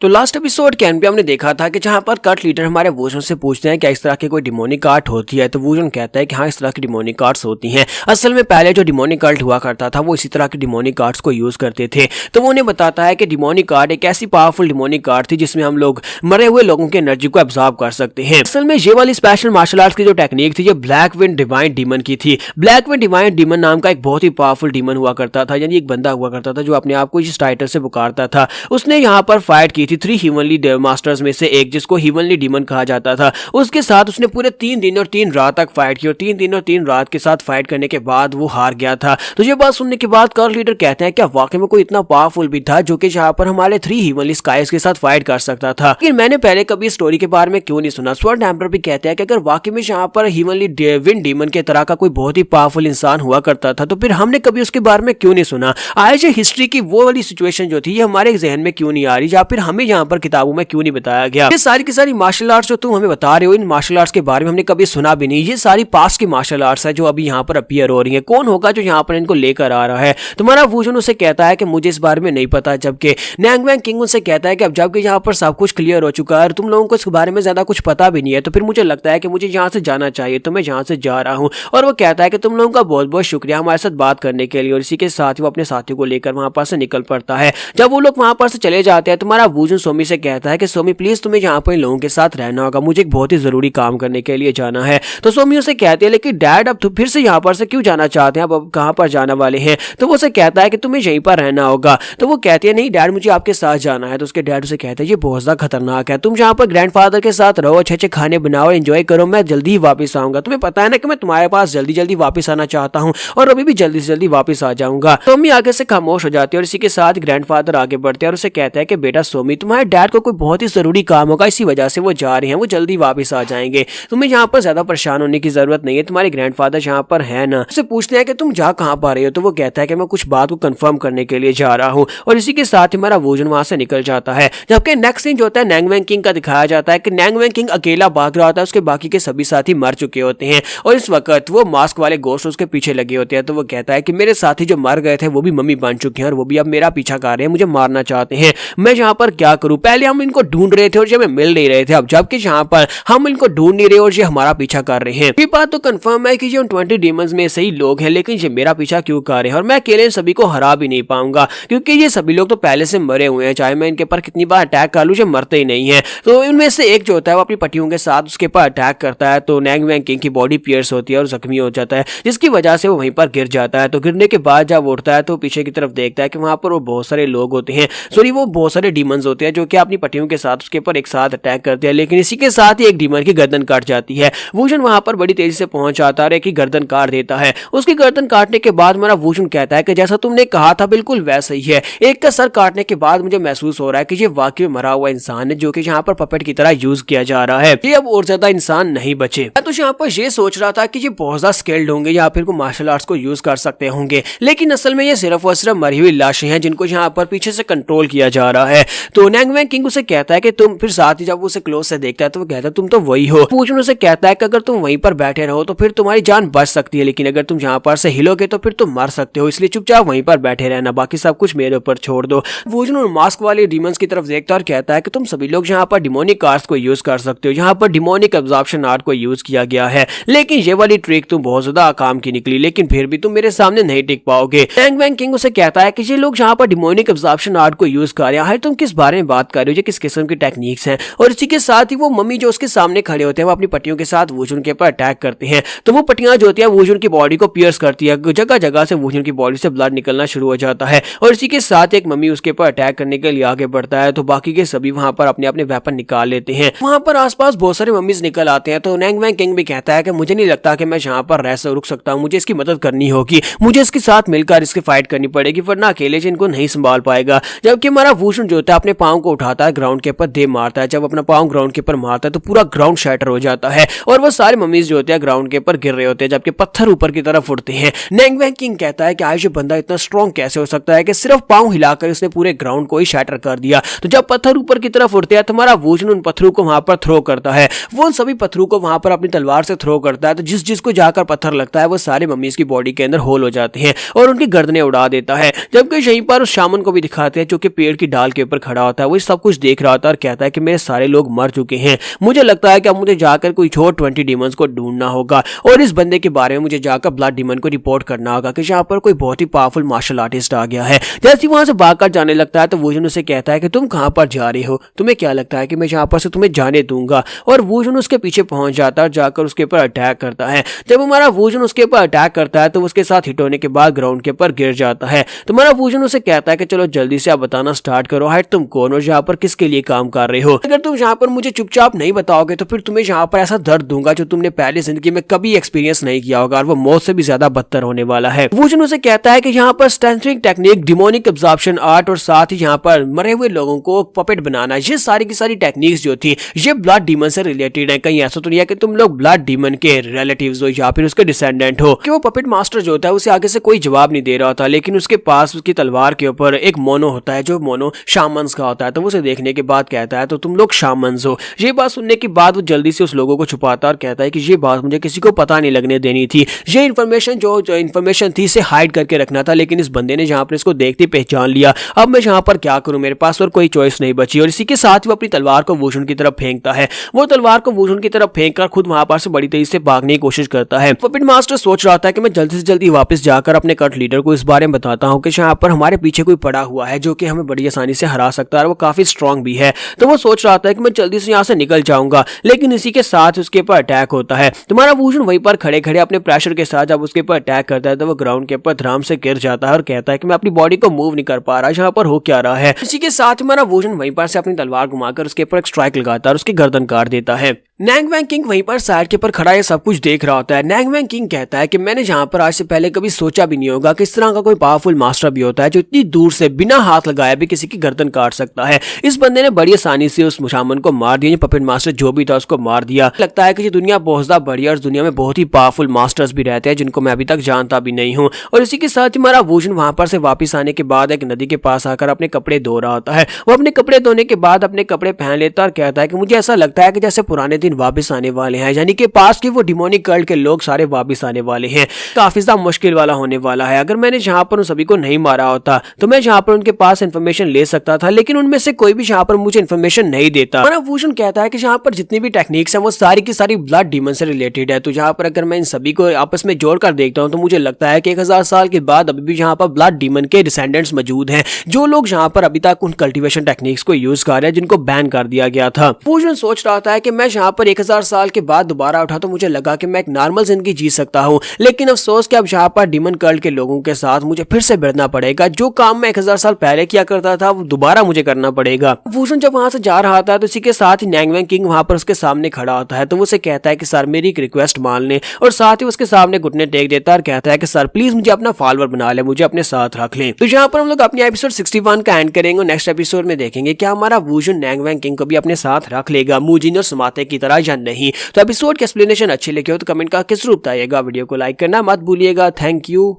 तो last episode के and पे हमने देखा था कि जहां पर कट लीडर हमारे वूजन से पूछते हैं क्या इस तरह की कोई डिमोनिक आर्ट होती है, तो वूजन कहता है कि हाँ इस तरह की डिमोनिक आर्ट्स होती हैं। असल में पहले जो डिमोनिक आर्ट हुआ करता था वो इसी तरह की डिमोनिक आर्ट्स को यूज करते थे। तो वो उन्हें बताता है कि डिमोनिक आर्ट एक ऐसी पावरफुल डिमोनिक आर्ट थी जिसमें हम लोग मरे हुए लोगों की एनर्जी को एब्जॉर्ब कर सकते हैं। असल में ये वाली स्पेशल मार्शल आर्ट्स की जो टेक्निक थी ये ब्लैक विंड डिवाइन डीमन की थी। ब्लैक विंड डिवाइन डीमन नाम का एक बहुत ही पावरफुल डीमन हुआ करता था, यानी एक बंदा हुआ करता था जो अपने आप को इस टाइटल से पुकारता था। उसने यहाँ पर फाइट की थी 3 ह्यूमनली मास्टर्स में से एक, जिसको ह्यूमनली डीमन कहा जाता था। उसके साथ उसने पूरे 3 दिन और 3 रात तक फाइट की और 3 दिन और 3 रात के साथ फाइट करने के बाद वो हार गया था। तो ये बात सुनने के बाद कट लीडर कहते हैं क्या वाकई में कोई इतना पावरफुल भी था जो कि यहाँ पर हमारे 3 ह्यूमनली स्काइज के साथ फाइट कर सकता था। लेकिन मैंने पहले कभी स्टोरी के बारे में क्यों नहीं सुना। स्वर्ण एम्पर भी कहते हैं कि अगर वाकई में यहाँ पर ह्यूमनली विंड डीमन के तरह का कोई बहुत ही पावरफुल इंसान हुआ करता था तो फिर हमने कभी उसके बारे में क्यों नहीं सुना। आज हिस्ट्री की वो वाली सिचुएशन जो थी ये हमारे जहन में क्यों नहीं आ रही, या फिर हमें यहाँ पर किताबों में क्यों नहीं बताया गया। ये सारी की सारी मार्शल आर्ट्स जो तुम हमें बता रहे हो, इन मार्शल आर्ट्स के बारे में हमने कभी सुना भी नहीं। ये सारी पास्ट की मार्शल आर्ट्स है जो अभी यहाँ पर अपीयर हो रही है। कौन होगा जो यहाँ पर इनको लेकर आ रहा है। तुम्हारा वूजन उसे कहता है कि मुझे इस बारे में नहीं पता, जबकि नैंग वैंग किंग उनसे कहता है कि अब जबकि यहाँ पर सब कुछ क्लियर हो चुका है और तुम लोगों को इस बारे में ज्यादा कुछ पता भी नहीं है, तो फिर मुझे लगता है कि मुझे यहाँ से जाना चाहिए, तो मैं यहाँ से जा रहा हूँ। और वो कहता है कि तुम लोगों का बहुत बहुत शुक्रिया हमारे साथ बात करने के लिए। और इसी के साथ ही वो अपने साथियों को लेकर वहां पर से निकल पड़ता है। जब वो लोग वहां पर से चले जाते हैं तुम्हारा वूजन सोमी से कहता है कि सोमी प्लीज तुम्हें यहाँ पर इन लोगों के साथ रहना होगा, मुझे एक बहुत ही जरूरी काम करने के लिए जाना है। तो सोमी उसे कहती है लेकिन डैड अब फिर से यहाँ पर से क्यों जाना चाहते हैं, अब कहाँ पर जाने वाले हैं। तो वो उसे कहता है कि तुम्हें यहीं पर रहना होगा। तो वो कहती है नहीं डैड मुझे आपके साथ जाना है। तो उसके डैड उसे कहते हैं ये बहुत ज्यादा खतरनाक है, तुम यहाँ पर ग्रैंडफादर के साथ रहो, अच्छे अच्छे खाने बनाओ, एंजॉय करो, मैं जल्दी ही वापस आऊंगा। तुम्हें पता है ना कि मैं तुम्हारे पास जल्दी जल्दी वापस आना चाहता हूँ और अभी भी जल्दी से जल्दी वापस आ जाऊंगा। सोमी आगे से खामोश हो जाती है और इसी के साथ ग्रैंडफादर आगे बढ़ते हैं और उसे कहते हैं कि बेटा सोमी तुम्हारे डैड को कोई बहुत ही जरूरी काम होगा, इसी वजह से वो जा रहे हैं, वो जल्दी वापस आ जाएंगे, तुम्हें यहाँ पर ज्यादा परेशान होने की जरूरत नहीं है, तुम्हारे ग्रैंडफादर यहाँ पर है ना। उसे पूछते हैं कि तुम जा कहाँ पा रहे हो। तो वो कहता है कि मैं कुछ बात को कंफर्म करने के लिए जा रहा हूँ। और इसी के साथ ही हमारा वूजन वहां से निकल जाता है। जबकि नेक्स्ट सीन जो होता है नैंग वैंग किंग का दिखाया जाता है कि नैंग वैंग किंग अकेला भाग रहा होता है, उसके बाकी के सभी साथी मर चुके होते हैं और इस वक्त वो मास्क वाले गोश्त उसके पीछे लगे होते हैं। तो वो कहता है कि मेरे साथी जो मर गए थे वो भी मम्मी बन चुके हैं और वो भी अब मेरा पीछा कर रहे हैं, मुझे मारना चाहते हैं, मैं यहाँ पर क्या करूं। पहले हम इनको ढूंढ रहे थे और जब मिल नहीं रहे थे, अब जबकि यहाँ पर हम इनको ढूंढ नहीं रहे और ये हमारा पीछा कर रहे हैं। ये बात तो कंफर्म है कि ये उन 20 डीमंस में से ही लोग हैं, लेकिन ये मेरा पीछा क्यों कर रहे हैं और मैं अकेले सभी को हरा भी नहीं पाऊंगा क्योंकि ये सभी लोग तो पहले से मरे हुए हैं, चाहे मैं इनके पर कितनी बार अटैक कर लूं ये मरते ही नहीं है। तो इनमें से एक जो होता है वो अपनी पट्टियों के साथ उसके पर अटैक करता है तो नैंग वैंग किंग की बॉडी पियर्स होती है और जख्मी हो जाता है, जिसकी वजह से वो वहीं पर गिर जाता है। तो गिरने के बाद जब उठता है तो पीछे की तरफ देखता है कि वहां पर वो बहुत सारे लोग होते हैं, सॉरी वो बहुत सारे डीमंस होते हैं जो कि अपनी पट्टियों के साथ उसके ऊपर एक साथ अटैक करते हैं। लेकिन इसी के साथ ही एक डीमन की गर्दन काट जाती है। वूजन वहां पर बड़ी तेजी से पहुंच जाता है कि गर्दन काट देता है। उसकी गर्दन काटने के बाद हमारा वूजन कहता है कि जैसा तुमने कहा था बिल्कुल वैसा ही है। एक का सर काटने के बाद मुझे महसूस हो रहा है कि ये वाकई में मरा हुआ इंसान है जो कि यहाँ पर पपेट की तरह यूज किया जा रहा है, ये अब और ज्यादा इंसान नहीं बचे। मैं तो यहाँ पर ये सोच रहा था कि ये बहुत ज्यादा स्किल्ड होंगे या फिर मार्शल आर्ट्स को यूज कर सकते होंगे, लेकिन असल में ये सिर्फ और सिर्फ मरी हुई लाशें हैं जिनको यहाँ पर पीछे से कंट्रोल किया जा रहा है। तो नैंग वैंग किंग उसे कहता है कि तुम, फिर साथ ही जब वो उसे क्लोज से देखता है तो वो कहता है तुम तो वही हो। वूजन उसे कहता है कि अगर तुम वहीं पर बैठे रहो तो फिर तुम्हारी जान बच सकती है, लेकिन अगर तुम यहाँ पर से हिलोगे तो फिर तुम मर सकते हो, इसलिए चुपचाप वहीं पर बैठे रहना, बाकी सब कुछ मेरे ऊपर छोड़ दो। वूजन और मास्क वाले डीमंस की तरफ देखता और कहता है कि तुम सभी लोग यहाँ पर डिमोनिक आर्ट्स को यूज कर सकते हो, यहाँ पर डिमोनिक एब्जॉर्प्शन आर्ट को यूज किया गया है, लेकिन ये वाली ट्रिक तुम बहुत ज्यादा काम की निकली, लेकिन फिर भी तुम मेरे सामने नहीं टिक पाओगे। नैंग वैंग किंग उसे कहता है कि ये लोग यहाँ पर डिमोनिक एब्जॉर्प्शन आर्ट को यूज कर रहे हैं, तुम किस बारे में बात कर रहे हो, ये किस किस्म की टेक्निक्स हैं। और इसी के साथ ही वो मम्मी जो उसके सामने खड़े होते हैं वो अपनी पट्टियों के साथ वूजन के ऊपर अटैक करते हैं। तो वो पट्टियां जो होती है वूजन की बॉडी को पियर्स करती है, जगह जगह से वूजन की बॉडी से ब्लड निकलना शुरू हो जाता है और इसी के साथ एक मम्मी उसके ऊपर अटैक करने के लिए आगे बढ़ता है। तो बाकी के सभी वहां पर अपने अपने वेपन निकाल लेते हैं। वहां पर आसपास बहुत सारे मम्मीज निकल आते हैं। तो नैंग वैंग किंग भी कहता है कि मुझे नहीं लगता कि मैं यहाँ पर रह रुक सकता हूँ, मुझे इसकी मदद करनी होगी, मुझे इसके साथ मिलकर इसकी फाइट करनी पड़ेगी वरना अकेले से इनको नहीं संभाल पाएगा। जबकि हमारा वूजन जो होता है अपने पाँव को उठाता है, ग्राउंड के ऊपर दे मारता है, जब अपना पाँव ग्राउंड के ऊपर मारता है तो पूरा ग्राउंड शैटर हो जाता है और वो सारे मम्मीज जो होते हैं ग्राउंड के ऊपर गिर रहे होते हैं जबकि पत्थर ऊपर की तरफ उड़ते हैं। नैंग वैंग किंग कहता है कि आज ये बंदा इतना स्ट्रॉन्ग कैसे हो सकता है कि सिर्फ पाँव हिलाकर उसने पूरे ग्राउंड को ही शैटर कर दिया। तो जब पत्थर ऊपर की तरफ उड़ते हैं तो हमारा वूजन उन पत्थरों को वहां पर थ्रो करता है, वो उन सभी पत्थरों को वहां पर अपनी तलवार से थ्रो करता है। तो जिस जिसको जाकर पत्थर लगता है वो सारे मम्मीज की बॉडी के अंदर होल हो जाते हैं और उनकी गर्दनें उड़ा देता है। जबकि यहीं पर उस शामन को भी दिखाते हैं जो कि पेड़ की डाल के ऊपर खड़ा होता है, वो सब कुछ देख रहा होता है और कहता है कि मेरे सारे लोग मर चुके हैं, मुझे लगता है कि अब मुझे जाकर कोई और 20 डीमंस को ढूंढना होगा और इस बंदे के बारे में मुझे जाकर ब्लड डीमन को रिपोर्ट करना होगा कि यहाँ पर कोई बहुत ही पावरफुल मार्शल आर्टिस्ट आ गया है। जैसे वहां से भागकर जाने लगता है तो वोजन उसे कहता है कि तुम कहां पर जा रहे हो, तुम्हें क्या लगता है कि मैं यहाँ पर से तुम्हें जाने दूंगा, और वोजन उसके पीछे पहुंच जाता है और जाकर उसके ऊपर अटैक करता है। जब हमारा वोजन उसके ऊपर अटैक करता है तो उसके साथ हिट होने के बाद ग्राउंड के ऊपर गिर जाता है। तो हमारा वोजन उसे कहता है कि चलो जल्दी से आप बताना स्टार्ट करो, हाइट तुम कौन हो, यहाँ पर किसके लिए काम कर रहे हो, अगर तुम यहाँ पर मुझे चुपचाप नहीं बताओगे तो फिर तुम्हें यहाँ पर ऐसा दर्द दूंगा जो तुमने पहले जिंदगी में कभी एक्सपीरियंस नहीं किया होगा और वो मौत से भी ज्यादा बदतर होने वाला है। वोजन उसे कहता है कि यहाँ पर strengthening technique, demonic absorption art और साथ ही यहाँ पर मरे हुए लोगों को पपेट बनाना, ये सारी की सारी टेक्निक्स जो थी ये ब्लड डीमन से रिलेटेड है। कहीं ऐसा तो नहीं है कि तुम लोग ब्लड डीमन के रिलेटिव्स हो या फिर उसके डिसेंडेंट हो। कि वो पपेट मास्टर जो होता है उसे आगे से कोई जवाब नहीं दे रहा होता, लेकिन उसके पास उसकी तलवार के ऊपर एक मोनो होता है जो मोनो शामन्स का होता है। तो उसे देखने के बाद कहता है तो तुम लोग शामन्स हो। ये बात सुनने के बाद वो जल्दी से उस लोगों को छुपाता और कहता है कि ये बात मुझे किसी को पता नहीं लगने देनी थी, ये इन्फॉर्मेशन जो इन्फॉर्मेशन थी इसे हाइड करके रखना था, लेकिन इस बंदे ने जहां पर इसको देखते पहचान लिया। अब मैं यहाँ पर क्या करूं, मेरे पास और कोई चॉइस नहीं बची। और इसी के साथ वो अपनी तलवार को वोजन की तरफ फेंकता है। वो तलवार को वोजन की तरफ फेंककर खुद वहां पर से बड़ी तेजी से भागने की कोशिश करता है। पपेट मास्टर सोच रहा था कि मैं जल्दी से जल्दी वापस जाकर अपने कट लीडर को इस बारे में बताता हूँ कि यहाँ पर हमारे पीछे कोई पड़ा हुआ है जो कि हमें बड़ी आसानी से हरा सकता है और वो काफी स्ट्रांग भी है। तो वो सोच रहा था कि मैं जल्दी से यहाँ से निकल जाऊंगा, लेकिन इसी के साथ उसके ऊपर अटैक होता है। तुम्हारा वोजन वहीं पर खड़े खड़े अपने प्रेशर के साथ जब उसके ऊपर अटैक करता है तो वो ग्राउंड के ऊपर धड़ाम से गिर जाता है और कहता है कि मैं अपनी बॉडी को मूव नहीं कर पा रहा, यहाँ पर हो क्या रहा है। इसी के साथ हमारा वोजन वहीं पर से अपनी तलवार घुमाकर उसके ऊपर एक स्ट्राइक लगाता है और उसकी गर्दन काट देता है। नैंग वैंग किंग वहीं पर साइड के ऊपर खड़ा ये सब कुछ देख रहा होता है। नैंग वैंग किंग कहता है कि मैंने यहाँ पर आज से पहले कभी सोचा भी नहीं होगा कि इस तरह का कोई पावरफुल मास्टर भी होता है जो इतनी दूर से बिना हाथ लगाए भी किसी की गर्दन काट सकता है। इस बंदे ने बड़ी आसानी से उस मुशामन को मार दिया, पपेट मास्टर जो भी था उसको मार दिया। लगता है कि ये दुनिया बहुत ज्यादा बड़ी है और दुनिया में बहुत ही पावरफुल मास्टर्स भी रहते हैं जिनको मैं अभी तक जानता भी नहीं हूँ। और इसी के साथ ही हमारा वोजन वहां पर से वापस आने के बाद एक नदी के पास आकर अपने कपड़े धो रहा होता है। वो अपने कपड़े धोने के बाद अपने कपड़े पहन लेता और कहता है कि मुझे ऐसा लगता है कि जैसे पुराने दिन वापस आने वाले हैं, यानी कि पास के वो डिमोनिक कल्ट के लोग सारे वापस आने वाले हैं। काफी ज्यादा मुश्किल वाला होने वाला है। अगर मैंने जहां पर उन सभी को नहीं मारा होता तो मैं जहां पर उनके पास इंफॉर्मेशन ले सकता था, लेकिन उनमें से कोई भी जहां पर मुझे इंफॉर्मेशन नहीं देता। हमारा वोजन कहता है कि जहां पर जितनी भी टेक्निक्स हैं वो सारी की सारी ब्लड डीमन से रिलेटेड है। तो जहां पर अगर मैं इन सभी को आपस में जोड़कर देखता हूं तो मुझे लगता है कि 1000 साल के बाद अभी भी जहां पर ब्लड डीमन के डिसेंडेंट्स मौजूद हैं, जो लोग जहां पर अभी तक उन कल्टीवेशन टेक्निक्स को यूज कर रहे हैं जिनको बैन कर दिया गया था। वोजन सोच रहा था कि मैं जहां पर 1000 साल के बाद दोबारा उठा तो मुझे लगा कि मैं एक नॉर्मल जिंदगी जी सकता हूं, लेकिन अफसोस कि अब जहां पर डीमन कल्ट के लोगों के साथ मुझे फिर से भिड़ना पड़ेगा। जो काम मैं 1000 साल पहले किया करता था वो दोबारा मुझे करना पड़ेगा। वोजन जब वहां से जा रहा था तो इसी के साथ ही नैंग वैंग किंग वहां पर उसके सामने खड़ा होता है। तो वो उसे कहता है कि सर मेरी एक रिक्वेस्ट मान ले, और साथ ही उसके सामने घुटने टेक देता है और कहता है कि सर प्लीज मुझे अपना फॉलोअर बना ले, मुझे अपने साथ रख ले। तो यहाँ पर हम लोग अपने एपिसोड 61 का एंड करेंगे। नेक्स्ट एपिसोड में देखेंगे क्या हमारा वोजन नैंग वैंग किंग को भी अपने साथ रख लेगा मूजिन और समाते की तरह या नहीं। तो एपिसोड की एक्सप्लेनेशन अच्छी लगी हो तो कमेंट करके जरूर बताइएगा। वीडियो को लाइक करना मत भूलिएगा। Thank you.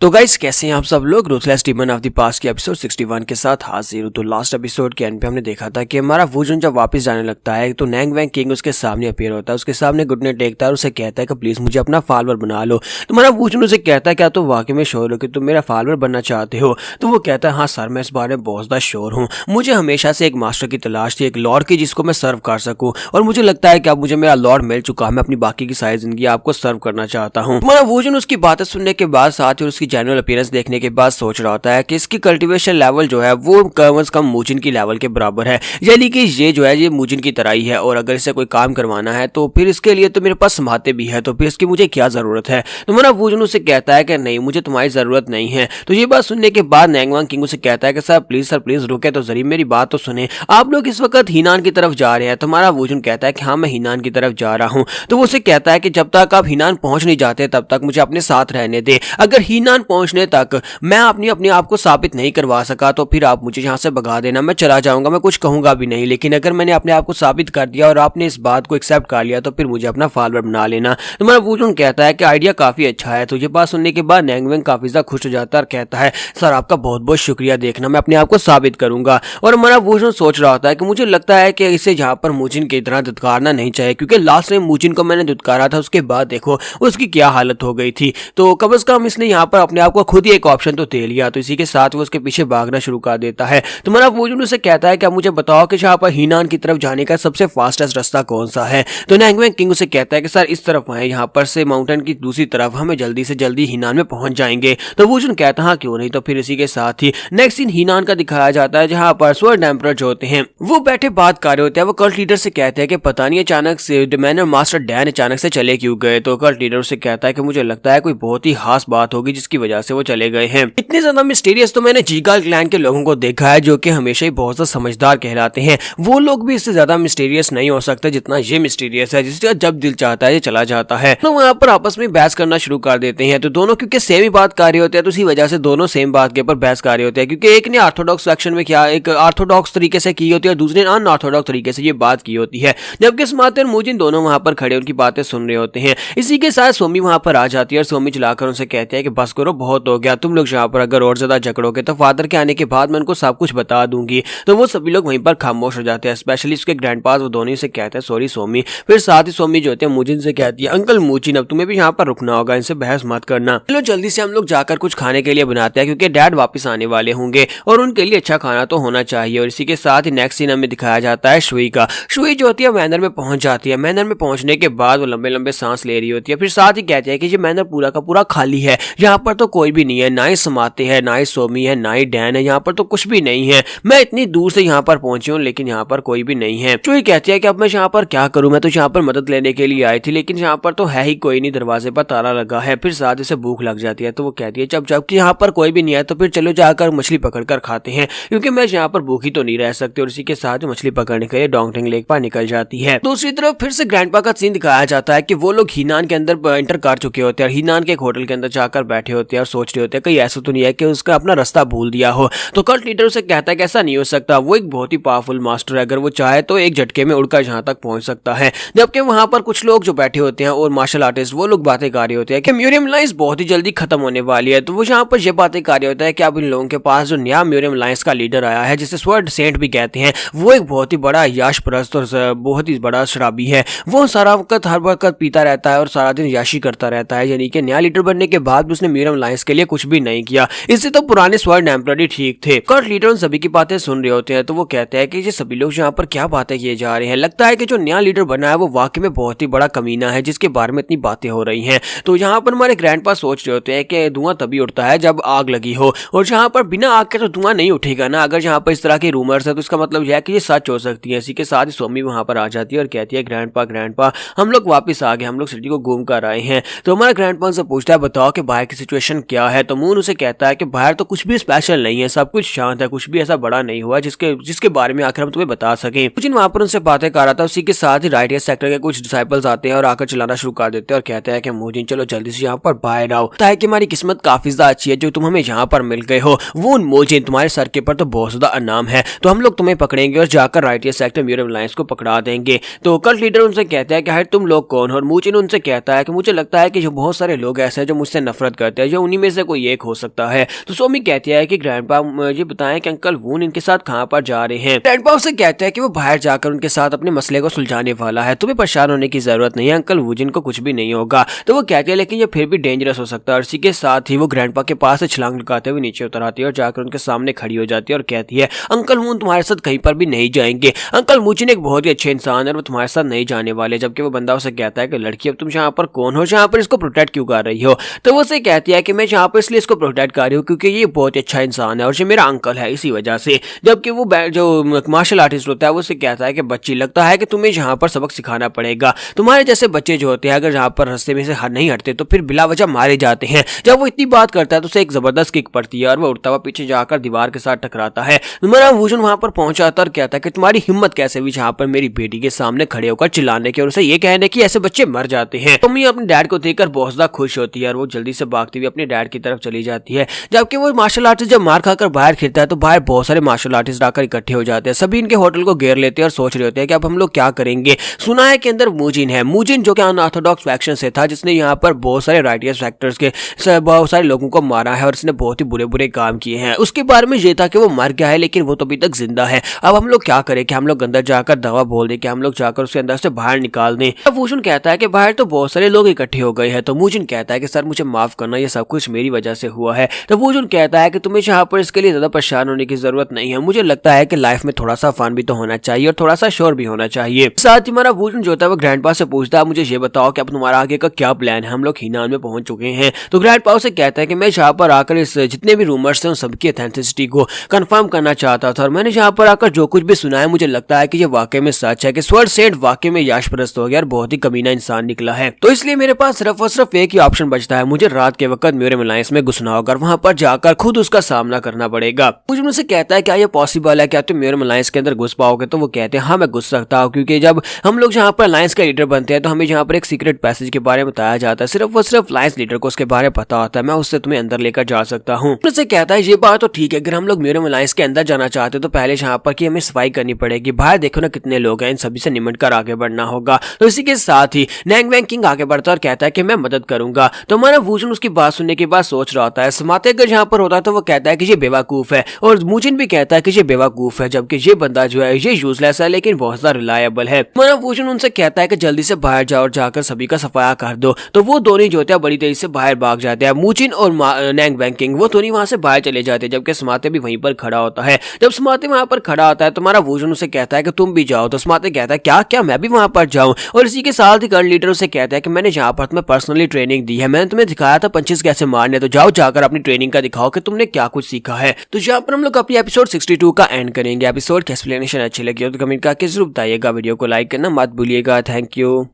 तो गाइस कैसे हैं आप सब लोग, ruthless demon of the past के एपिसोड 61 के साथ हाजिर हूं। तो लास्ट एपिसोड के एंड पे हमने देखा था कि हमारा वोजन जब वापस जाने लगता है तो नैंग वैंग किंग उसके सामने अपीयर होता है, उसके सामने घुटने टेकता है और उसे कहता है कि प्लीज मुझे अपना फॉलोअर बना लो। तो हमारा वोजन उसे कहता है क्या तो वाकई में श्योर हो कि तुम मेरा फॉलोअर बनना चाहते हो। तो वो कहता है हाँ सर मैं इस बारे में बहुत ज्यादा श्योर हूँ, मुझे हमेशा से एक मास्टर की तलाश थी, एक लॉर्ड की जिसको मैं सर्व कर सकूँ, और मुझे लगता है कि अब मुझे मेरा लॉर्ड मिल चुका है। मैं अपनी बाकी की सारी जिंदगी आपको सर्व करना चाहता हूँ। हमारा वोजन उसकी बातें सुनने के बाद साथ ही उसकी जनरल अपीयरेंस देखने के बाद सोच रहा होता है कि इसकी कल्टीवेशन लेवल जो है वो कम से कम मूजिन की लेवल के बराबर है, यानी कि ये जो है ये मूजिन की तरह ही है, और अगर इसे कोई काम करवाना है तो फिर इसके लिए तो मेरे पास समाते भी है, तो फिर इसकी मुझे क्या जरूरत है। तो मेरा वोजन उसे कहता है कि नहीं मुझे तुम्हारी जरूरत नहीं है। तो ये बात सुनने के बाद नैंग वैंग किंग उसे कहता है कि सर प्लीज रुके तो जरिए, मेरी बात तो सुने, आप लोग इस वक्त हीनान की तरफ जा रहे हैं। तो हमारा वोजन कहता है कि हाँ मैं हीनान की तरफ जा रहा हूँ। तो वो उसे कहता है कि जब तक आप हीनान पहुंच नहीं जाते तब तक मुझे अपने साथ रहने दे, अगर हीनान पहुंचने तक मैं अपने आप को साबित नहीं करवा सका तो फिर आप मुझे यहाँ से भगा देना, मैं चला जाऊंगा, मैं कुछ कहूंगा भी नहीं, लेकिन अगर मैंने अपने आप को साबित कर दिया और आपने इस बात को एक्सेप्ट कर लिया तो फिर मुझे अपना फॉलोअर बना लेना। तो मेरा वोजन कहता है कि आइडिया काफी अच्छा है। तो ये बात सुनने के बाद नैंग वैंग काफी ज्यादा खुश हो जाता है और कहता है सर आपका बहुत बहुत शुक्रिया, देखना मैं अपने आप को साबित करूंगा। और हमारा वोजन सोच रहा होता है कि मुझे लगता है कि इसे यहाँ पर मूजिन की तरह दुत्कारना नहीं चाहिए, क्योंकि लास्ट टाइम मूजिन को मैंने दुत्कारा था उसके बाद देखो उसकी क्या हालत हो गई थी। तो कम से कम इसने यहाँ पर अपने आप को खुद ही एक ऑप्शन तो दे लिया। तो इसी के साथ वो उसके पीछे भागना शुरू कर देता है। तो हमारा वुजन उसे कहता है कि अब मुझे बताओ कि यहाँ पर हीनान की तरफ जाने का सबसे फास्टेस्ट रास्ता कौन सा है। तो नैंगवेंग किंग उसे कहता है कि सर इस तरफ आए, यहाँ पर से माउंटेन की दूसरी तरफ हमें जल्दी से जल्दी हीनान में पहुंच जाएंगे। तो वुजन कहता है हाँ क्यों नहीं। तो फिर इसी के साथ ही नेक्स्ट सीन हीनान का दिखाया जाता है, जहाँ पर स्वर्ड एम्परर जो होते हैं वो बैठे बात कर रहे होते हैं। वो कल्ट लीडर से कहते हैं कि पता नहीं अचानक से डोमिनियन मास्टर डैन अचानक से चले क्यों गए। तो कल्ट लीडर उसे कहता है कि मुझे लगता है कोई बहुत ही खास बात होगी जिसकी वजह से वो चले गए हैं। इतने ज्यादा मिस्टीरियस तो मैंने जीगाल क्लैन के लोगों को देखा है जो कि हमेशा ही बहुत ज्यादा समझदार कहलाते हैं। वो लोग भी इससे ज्यादा मिस्टीरियस नहीं हो सकते जितना ये मिस्टीरियस है, जिसका जब दिल चाहता है ये चला जाता है। तो वहाँ पर आपस में बहस करना शुरू कर देते हैं। तो दोनों क्योंकि सेम ही बात कर रहे होते हैं तो इसी वजह से दोनों सेम बात के ऊपर बहस कर रहे होते हैं, क्योंकि एक ने ऑर्थोडॉक्स सेक्शन में क्या एक ऑर्थोडॉक्स तरीके से की होती है और दूसरे ने अनऑर्थोडॉक्स तरीके से ये बात की होती है। जबकि स्मार्ट और मूजिन दोनों वहां पर खड़े उनकी बातें सुन रहे होते हैं। इसी के साथ सोमी वहां पर आ जाती है और सोमी चलाकर उनसे कहते हैं कि बस करो, बहुत हो गया, तुम लोग यहाँ पर अगर और ज्यादा झगड़ोगे तो फादर के आने के बाद मैं उनको सब कुछ बता दूंगी। तो वो सभी लोग वहीं पर खामोश हो जाते हैं, स्पेशली उसके ग्रैंडपास वो दोनों से कहते हैं सॉरी सोमी। फिर साथ ही सोमी जो होते हैं मूजिन से कहती है अंकल मूजिन अब तुम्हें भी यहाँ पर रुकना होगा, इनसे बहस मत करना। चलो जल्दी से हम लोग जाकर कुछ खाने के लिए बनाते हैं क्योंकि डैड वापस आने वाले होंगे और उनके लिए अच्छा खाना तो होना चाहिए। और इसी के साथ ही नेक्स्ट सीन हमें दिखाया जाता है शुई का। शुई जो होती है मैनर में पहुंच जाती है। मैनर में पहुंचने के बाद वो लंबे लंबे सांस ले रही होती है। फिर साथ ही कहती है कि ये मैनर पूरा का पूरा खाली है, यहाँ पर तो कोई भी नहीं है, ना ही समाते है, ना ही सोमी है, ना ही डैन है, यहाँ पर तो कुछ भी नहीं है। मैं इतनी दूर से यहाँ पर पहुंची हूँ लेकिन यहाँ पर कोई भी नहीं है। शुई कहती है कि अब मैं यहाँ पर क्या करूँ, मैं तो यहाँ पर मदद लेने के लिए आई थी लेकिन यहाँ पर तो है ही कोई नहीं, दरवाजे पर ताला लगा है। फिर साथ ही भूख लग जाती है तो वो कहती है जबकि यहाँ पर कोई भी नहीं है तो फिर चलो जाकर मछली पकड़ कर खाते हैं क्योंकि मैं यहाँ पर भूखी तो नहीं रह सकती। और इसी के साथ मछली पकड़ने के लिए डोंगटिंग लेक पर निकल जाती है। दूसरी तरफ फिर से ग्रैंडपा का सीन दिखाया जाता है कि वो लोग हीनान के अंदर एंटर कर चुके होते हैं और हीनान के एक होटल के अंदर जाकर बैठे होते हैं और सोच रहे होते हैं कहीं ऐसा तो नहीं है कि उसका अपना रास्ता भूल दिया हो। तो कल्ट लीडर उसे कहता है कि ऐसा नहीं हो सकता, वो एक बहुत ही पावरफुल मास्टर है, अगर वो चाहे तो एक झटके में उड़कर जहां तक पहुंच सकता है। जबकि वहां पर कुछ लोग जो बैठे होते हैं और मार्शल आर्टिस्ट वो लोग बातें कर रहे होते हैं कि म्यूरियम लाइन्स बहुत ही जल्दी खत्म होने वाली है। तो वो यहाँ पर ये बातें कर रहे होता है कि अब इन लोगों के पास जो नया म्यूरियम लाइन्स का लीडर आया है जिसे स्वर्ड सेंट भी कहते हैं, वो एक बहुत ही बड़ा याश परस्त और बहुत ही बड़ा शराबी है। वो सारा वक्त हर वक्त पीता रहता है और सारा दिन याशी करता रहता है, यानी कि नया लीडर बनने के बाद भी उसने म्यूरियम लाइन्स के लिए कुछ भी नहीं किया। इससे तो पुराने स्वर्ड एम्परर ही ठीक थे। कल्ट लीडर उन सभी की बातें सुन रहे होते हैं तो वो कहते हैं कि ये सभी लोग यहाँ पर क्या बातें किए जा रहे हैं, लगता है कि जो नया लीडर बना है वो वाकई में बहुत ही बड़ा कमीना है जिसके बारे में इतनी बातें हो रही हैं। तो यहाँ पर हमारे ग्रैंडपा सोच रहे होते हैं कि धुआं तभी उठता है जब आग लगी हो, और जहाँ पर बिना आग के तो धुआं नहीं उठेगा ना। अगर यहाँ पर इस तरह के रूमर्स है तो इसका मतलब यह है कि ये सच हो सकती है। इसी के साथ ही सोमी वहाँ पर आ जाती है और कहती है ग्रैंडपा हम लोग वापस आ गए, हम लोग सिटी को घूम कर आए हैं। तो हमारा ग्रैंडपा से पूछता है बताओ कि बाहर की सिचुएशन क्या है। तो मून उसे कहता है कि बाहर तो कुछ भी स्पेशल नहीं है, सब कुछ शांत है, कुछ भी ऐसा बड़ा नहीं हुआ जिसके बारे में आखिर हम तुम्हें बता सके। कुछ वहाँ पर उनसे बातें कर रहा था। उसी के साथ ही राइटियर सेक्टर के कुछ डिसाइपल्स आते हैं और आकर चलाना शुरू कर देते हैं और कहते हैं कि मूजिन चलो जल्दी से यहाँ पर बाहर आओ, ताकि कि हमारी किस्मत काफी ज्यादा अच्छी है जो तुम हमें यहाँ पर मिल गए हो। वो मूजिन तुम्हारे सर के पर तो बहुत ज्यादा इनाम है, तो हम लोग तुम्हें पकड़ेंगे और जाकर राइटियर सेक्टर म्यूरियम लाइन्स को पकड़ा देंगे। तो कल्ट लीडर उनसे कहता है कि हर तुम लोग कौन हो, और मूजिन उनसे कहता है कि मुझे लगता है कि जो बहुत सारे लोग ऐसे हैं जो मुझसे नफरत करते हैं, जो उन्हीं में से कोई एक हो सकता है। तो सोमी कहती है कि ग्रैंडपा मुझे बताएं कि अंकल वून इनके साथ कहाँ पर जा रहे हैं। ग्रैंडपा उसे कहता है कि वो बाहर जाकर उनके साथ अपने मसले को सुलझाने वाला है, तुम्हें परेशान होने की जरूरत नहीं है, अंकल वूजिन को कुछ भी नहीं होगा। तो वो कहती है लेकिन ये फिर भी डेंजरस हो सकता है। और इसी के साथ ही वो ग्रैंडपा के पास से छलांग लगाते हुए नीचे उतर आती है और जाकर उनके सामने खड़ी हो जाती है और कहती है अंकल वून तुम्हारे साथ कहीं पर भी नहीं जाएंगे, अंकल वूजिन एक बहुत ही अच्छे इंसान है और वो तुम्हारे साथ नहीं जाने वाले। जबकि वो बंदा उसे कहता है कि लड़की अब तुम यहाँ पर कौन हो, यहाँ पर इसको प्रोटेक्ट क्यों कर रही हो। तो वो उसे कहती है कि मैं यहाँ पर इसलिए इसको प्रोटेक्ट कर रही हूँ क्योंकि ये बहुत अच्छा इंसान है और ये मेरा अंकल है, इसी वजह से। जबकि वो जो मार्शल आर्टिस्ट होता है वो उसे कहता है कि बच्ची लगता है कि तुम्हें यहाँ पर सबक सिखाना पड़ेगा, तुम्हारे जैसे बच्चे जो होते हैं अगर यहाँ पर रास्ते में से नहीं हटते तो फिर बिला वजह मारे जाते हैं। जब वो इतनी बात करता है तो उसे एक जबरदस्त किक पड़ती है और वो उड़ता हुआ पीछे जाकर दीवार के साथ टकराता है। तुम्हारा वूजन वहां पर पहुंचाता और कहता है कि तुम्हारी हिम्मत कैसे हुई यहाँ पर मेरी बेटी के सामने खड़े होकर चिल्लाने की और उसे ये कहने की ऐसे बच्चे मर जाते हैं। मम्मी अपने डैड को देखकर बहुत ज्यादा खुश होती है और वो जल्दी से भागती हुई अपने डैड की तरफ चली जाती है। जबकि वो मार्शल आर्टिस्ट जब मार खाकर बाहर खिरता है तो बाहर बहुत सारे मार्शल आर्टिस्ट आकर इकट्ठे हो जाते हैं। सभी इनके होटल को घेर लेते हैं और सोच रहे होते हैं कि अब हम लोग क्या करेंगे। सुना है कि अंदर मूजिन है, मूजिन जो कि अनऑर्थोडॉक्स फैक्शन से था जिसने यहाँ पर बहुत सारे राइटियर्स फैक्टर्स के बहुत सारे लोगों को मारा है और इसने बहुत ही बुरे बुरे काम किए हैं। उसके बारे में ये था कि वो मर गया है लेकिन वो तो अभी तक जिंदा है। अब हम लोग क्या करें कि हम लोग अंदर जाकर दवा बोल दें कि हम लोग जाकर उसके अंदर से बाहर निकाल दें। अब वूजन कहता है कि बाहर तो बहुत सारे लोग इकट्ठे हो गए हैं। तो मूजिन कहता है कि सर मुझे माफ करना, ये सब कुछ मेरी वजह से हुआ है। तो वूजन कहता है कि तुम्हें यहाँ पर इसके लिए ज्यादा परेशान होने की जरूरत नहीं है, मुझे लगता है कि लाइफ में थोड़ा सा फन भी तो होना चाहिए और थोड़ा सा श्योर भी होना चाहिए। साथ ही हमारा वूजन जो होता है वो ग्रैंडपा से पूछता है मुझे ये बताओ कि अब तुम्हारा आगे का क्या प्लान है, हम लोग हीनान में पहुंच चुके हैं। तो ग्रैंडपा उसे कहता है कि मैं यहाँ पर आकर इस जितने भी रूमर्स हैं उन सबकी ऑथेंटिसिटी को कंफर्म करना चाहता था और मैंने यहाँ पर आकर जो कुछ भी सुना है मुझे लगता है कि ये वाकई में सच है कि स्वर्ड सेठ वाकई में यशप्रस्त हो गया और बहुत ही कमीना इंसान निकला है। तो इसलिए मेरे पास सिर्फ और सिर्फ एक ही ऑप्शन बचता है, मुझे रात के वक्त म्यूरियम अलायंस में घुसना होगा और वहां पर जाकर खुद उसका सामना करना पड़ेगा। मुझे उनसे कहता है क्या ये पॉसिबल है, क्या तुम म्यूरियम अलायंस के अंदर घुस पाओगे? तो वो कहते हैं हाँ मैं घुस सकता हूँ, क्योंकि जब हम लोग यहाँ पर अलायंस का लीडर बनते हैं तो हमें यहाँ पर एक सीक्रेट पैसेज के बारे में बताया जाता है, सिर्फ और सिर्फ अलायंस लीडर को उसके बारे में पता होता है, मैं उससे तुम्हें अंदर लेकर जा सकता हूँ। उनसे कहता है ये बात तो ठीक है, अगर हम लोग म्यूरियम अलायंस के अंदर जाना चाहते हैं तो पहले यहाँ पर की हमें सफाई करनी पड़ेगी, बाहर देखो ना कितने लोग हैं, इन सभी से निमट कर आगे बढ़ना होगा। तो इसी के साथ ही नैंग वैंग किंग आगे बढ़ता है और कहता है कि मैं मदद करूंगा। तो हमारा वूजन उसकी बात सुनने के बाद सोच रहा होता है, समाते अगर यहाँ पर होता है तो वो कहता है कि ये बेवकूफ है और मूजिन भी कहता है कि ये बेवकूफ है, जबकि ये बंदा जो है ये यूजलेस है लेकिन बहुत ज्यादा रिलायबल है। हमारा वूजन उनसे कहता है कि जल्दी से बाहर जाओ और जाकर सभी का सफाया कर दो। तो वो दोनों जो होते हैं बड़ी तेजी से बाहर भाग जाते हैं, मूजिन और नैंग वैंग किंग वो दोनों वहां से बाहर चले जाते हैं, जबकि समाते भी वहीं पर खड़ा होता है। जब समाते वहां पर खड़ा होता है तो हमारा वूजन उसे कहता है कि तुम भी जाओ। तो समाते कहता है क्या क्या मैं भी वहां पर जाऊं? और इसी के साथ ही कर्न लीडर उसे कहता है कि मैंने यहाँ पर तुम्हें पर्सनली ट्रेनिंग दी है, मैंने तुम्हें दिखाया था पंचेस कैसे मारने, तो जाओ जाकर अपनी ट्रेनिंग का दिखाओ कि तुमने क्या कुछ सीखा है। तो यहाँ पर हम लोग अपनी एपिसोड 62 का एंड करेंगे। एपिसोड की एक्सप्लेनेशन अच्छी लगी हो तो कमेंट करके जरूर बताइएगा, वीडियो को लाइक करना मत भूलिएगा। Thank you.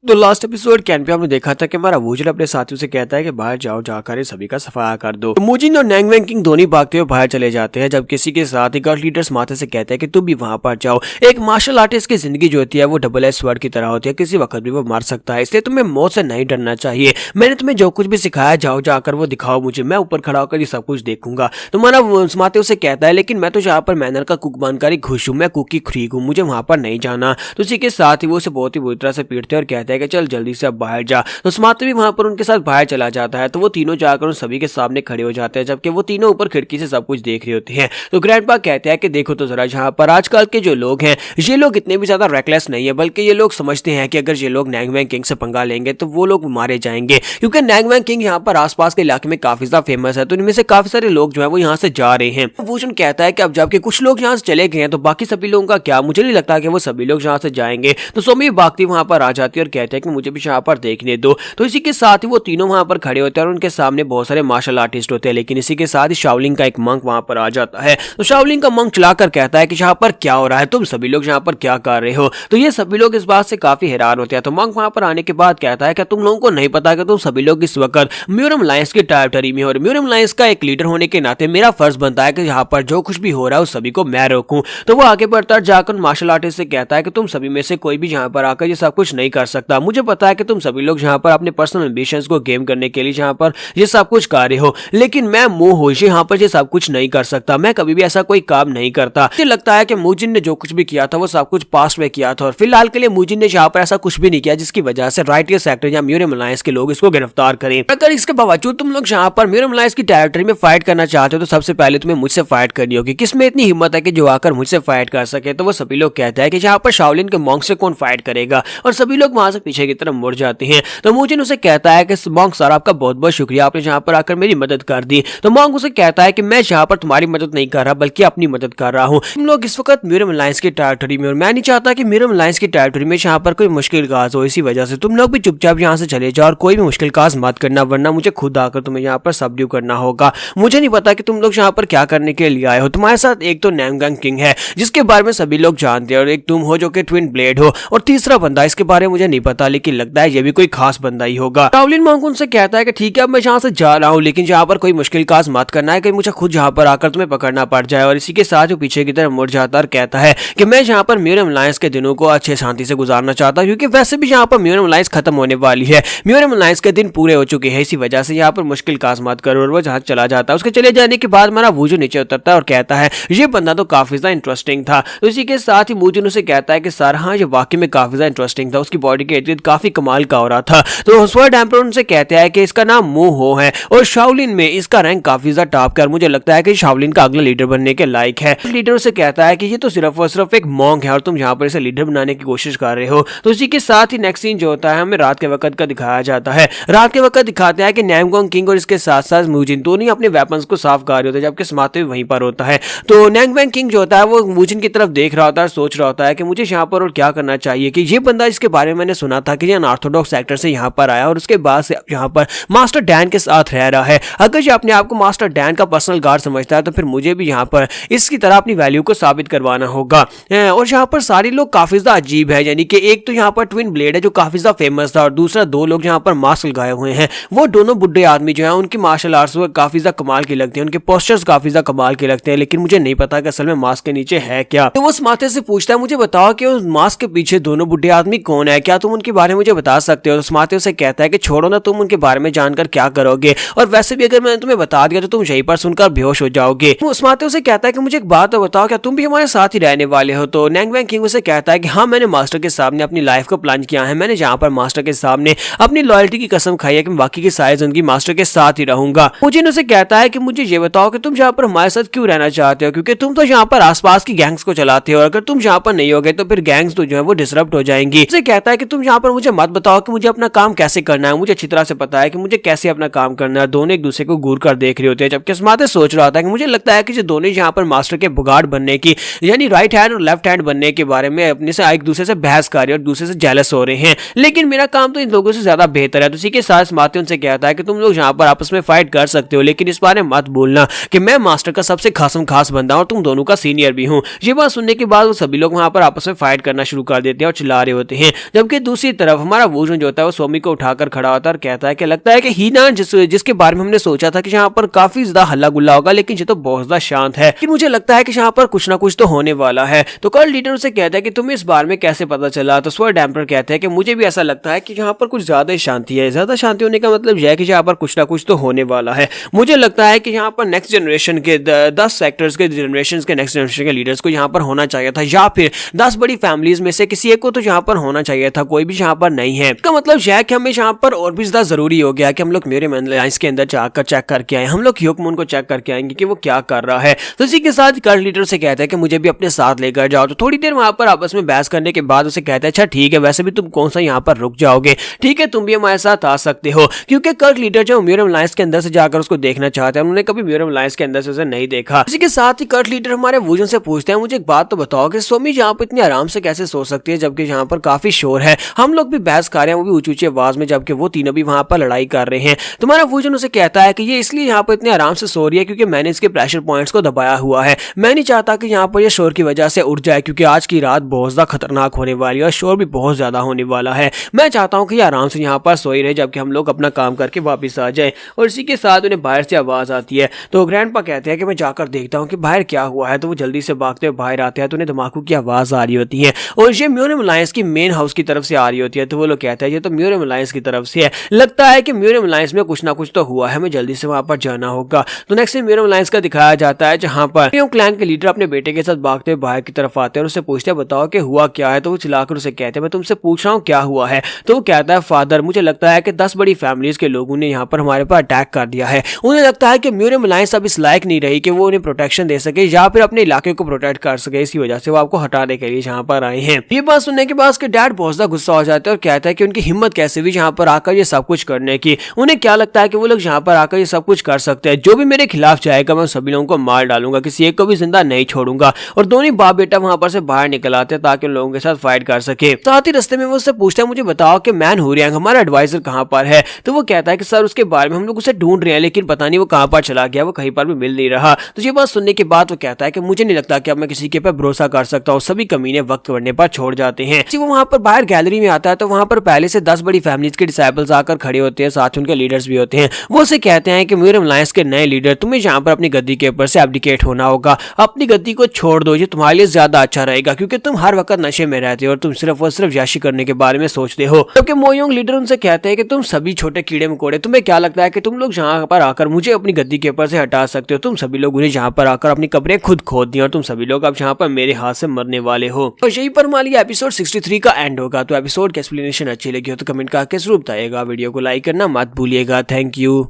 तो लास्ट एपिसोड कैन पे हमने देखा था कि हमारा वूजन अपने साथियों से कहता है कि बाहर जाओ, जाकर सभी का सफाया कर दो। तो मूजिन और नैंग वैंग किंग दोनों भागते हुए बाहर चले जाते हैं, जब किसी के साथ ही गार्ड लीडर्स माथे से कहते हैं कि तुम भी वहां पर जाओ। एक मार्शल आर्टिस्ट की जिंदगी जो होती है वो डबल एज स्वॉर्ड की तरह होती है, किसी वक्त भी वो मार सकता है, इसलिए तुम्हें मौत से नहीं डरना चाहिए। मैंने तुम्हें जो कुछ भी सिखाया जाओ जाकर वो दिखाओ मुझे, मैं ऊपर खड़ा होकर ये सब कुछ देखूंगा। तो हमारा माथे उसे कहता है लेकिन मैं तो यहाँ पर मैनर का कुक बनकर ही खुश हूँ, मैं कुक की फ्रीक हूँ, मुझे वहां पर नहीं जाना। तो इसी के साथ ही वो उसे बहुत ही बुरी तरह से पीटते हैं और कहते हैं कि चल जल्दी से बाहर जा। तो समाते भी वहां पर उनके साथ बाहर चला जाता है। तो वो तीनों जाकर उन सभी के सामने खड़े हो जाते हैं, जबकि वो तीनों ऊपर खिड़की से सब कुछ देख रहे होते हैं। तो ग्रैंडपा कहते हैं कि देखो तो जरा यहाँ पर आजकल के जो लोग हैं ये लोग इतने भी ज्यादा रेकलेस नहीं है, बल्कि ये लोग समझते हैं कि अगर ये लोग नैंग वैंग किंग से पंगा लेंगे तो वो लोग मारे जाएंगे, क्योंकि नैंग वैंग किंग यहाँ पर आसपास के इलाके में काफी ज्यादा फेमस है। तो इनमें से काफी सारे लोग जो है वो यहाँ से जा रहे हैं। वूजन कहता है कि अब जबकि कुछ लोग यहाँ से चले गए हैं तो बाकी सभी लोगों का क्या, मुझे नहीं लगता कि वो सभी लोग यहाँ से जाएंगे। तो सोमी भागती वहां पर आ जाती है और कहते हैं कि मुझे भी यहाँ पर देखने दो। तो इसी के साथ ही वो तीनों वहां पर खड़े होते हैं और उनके सामने बहुत सारे मार्शल आर्टिस्ट होते हैं, लेकिन इसी के साथ ही शाओलिंग का एक मंक वहां पर आ जाता है। तो शाओलिंग का मंक चलाकर कहता है कि यहाँ पर क्या हो रहा है, तुम सभी लोग यहाँ पर क्या कर रहे हो? तो ये सभी लोग इस बात से काफी हैरान होते हैं। तो मंक वहां पर आने के बाद कहता है कि तुम लोगों को नहीं पता कि तुम सभी लोग इस वक्त म्यूरियम अलायंस की टेरिटरी में हो, और म्यूरियम अलायंस का एक लीडर होने के नाते मेरा फर्ज बनता है कि यहाँ पर जो कुछ भी हो रहा है उस सभी को मैं रोकूं। तो वो आगे बढ़ता जाकर मार्शल आर्टिस्ट से कहता है कि तुम सभी में से कोई भी यहाँ पर आकर ये सब कुछ नहीं कर सकता, मुझे पता है कि तुम सभी लोग यहाँ पर अपने पर्सनल एम्बिशंस को गेम करने के लिए यहाँ पर ये सब कुछ कर रहे हो, लेकिन मैं मुंह होश यहाँ पर ये सब कुछ नहीं कर सकता, मैं कभी भी ऐसा कोई काम नहीं करता। मुझे लगता है कि मूजिन ने जो कुछ भी किया था वो सब कुछ पास्ट में किया था और फिलहाल के लिए मूजिन ने यहाँ पर ऐसा कुछ भी नहीं किया जिसकी वजह से राइटियर सेक्टर या म्यूरियम अलायंस के लोग इसको गिरफ्तार करें। अगर इसके बावजूद तुम लोग यहाँ पर म्यूरियम अलायंस की टेरिटरी में फाइट करना चाहते हो तो सबसे पहले तुम्हें मुझसे फाइट करनी होगी, किसमें इतनी हिम्मत है कि जो आकर मुझसे फाइट कर सके? तो वो सभी लोग कहते हैं कि यहाँ पर शाओलिन के मॉन्क से कौन फाइट करेगा, और सभी लोग वहां से पीछे की तरफ मुड़ जाते हैं। तो मूजिन उसे कहता है कि मॉन्क सर आपका बहुत बहुत शुक्रिया, आपने यहाँ पर आकर मेरी मदद कर दी। तो मॉन्क उसे कहता है कि मैं यहाँ पर तुम्हारी मदद नहीं कर रहा बल्कि अपनी मदद कर रहा हूँ। तुम लोग इस वक्त म्यूरियम अलायंस की टेरिटरी में, और मैं नहीं चाहता कि म्यूरियम अलायंस की टेरिटरी में यहाँ पर कोई मुश्किल काज हो, इसी वजह से तुम लोग भी चुपचाप यहाँ से चले जाओ और कोई भी मुश्किल काज मत करना, वरना मुझे खुद आकर तुम्हें यहाँ पर सबड्यू करना होगा। मुझे नहीं पता कि तुम लोग यहाँ पर क्या करने के लिए आए हो। तुम्हारे साथ एक तो नैंग वैंग किंग है जिसके बारे में सभी लोग जानते हैं, और एक तुम हो जो कि ट्विन ब्लेड हो, और तीसरा बंदा इसके बारे में मुझे नहीं पता, लेकिन लगता है ये भी कोई खास बंदा ही होगा। शाओलिन मॉन्क उनसे कहता है कि ठीक है अब मैं यहाँ से जा रहा हूँ, लेकिन यहाँ पर कोई मुश्किल काज मत करना है कि मुझे खुद यहाँ पर आकर तुम्हें पकड़ना पड़ जाए। और इसी के साथ वो पीछे की तरफ मुड़ जाता और कहता है कि मैं यहाँ पर म्यूरियम अलायंस के दिनों को अच्छे शांति से गुजारना चाहता हूँ, क्योंकि वैसे भी यहाँ पर म्यूरियम अलायंस खत्म होने वाली है, म्यूरियम अलायंस के दिन पूरे हो चुके हैं, इसी वजह से यहाँ पर मुश्किल काज मत करो। और वो जहाँ चला जाता है, उसके चले जाने के बाद हमारा वूजन नीचे उतरता है और कहता है ये बंदा तो काफी ज्यादा इंटरेस्टिंग था। तो इसी के साथ ही वूजन उसे कहता है कि सर हाँ ये वाकई में काफी ज्यादा इंटरेस्टिंग था, उसकी बॉडी के इर्द काफी कमाल का हो रहा था। तो स्वर्ड एम्परर उनसे कहते हैं कि इसका नाम मू हो है और शाओलिन में इसका रैंक काफी ज्यादा टॉप का, और मुझे लगता है कि शाओलिन का अगला लीडर बनने के लायक है। लीडर उसे कहता है कि ये तो सिर्फ और सिर्फ एक मॉन्क है और तुम यहाँ पर इसे लीडर बनाने की कोशिश कर रहे हो। तो इसी के साथ ही नेक्स्ट सीन जो होता है हमें रात के वक्त का दिखाया जाता है। रात के वक्त दिखाते हैं कि नैंगगोंग किंग और इसके साथ साथ मूजिन दोनों अपने वेपन्स को साफ कर रहे होते हैं, जबकि समाते वहीं पर होता है। तो नैंगबैंग किंग जो होता है वो मूजिन की तरफ देख रहा होता है, सोच रहा होता है कि मुझे यहाँ पर और क्या करना चाहिए, कि ये बंदा जिसके बारे में मैंने सुना था कि ये अनऑर्थोडॉक्स सेक्टर से यहाँ पर आया और उसके बाद से यहाँ पर मास्टर डैन के साथ रह रहा है। अगर ये अपने आप को मास्टर डैन का पर्सनल गार्ड समझता है तो फिर मुझे भी यहाँ पर इसकी तरह अपनी वैल्यू को साबित करवाना होगा। और यहाँ पर सारे लोग काफी ज्यादा अजीब है, यानी कि एक तो यहाँ पर ट्विन ब्लेड है जो काफी ज्यादा फेमस था, और दूसरा दो लोग यहाँ पर मास्क लगाए हुए हैं। वो दोनों बुढ़े आदमी जो है उनकी मार्शल आर्ट्स काफी ज्यादा कमाल की लगती है, उनके पोस्टर्स काफी ज्यादा कमाल के लगते हैं, लेकिन मुझे नहीं पता कि असल में मास्क के नीचे है क्या। तो वो समाते से पूछता है मुझे बताओ कि उस मास्क के पीछे दोनों बुढ़े आदमी कौन है, क्या तुम उनके बारे में मुझे बता सकते हो। तो समाते उसे कहता है कि छोड़ो ना, तुम उनके बारे में जानकर क्या करोगे, और वैसे भी अगर मैंने तुम्हें बता दिया तो तुम यहीं पर सुनकर बेहोश हो जाओगे। समाते उसे कहता है कि मुझे एक बात तो बताओ, क्या तुम भी हमारे साथ ही रहने वाले हो। तो नैंगबैंग किंग उसे कहता है कि हाँ, मैंने मास्टर के सामने अपनी लाइफ को प्लान किया है, मैंने जहाँ पर मास्टर के सामने अपनी लॉयल्टी की कसम खाई है कि बाकी की सारी जिंदगी मास्टर के साथ ही रहूंगा। मुझे उसे कहता है कि मुझे ये बताओ कि तुम यहाँ पर हमारे साथ क्यों रहना चाहते हो, क्योंकि तुम तो यहाँ पर आसपास की गैंग्स को चलाते हो, और अगर तुम यहाँ पर नहीं होगे तो फिर गैंग्स तो जो है वो डिसरप्ट हो जाएंगी। उसे कहता है कि तुम यहाँ पर मुझे मत बताओ कि मुझे अपना काम कैसे करना है, मुझे अच्छी तरह से पता है कि मुझे कैसे अपना काम करना है। दोनों एक दूसरे को घूर कर देख रहे होते हैं, जबकि समाते सोच रहा था कि मुझे लगता है कि जो दोनों यहाँ पर मास्टर के बुगाड़ बनने की, यानी राइट हैंड और लेफ्ट हैंड बनने के बारे में अपने से एक दूसरे से बहस कर रहे हैं और दूसरे से जेलस हो रहे हैं, लेकिन मेरा काम तो इन लोगों से ज्यादा बेहतर है। तो इसी के साथ समाते उनसे कहता है कि तुम लोग यहाँ पर आपस में फाइट कर सकते हो, लेकिन इस बारे में मत भूलना कि मैं मास्टर का सबसे खास बंदा और तुम दोनों का सीनियर भी हूँ। ये बात सुनने के बाद वो सभी लोग वहां पर आपस में फाइट करना शुरू कर देते हैं और चिल्ला रहे होते हैं, जबकि दूसरी तरफ हमारा वुजन जो होता है वो सोमी को उठाकर खड़ा होता है और कहता है कि लगता है कि हीना जिसके बारे में हमने सोचा था कि यहाँ पर काफी ज्यादा हल्ला गुल्ला होगा, लेकिन ये तो बहुत ज्यादा शांत है, कि मुझे लगता है कि यहाँ पर कुछ ना कुछ तो होने वाला है। तो कर्ल लीडर उसे कहता है कि तुम्हें इस बारे में कैसे पता चला। तो स्वर्ड एम्परर कहते हैं कि मुझे भी ऐसा लगता है कि यहाँ पर कुछ ज्यादा ही शांति है। ज्यादा शांति होने का मतलब यह है कि यहाँ पर कुछ ना कुछ तो होने वाला है। मुझे लगता है कि यहाँ पर नेक्स्ट जनरेशन के 10 सेक्टर्स के जनरेशन के नेक्स्ट जनरेशन के लीडर्स को यहाँ पर होना चाहिए था, या फिर 10 बड़ी फैमिलीज में से किसी एक को तो यहाँ पर होना चाहिए था, कोई भी यहाँ पर नहीं है। इसका मतलब यह है कि हमें यहाँ पर और भी ज्यादा जरूरी हो गया कि हम लोग मेरे लाइंस के अंदर जाकर चेक करके आए, हम लोग ह्यूकमून को चेक करके आएंगे कि वो क्या कर रहा है। तो इसी के साथ कर्ल लीडर से कहता है कि मुझे भी अपने साथ लेकर जाओ। तो थोड़ी देर वहां पर आपस में बहस करने के बाद उसे कहता है अच्छा ठीक है, वैसे भी तुम कौन सा यहाँ पर रुक जाओगे, ठीक है तुम भी हमारे साथ आ सकते हो, क्योंकि कर्ल लीडर जो म्यूरियम लाइंस के अंदर से जाकर उसको देखना चाहते हैं, उन्होंने कभी म्यूरियम लाइंस के अंदर से उसे नहीं देखा। इसी के साथ ही कर्ल लीडर हमारे वुजन से पूछते हैं मुझे एक बात तो बताओ कि सोमी यहाँ पर इतनी आराम से कैसे सो सकती है, जबकि यहाँ पर काफी शोर है, हम लोग भी बहस कर रहे हैं वो भी ऊंची ऊंची आवाज में, जबकि वो तीनों भी वहां पर लड़ाई कर रहे हैं। तुम्हारा वुजन उसे कहता है कि ये इसलिए यहाँ पर इतने आराम से सो रही है क्योंकि मैंने इसके प्रेशर पॉइंट्स को दबाया हुआ है, मैं नहीं चाहता कि यहाँ पर ये शोर की वजह से उठ जाए, क्योंकि आज की रात बहुत ज्यादा खतरनाक होने वाली है और शोर भी बहुत ज्यादा होने वाला है। मैं चाहता हूँ कि ये आराम से यहाँ पर सोई रहे जबकि हम लोग अपना काम करके वापस आ जाए। और इसी के साथ उन्हें बाहर से आवाज आती है, तो ग्रैंडपा कहते हैं कि मैं जाकर देखता हूँ कि बाहर क्या हुआ है। तो वो जल्दी से भागते हुए बाहर आते हैं, तो उन्हें धमाकों की आवाज आ रही होती है और ये म्यूरियम अलायंस की मेन हाउस की तरफ से आ रही होती है। तो वो लोग कहते हैं ये तो म्यूरियम अलायंस की तरफ से है, लगता है कि म्यूरियम अलायंस में कुछ ना कुछ तो हुआ है, हमें जल्दी से वहां पर जाना होगा। तो नेक्स्ट म्यूरियम अलायंस का दिखाया जाता है जहां पर क्लैन के लीडर अपने बेटे के साथ भागते हुए बाहर की तरफ आते हैं और उससे पूछते हैं बताओ कि हुआ क्या है। तो वो चिल्लाकर उसे कहते हैं मैं तुमसे पूछ रहा हूँ क्या हुआ है। तो वो कहता है फादर मुझे लगता है कि 10 बड़ी फैमिलीज के लोगों ने यहाँ पर हमारे पर अटैक कर दिया है, उन्हें लगता है कि म्यूरियम अलायंस अब इस लायक नहीं रही कि वो उन्हें प्रोटेक्शन दे सके या फिर अपने इलाके को प्रोटेक्ट कर सके, इसी वजह से वो आपको हटाने के लिए यहाँ पर आए हैं। ये बात सुनने के बाद उसके डैड बहुत ज्यादा गुस्सा हो जाते हैं और कहता है कि उनकी हिम्मत कैसे हुई यहाँ पर आकर ये सब कुछ करने की, उन्हें क्या लगता है कि वो लोग यहाँ पर आकर ये सब कुछ कर सकते हैं, जो भी मेरे खिलाफ जाएगा मैं सभी लोगों को मार डालूंगा, किसी एक को भी जिंदा नहीं छोड़ूंगा। और दोनों बाप बेटा वहां पर से बाहर निकल आते हैं ताकि उन लोगों के साथ फाइट कर सके। साथ ही रास्ते में वो उससे पूछता है मुझे बताओ कि मैन हुरियांग हमारा एडवाइजर कहाँ पर है। तो वो कहता है कि सर उसके बारे में हम लोग उसे ढूंढ रहे हैं, लेकिन पता नहीं वो कहाँ पर चला गया, वो कहीं पर भी मिल नहीं रहा। तो ये बात सुनने के बाद वो कहता है कि मुझे नहीं लगता कि अब मैं किसी के पर भरोसा कर सकता हूँ, सभी कमीने वक्त बढ़ने पर छोड़ जाते हैं। वो वहां पर बाहर गैलरी में आता है तो वहां पर पहले से 10 बड़ी फैमिलीज के डिसाइपल्स आकर खड़े होते हैं, साथ उनके लीडर्स भी होते हैं। वो उसे कहते हैं कि म्यूरियम अलायंस के नए लीडर तुम्हें यहाँ पर अपनी गद्दी के ऊपर से एब्डिकेट होना होगा, अपनी गद्दी को छोड़ दो, ये तुम्हारे लिए ज्यादा अच्छा रहेगा क्योंकि तुम हर वक्त नशे में रहते हो और तुम सिर्फ और सिर्फ याशी करने के बारे में सोचते हो। क्योंकि मोयोंग लीडर उनसे कहते हैं कि तुम सभी छोटे कीड़े मकोड़े, तुम्हें क्या लगता है कि तुम लोग यहाँ पर आकर मुझे अपनी गद्दी के ऊपर से हटा सकते हो, तुम सभी लोग उन्हें यहाँ पर आकर अपनी कब्रें खुद खोद दी और तुम सभी लोग अब यहाँ पर मेरे हाथ से मरने वाले हो। और यही पर हमारी एपिसोड 63 का एंड होगा। तो एपिसोड की एक्सप्लेनेशन अच्छी लगी हो तो कमेंट करके जरूर बताइएगा। वीडियो को लाइक करना मत भूलिएगा। Thank you.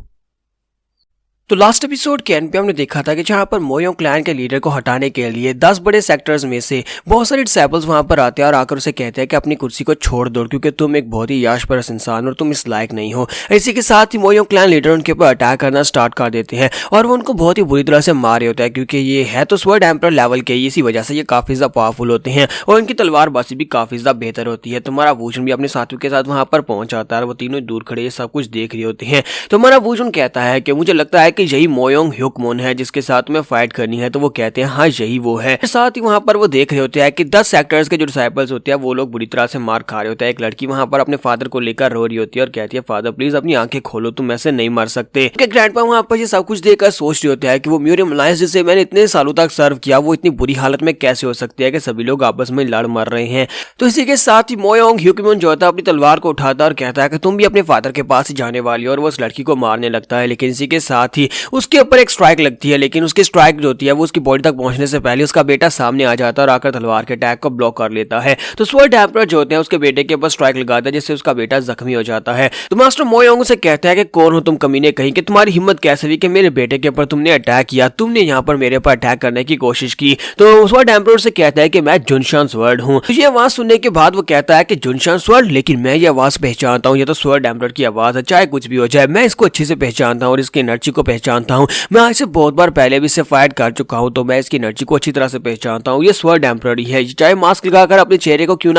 तो लास्ट एपिसोड के एंड पे हमने देखा था कि जहाँ पर मोयोंग क्लैन के लीडर को हटाने के लिए 10 बड़े सेक्टर्स में से बहुत सारे डिसेबल्स वहां पर आते हैं और आकर उसे कहते हैं कि अपनी कुर्सी को छोड़ दो क्योंकि तुम एक बहुत ही याशपरस्त इंसान और तुम इस लायक नहीं हो। इसी के साथ ही मोयोंग क्लैन लीडर उनके ऊपर अटैक करना स्टार्ट कर देते हैं और वो उनको बहुत ही बुरी तरह से मार रहे होता है क्योंकि ये है तो स्वर्ड एम्परर लेवल के, इसी वजह से ये काफी ज्यादा पावरफुल होते हैं और इनकी तलवारबाजी भी काफी ज्यादा बेहतर होती है। तुम्हारा वुजन भी अपने साथियों के साथ वहां पर पहुंच जाता है और वो तीनों दूर खड़े सब कुछ देख रहे होते हैं। तुम्हारा वुजन कहता है कि मुझे लगता है कि यही मोयोंग ह्यूकमोन है जिसके साथ में फाइट करनी है। तो वो कहते हैं हाँ यही वो है। साथ ही वहां पर वो देख रहे होते हैं कि 10 सेक्टर्स के जो डिसाइपल्स होते हैं वो लोग बुरी तरह से मार खा रहे होते हैं। एक लड़की वहां पर अपने फादर को लेकर रो रही होती है और कहती है फादर प्लीज अपनी आंखें खोलो, तुम ऐसे नहीं मर सकते। ग्रैंडपा वहां पर ये सब कुछ देखकर सोच रहे होते हैं कि वो म्यूरियम अलायंस जिसे मैंने इतने सालों तक सर्व किया वो इतनी बुरी हालत में कैसे हो सकती है कि सभी लोग आपस में लड़ मर रहे हैं। तो इसी के साथ ही मोयोंग ह्यूकमोन जो होता है अपनी तलवार को उठाता है और कहता है कि तुम भी अपने फादर के पास ही जाने वाली हो और वो उस लड़की को मारने लगता है। लेकिन इसी के साथ ही उसके ऊपर एक स्ट्राइक लगती है, लेकिन उसकी स्ट्राइक जो होती है वो उसकी बॉडी तक पहुंचने से पहले उसका बेटा सामने आ जाता है और आकर तलवार के अटैक को ब्लॉक कर लेता है। तो स्वर्ड एम्परर जो होते हैं उसके बेटे के ऊपर स्ट्राइक लगाता है जिससे उसका बेटा जख्मी हो जाता है। तो मास्टर मोयोंग से कहता है कि कौन हो तुम कमीने, कहीं कि तुम्हारी हिम्मत कैसे हुई कि मेरे बेटे के ऊपर तुमने अटैक किया, तुमने यहाँ पर मेरे ऊपर अटैक करने की कोशिश की। तो स्वर्ड एम्परर से कहता है कि मैं जुनशान स्वर्ड हूँ। तो ये आवाज सुनने के बाद वो कहता है कि जुनशान स्वर्ड, लेकिन मैं ये आवाज पहचानता हूँ, ये तो स्वर्ड एम्परर की आवाज है। चाहे कुछ भी हो जाए मैं इसको अच्छे से पहचानता हूँ और इसकी एनर्जी को पहचानता हूँ। मैं आज से बहुत बार पहले भी इससे फाइट कर चुका हूं तो मैं इसकी एनर्जी को अच्छी तरह से पहचानता हूं। ये स्वर्ड एम्परर ही है, चाहे मास्क लगाकर अपने चेहरे को क्यों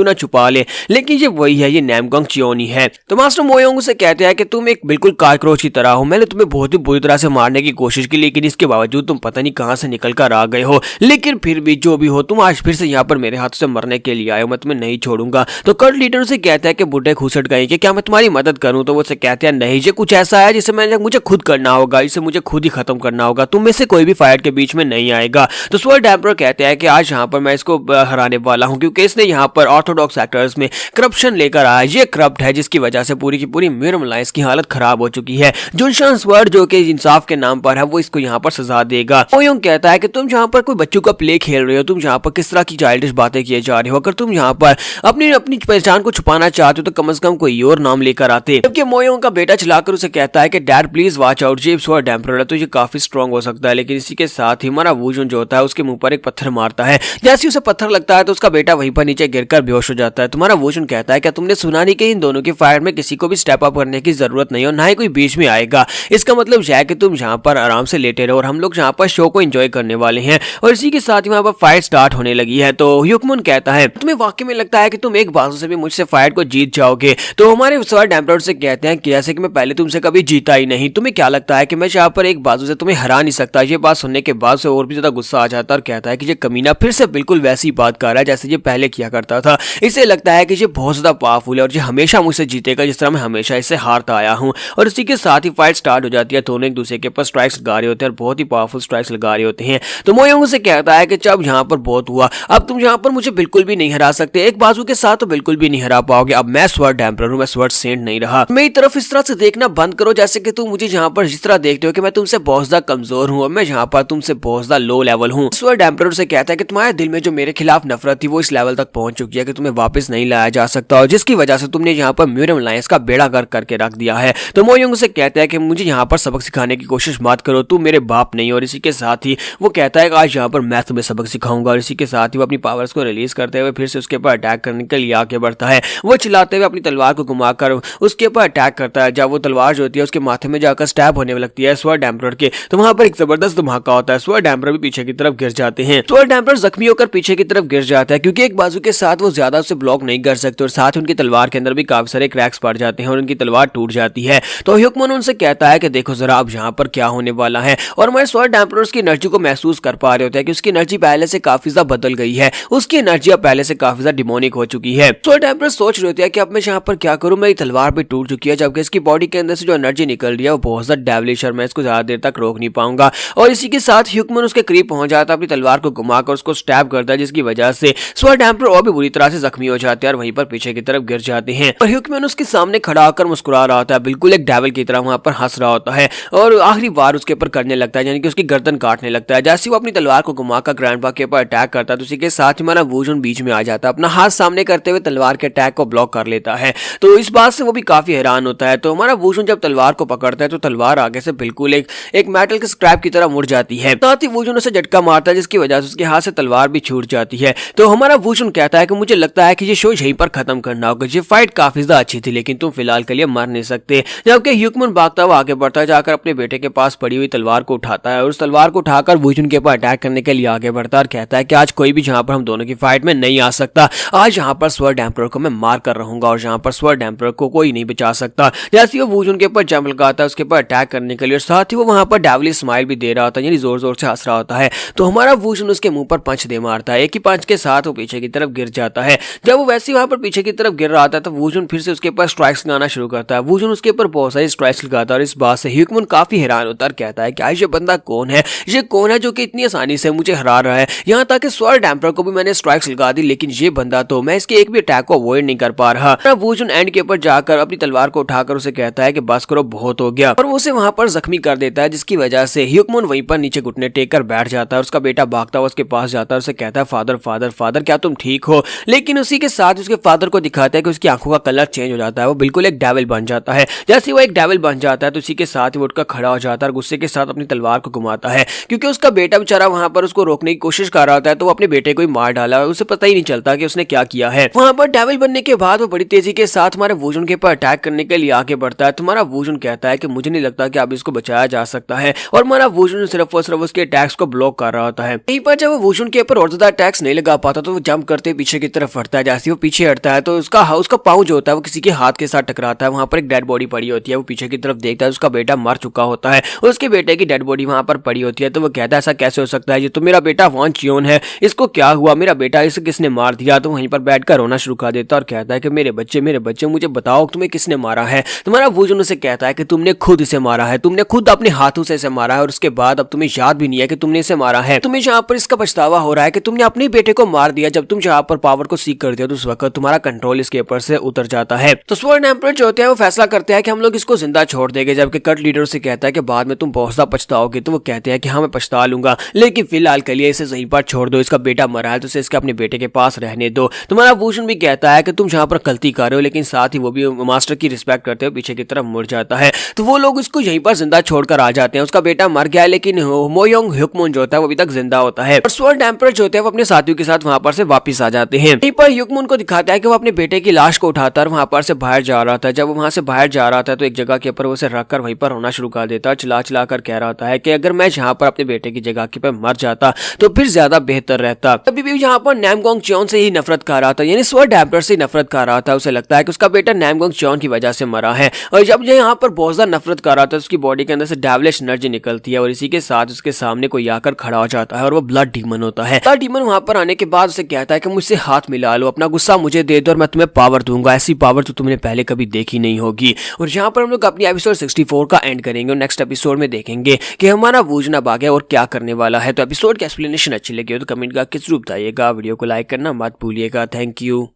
ना छुपा ले, लेकिन ये वही है, ये नैमगोंग चियोनी है। तो मास्टर मोयोंग से कहते हैं कि तुम एक बिल्कुल कॉकरोच की तरह हो, मैंने तुम्हें बहुत ही बुरी तरह से मारने की कोशिश की लेकिन इसके बावजूद तुम पता नहीं कहां से निकल कर आ गए हो। लेकिन फिर भी जो भी हो तुम आज फिर से यहाँ पर मेरे हाथ से मरने के लिए आए हो, मैं तुम्हें नहीं छोड़ूंगा। तो कल्ट लीडर से कहता है कि बुढ़े खुसट गए कि क्या मैं तुम्हारी मदद करूं। तो वो से कहते हैं नहीं, ये कुछ ऐसा है जिसे मुझे खुद करना होगा, इसे मुझे खुद ही खत्म करना होगा, तुम में से कोई भी फाइट के बीच में नहीं आएगा। तो स्वर्ड एम्परर कहते हैं कि आज यहाँ पर मैं इसको हराने वाला हूँ क्योंकि इसने यहाँ पर ऑर्थोडॉक्स सेक्टर्स में करप्शन लेकर आया। ये करप्ट है जिसकी वजह से पूरी की पूरी म्यूरियम अलायंस की हालत खराब हो चुकी है। जुनशान स्वर्ड जो कि इंसाफ के नाम पर है वो इसको यहाँ पर सजा देगा। मोयोंग कहता है कि तुम यहाँ पर कोई बच्चों का प्ले खेल रहे हो, तुम यहाँ पर किस तरह की चाइल्डिश बातें किए जा रहे हो। अगर तुम यहाँ पर अपनी पहचान को छुपाना चाहते हो तो कम से कम कोई और नाम लेकर आते। जबकि मोयोंग का बेटा चलाकर उसे कहता है कि डैड प्लीज वॉच आउट, ये स्वर्ड एम्परर है तो ये काफी स्ट्रॉन्ग हो सकता है। लेकिन इसी के साथ ही हमारा वुजन जो होता है उसके मुंह पर एक पत्थर मारता है। जैसे उसे पत्थर लगता है तो उसका बेटा वहीं पर नीचे गिरकर बेहोश हो जाता है। तुम्हारा वुजन कहता है क्या तुमने सुना नहीं कि इन दोनों की फाइट में किसी को भी स्टेप अप करने की जरूरत नहीं हो, ना ही कोई बीच में आएगा। इसका मतलब यह है कि तुम यहाँ पर आराम से लेटे रहो और हम लोग यहाँ पर शो को एंजॉय करने वाले हैं। और इसी के साथ ही वहाँ पर फाइट स्टार्ट होने लगी है। तो ह्यूकमोन कहता है तुम्हें वाकई में लगता है कि तुम एक बाजू से भी मुझसे फाइट को जीत जाओगे। तो हमारे स्वर्ड एम्परर से कहते हैं कि जैसे कि मैं पहले तुमसे कभी जीता ही नहीं, तुम्हें क्या लगता है कि मैं यहाँ पर एक बाजू से तुम्हें हरा नहीं सकता। ये बात सुनने के बाद से और भी ज्यादा गुस्सा आ जाता है और कहता है कि ये कमीना फिर से बिल्कुल वैसी बात कर रहा है जैसे ये पहले किया करता था। इसे लगता है कि ये बहुत ज्यादा पावरफुल है और ये हमेशा मुझसे जीतेगा जिस तरह मैं हमेशा इससे हारता आया हूँ। और इसी के साथ ही फाइट स्टार्ट हो जाती है। दोनों एक दूसरे के ऊपर स्ट्राइक्स लगा रहे होते हैं और बहुत ही पावरफुल स्ट्राइक्स लगा रहे होते हैं। तो मोयोंग से कहता है कि जब यहाँ पर बहुत हुआ, अब तुम यहाँ पर मुझे बिल्कुल भी नहीं हरा सकते, एक बाजू के साथ तो बिल्कुल भी नहीं हरा पाओगे। अब मैं स्वर्ड एम्परर हूँ, मैं स्वर्ड सेंट नहीं रहा। मेरी तरफ इस तरह से देखना बंद करो जैसे कि तुम मुझे यहाँ पर जिस तरह देखते हो कि मैं तुमसे बहुत ज्यादा कमजोर हूँ और मैं यहाँ पर तुमसे बहुत ज्यादा लो लेवल हूँ। स्वर्ड एम्परर से कहता है कि तुम्हारे दिल में जो मेरे खिलाफ नफरत थी वो इस लेवल तक पहुंच चुकी है कि तुम्हें वापस नहीं लाया जा सकता और जिसकी वजह से तुमने यहाँ पर म्यूरियम अलायंस का बेड़ा गर्क करके रख दिया है। तो मोयोंग से कहता है कि मुझे यहाँ पर सबक सिखाने की कोशिश मत करो, तू मेरे बाप नहीं। और इसी के साथ ही वो कहता है कि आज यहाँ पर मैं तुम्हें सबक सिखाऊंगा। और इसी के साथ ही वो अपनी पावर्स को रिलीज करते हुए फिर से उसके ऊपर अटैक करने के लिए आगे बढ़ता है। वो चिल्लाते हुए अपनी तलवार को घुमाकर उसके ऊपर अटैक करता है। जब वो तलवार जो होती है उसके माथे में जाकर स्टैब होने लगती है स्वर्ड एम्परर के, तो वहां पर एक जबरदस्त धमाका होता है। स्वर्ड एम्परर भी पीछे की तरफ गिर जाते हैं। स्वर्ड एम्परर जख्मी होकर पीछे की तरफ गिर जाता है क्योंकि एक बाजू के साथ वो ज्यादा उसे ब्लॉक नहीं कर सकते और साथ ही उनकी तलवार के अंदर भी काफी सारे क्रैक्स पड़ जाते हैं और उनकी तलवार टूट जाती है। तो ह्यूकमोन उनसे कहता है कि देखो जरा अब यहाँ पर क्या होने वाला है। और हमारे स्वर्ड एम्परर की एनर्जी को महसूस कर पा रहे होते हैं कि उसकी एनर्जी पहले से काफी ज्यादा बदल गई है, उसकी एनर्जी अब पहले से काफी ज्यादा डिमोनिक हो चुकी है। स्वर्ड एम्परर सोच रहे होते हैं कि अब मैं यहाँ पर क्या करूं, मेरी तलवार भी टूट चुकी है जबकि इसकी बॉडी के अंदर से जो एनर्जी निकल रही है वो बहुत ज्यादा डेविलिश और मैं इसको ज्यादा देर तक रोक नहीं पाऊंगा। और इसी के साथ ह्यूकमैन उसके करीब पहुंच जाता है, अपनी तलवार को घुमाकर उसको स्टैब करता है, जिसकी वजह से स्वॉर्ड एम्परर और भी बुरी तरह से जख्मी हो जाते हैं और वहीं पर पीछे की तरफ गिर जाते हैं। और ह्यूकमैन उसके सामने खड़ा होकर मुस्कुरा रहा होता है, बिल्कुल एक डेविल की तरह वहां पर हंस रहा होता है और आखिरी वार उसके ऊपर करने लगता है, यानी कि उसकी गर्दन काटने लगता है। जैसे वो अपनी तलवार को घुमाकर ग्रैंडपा के ऊपर अटैक करता है तो उसी के साथ ही हमारा वूजन बीच में आ जाता है, अपना हाथ सामने करते हुए तलवार के अटैक को ब्लॉक कर लेता है। तो इस बात से वो भी काफी हैरान होता है। तो हमारा वूजन जब तलवार को पकड़ता है तो तलवार आगे से बिल्कुल एक मेटल के स्क्रैप की तरह मुड़ जाती है। साथ ही वूजन उसे झटका मारता है, जिसकी वजह से उसके हाथ से तलवार भी छूट जाती है। तो हमारा वूजन कहता है कि मुझे लगता है कि ये शो यहीं पर खत्म करना होगा, ये फाइट काफी ज्यादा अच्छी थी लेकिन तुम फिलहाल के लिए मर नहीं सकते। जबकि ह्यूकमैन भागता हुआ आगे बढ़ता है, जाकर अपने बेटे के पास पड़ी हुई तलवार को उठाता है और उस तलवार को उठाकर वूजन के ऊपर अटैक करने के लिए आगे बढ़ता है और कहता है कि आज कोई भी जहां पर हम दोनों की फाइट में नहीं आ सकता, आज यहाँ पर स्वॉर्ड एम्परर को मैं मार कर रहूंगा और जहां पर स्वॉर्ड एम्परर को कोई नहीं बचा सकता। जैसे वो वूजन के ऊपर जंप लगाता है उसके ऊपर अटैक करने के लिए, और साथ ही वो वहां पर डेविलिश स्माइल भी दे रहा होता है, यानी जोर जोर से हंस रहा होता है। तो हमारा वूजन उसके मुंह पर पंच दे मारता है, एक ही पंच के साथ वो पीछे की तरफ गिर जाता है। जब वो वैसे वहां पर पीछे की तरफ गिर रहा था तो वूजन फिर से उसके ऊपर स्ट्राइक्स लगाना शुरू करता है। वूजन उसके ऊपर बहुत सारी स्ट्राइक्स लगाता है और इस बात से ह्यूकमैन काफी हैरान होता है, कहता है कि आज ये बंदा कौन है, ये कौन है जो कि इतनी आसानी से मुझे हरा रहा है। यहाँ तक कि स्वॉर्ड एम्परर को भी मैंने स्ट्राइक्स लगा दी लेकिन ये बंदा तो मैं इसके एक भी अटैक को अवॉइड नहीं कर पा रहा। वूजन एंड के ऊपर जाकर अपनी तलवार को उठाकर उसे कहता है कि बस करो, बहुत हो गया, और वो उसे वहां पर जख्मी कर देता है, जिसकी वजह से ह्यूकमैन वहीं पर नीचे घुटने टेक कर बैठ जाता है। उसका बेटा भागता हुआ उसके पास जाता है, उसे कहता है फादर फादर फादर क्या तुम ठीक हो। लेकिन उसी के साथ उसके फादर को दिखाता है कि उसकी आंखों का कलर चेंज हो जाता है, वो बिल्कुल एक डेविल बन जाता है। जैसे वो एक डेविल बन जाता है तो उसी के साथ ही वो उठकर खड़ा हो जाता है और गुस्से के साथ अपनी तलवार को घुमाता है, क्योंकि उसका बेटा बेचारा वहां पर उसको रोकने की कोशिश कर रहा होता है। तो वो अपने बेटे को ही मार डाला है, उसे पता ही नहीं चलता कि उसने क्या किया है। वहां पर डेविल बनने के बाद वो बड़ी तेजी के साथ हमारे वूजन के ऊपर अटैक करने के लिए आगे बढ़ता है। तुम्हारा वूजन कहता है कि मुझे नहीं लगता कि अब इसको बचाया जा सकता है, और हमारा वूजन सिर्फ और सिर्फ उसके अटैक्स को ब्लॉक कर रहा होता है। यहीं पर जब वो वूजन के ऊपर और ज्यादा अटैक्स नहीं लगा पाता तो वो जंप करते पीछे की तरफ हटता है। जैसे वो पीछे हटता है तो उसका पाँव जो होता है वो किसी के हाथ के साथ टकराता है। वहां पर एक डेड बॉडी पड़ी होती है, वो पीछे की तरफ देखता है, उसका बेटा मर चुका होता है, उसके बेटे की डेड बॉडी वहां पर पड़ी होती है। तो वो कहता है ऐसा कैसे हो सकता है, ये तो मेरा बेटा वॉन चियोन है, इसको क्या हुआ, मेरा बेटा इसे किसने मार दिया। तो वहीं पर बैठकर रोना शुरू कर देता है और कहता है कि मेरे बच्चे मुझे बताओ तुम्हें किसने मारा है। तुम्हारा वूजन उसे कहता है कि तुमने खुद इसे मारा है, तुमने खुद अपने हाथों से इसे मारा है और उसके बाद अब तुम्हें याद भी नहीं है कि तुमने इसे मारा है। तुम्हें जहां पर इसका पछतावा हो रहा है कि तुमने अपने बेटे को मार दिया। जब तुम जहां पर पावर को सीख कर दिया तो उस वक्त तुम्हारा कंट्रोल इसके ऊपर से उतर जाता है। तो स्वॉर्ड एम्परर जो होते हैं वो फैसला करते हैं कि हम लोग इसको जिंदा छोड़ देंगे, जबकि कट लीडर से कहता है कि बाद में तुम बहुत ज्यादा पछताओगे। तो वो कहते हैं कि हाँ मैं पछता लूंगा, लेकिन फिलहाल के लिए इसे यहीं पर छोड़ दो, इसका बेटा मरा है तो इसे इसके अपने बेटे के पास रहने दो। तुम्हारा वूजन भी कहता है कि तुम जहां पर गलती कर रहे हो, लेकिन साथ ही वो भी मास्टर की रिस्पेक्ट करते हुए पीछे की तरफ मुड़ जाता है। तो वो लोग इसको यहीं पर जिंदा छोड़कर आ जाते हैं। उसका बेटा मर गया है लेकिन मोयोंग ह्यूकमैन जो होता है वो अभी तक जिंदा होता है, और स्वॉर्ड एम्परर जो होते हैं वो अपने साथियों के साथ वहां पर से वापस आ जाते हैं। यहीं पर ह्यूकमैन को दिखाता है कि वो अपने बेटे की लाश को उठाता है और वहां पर से बाहर जा रहा था। जब वो वहां से बाहर जा रहा था तो एक जगह के ऊपर उसे रखकर वहीं पर रोना शुरू कर देता है, चिल्ला चिल्ला कर कह रहा होता है कि अगर मैं यहाँ पर अपने बेटे की जगह के पर मर जाता तो फिर ज्यादा बेहतर रहता। अभी भी यहाँ पर नामगोंग चियोन से ही नफरत कर रहा था, यानी स्वॉर्ड एम्परर से नफरत कर रहा था। उसे लगता है कि उसका बेटा नामगोंग चियोन की वजह से मरा है, और जब ये यहाँ पर बहुत ज्यादा नफरत कर रहा था उसकी बॉडी के अंदर से डेविलिश एनर्जी निकलती है और इसी के साथ उसके सामने कोई आकर खड़ा हो जाता है और वो ब्लड डीमन होता है। ब्लड डीमन वहां पर आने के बाद उसे कहता है कि मुझसे हाथ मिला लो, अपना गुस्सा मुझे दे दो और मैं तुम्हें पावर दूंगा, ऐसी पावर तो तुमने पहले कभी देखी नहीं होगी। और यहाँ पर हम लोग अपनी एपिसोड 64 का एंड करेंगे और नेक्स्ट एपिसोड में देखेंगे कि हमारा वूजन अब आ गया और क्या करने वाला है। तो एपिसोड की एक्सप्लेनेशन अच्छी लगी हो तो कमेंट करके जरूर बताइएगा, वीडियो को लाइक करना मत भूलिएगा। Thank you.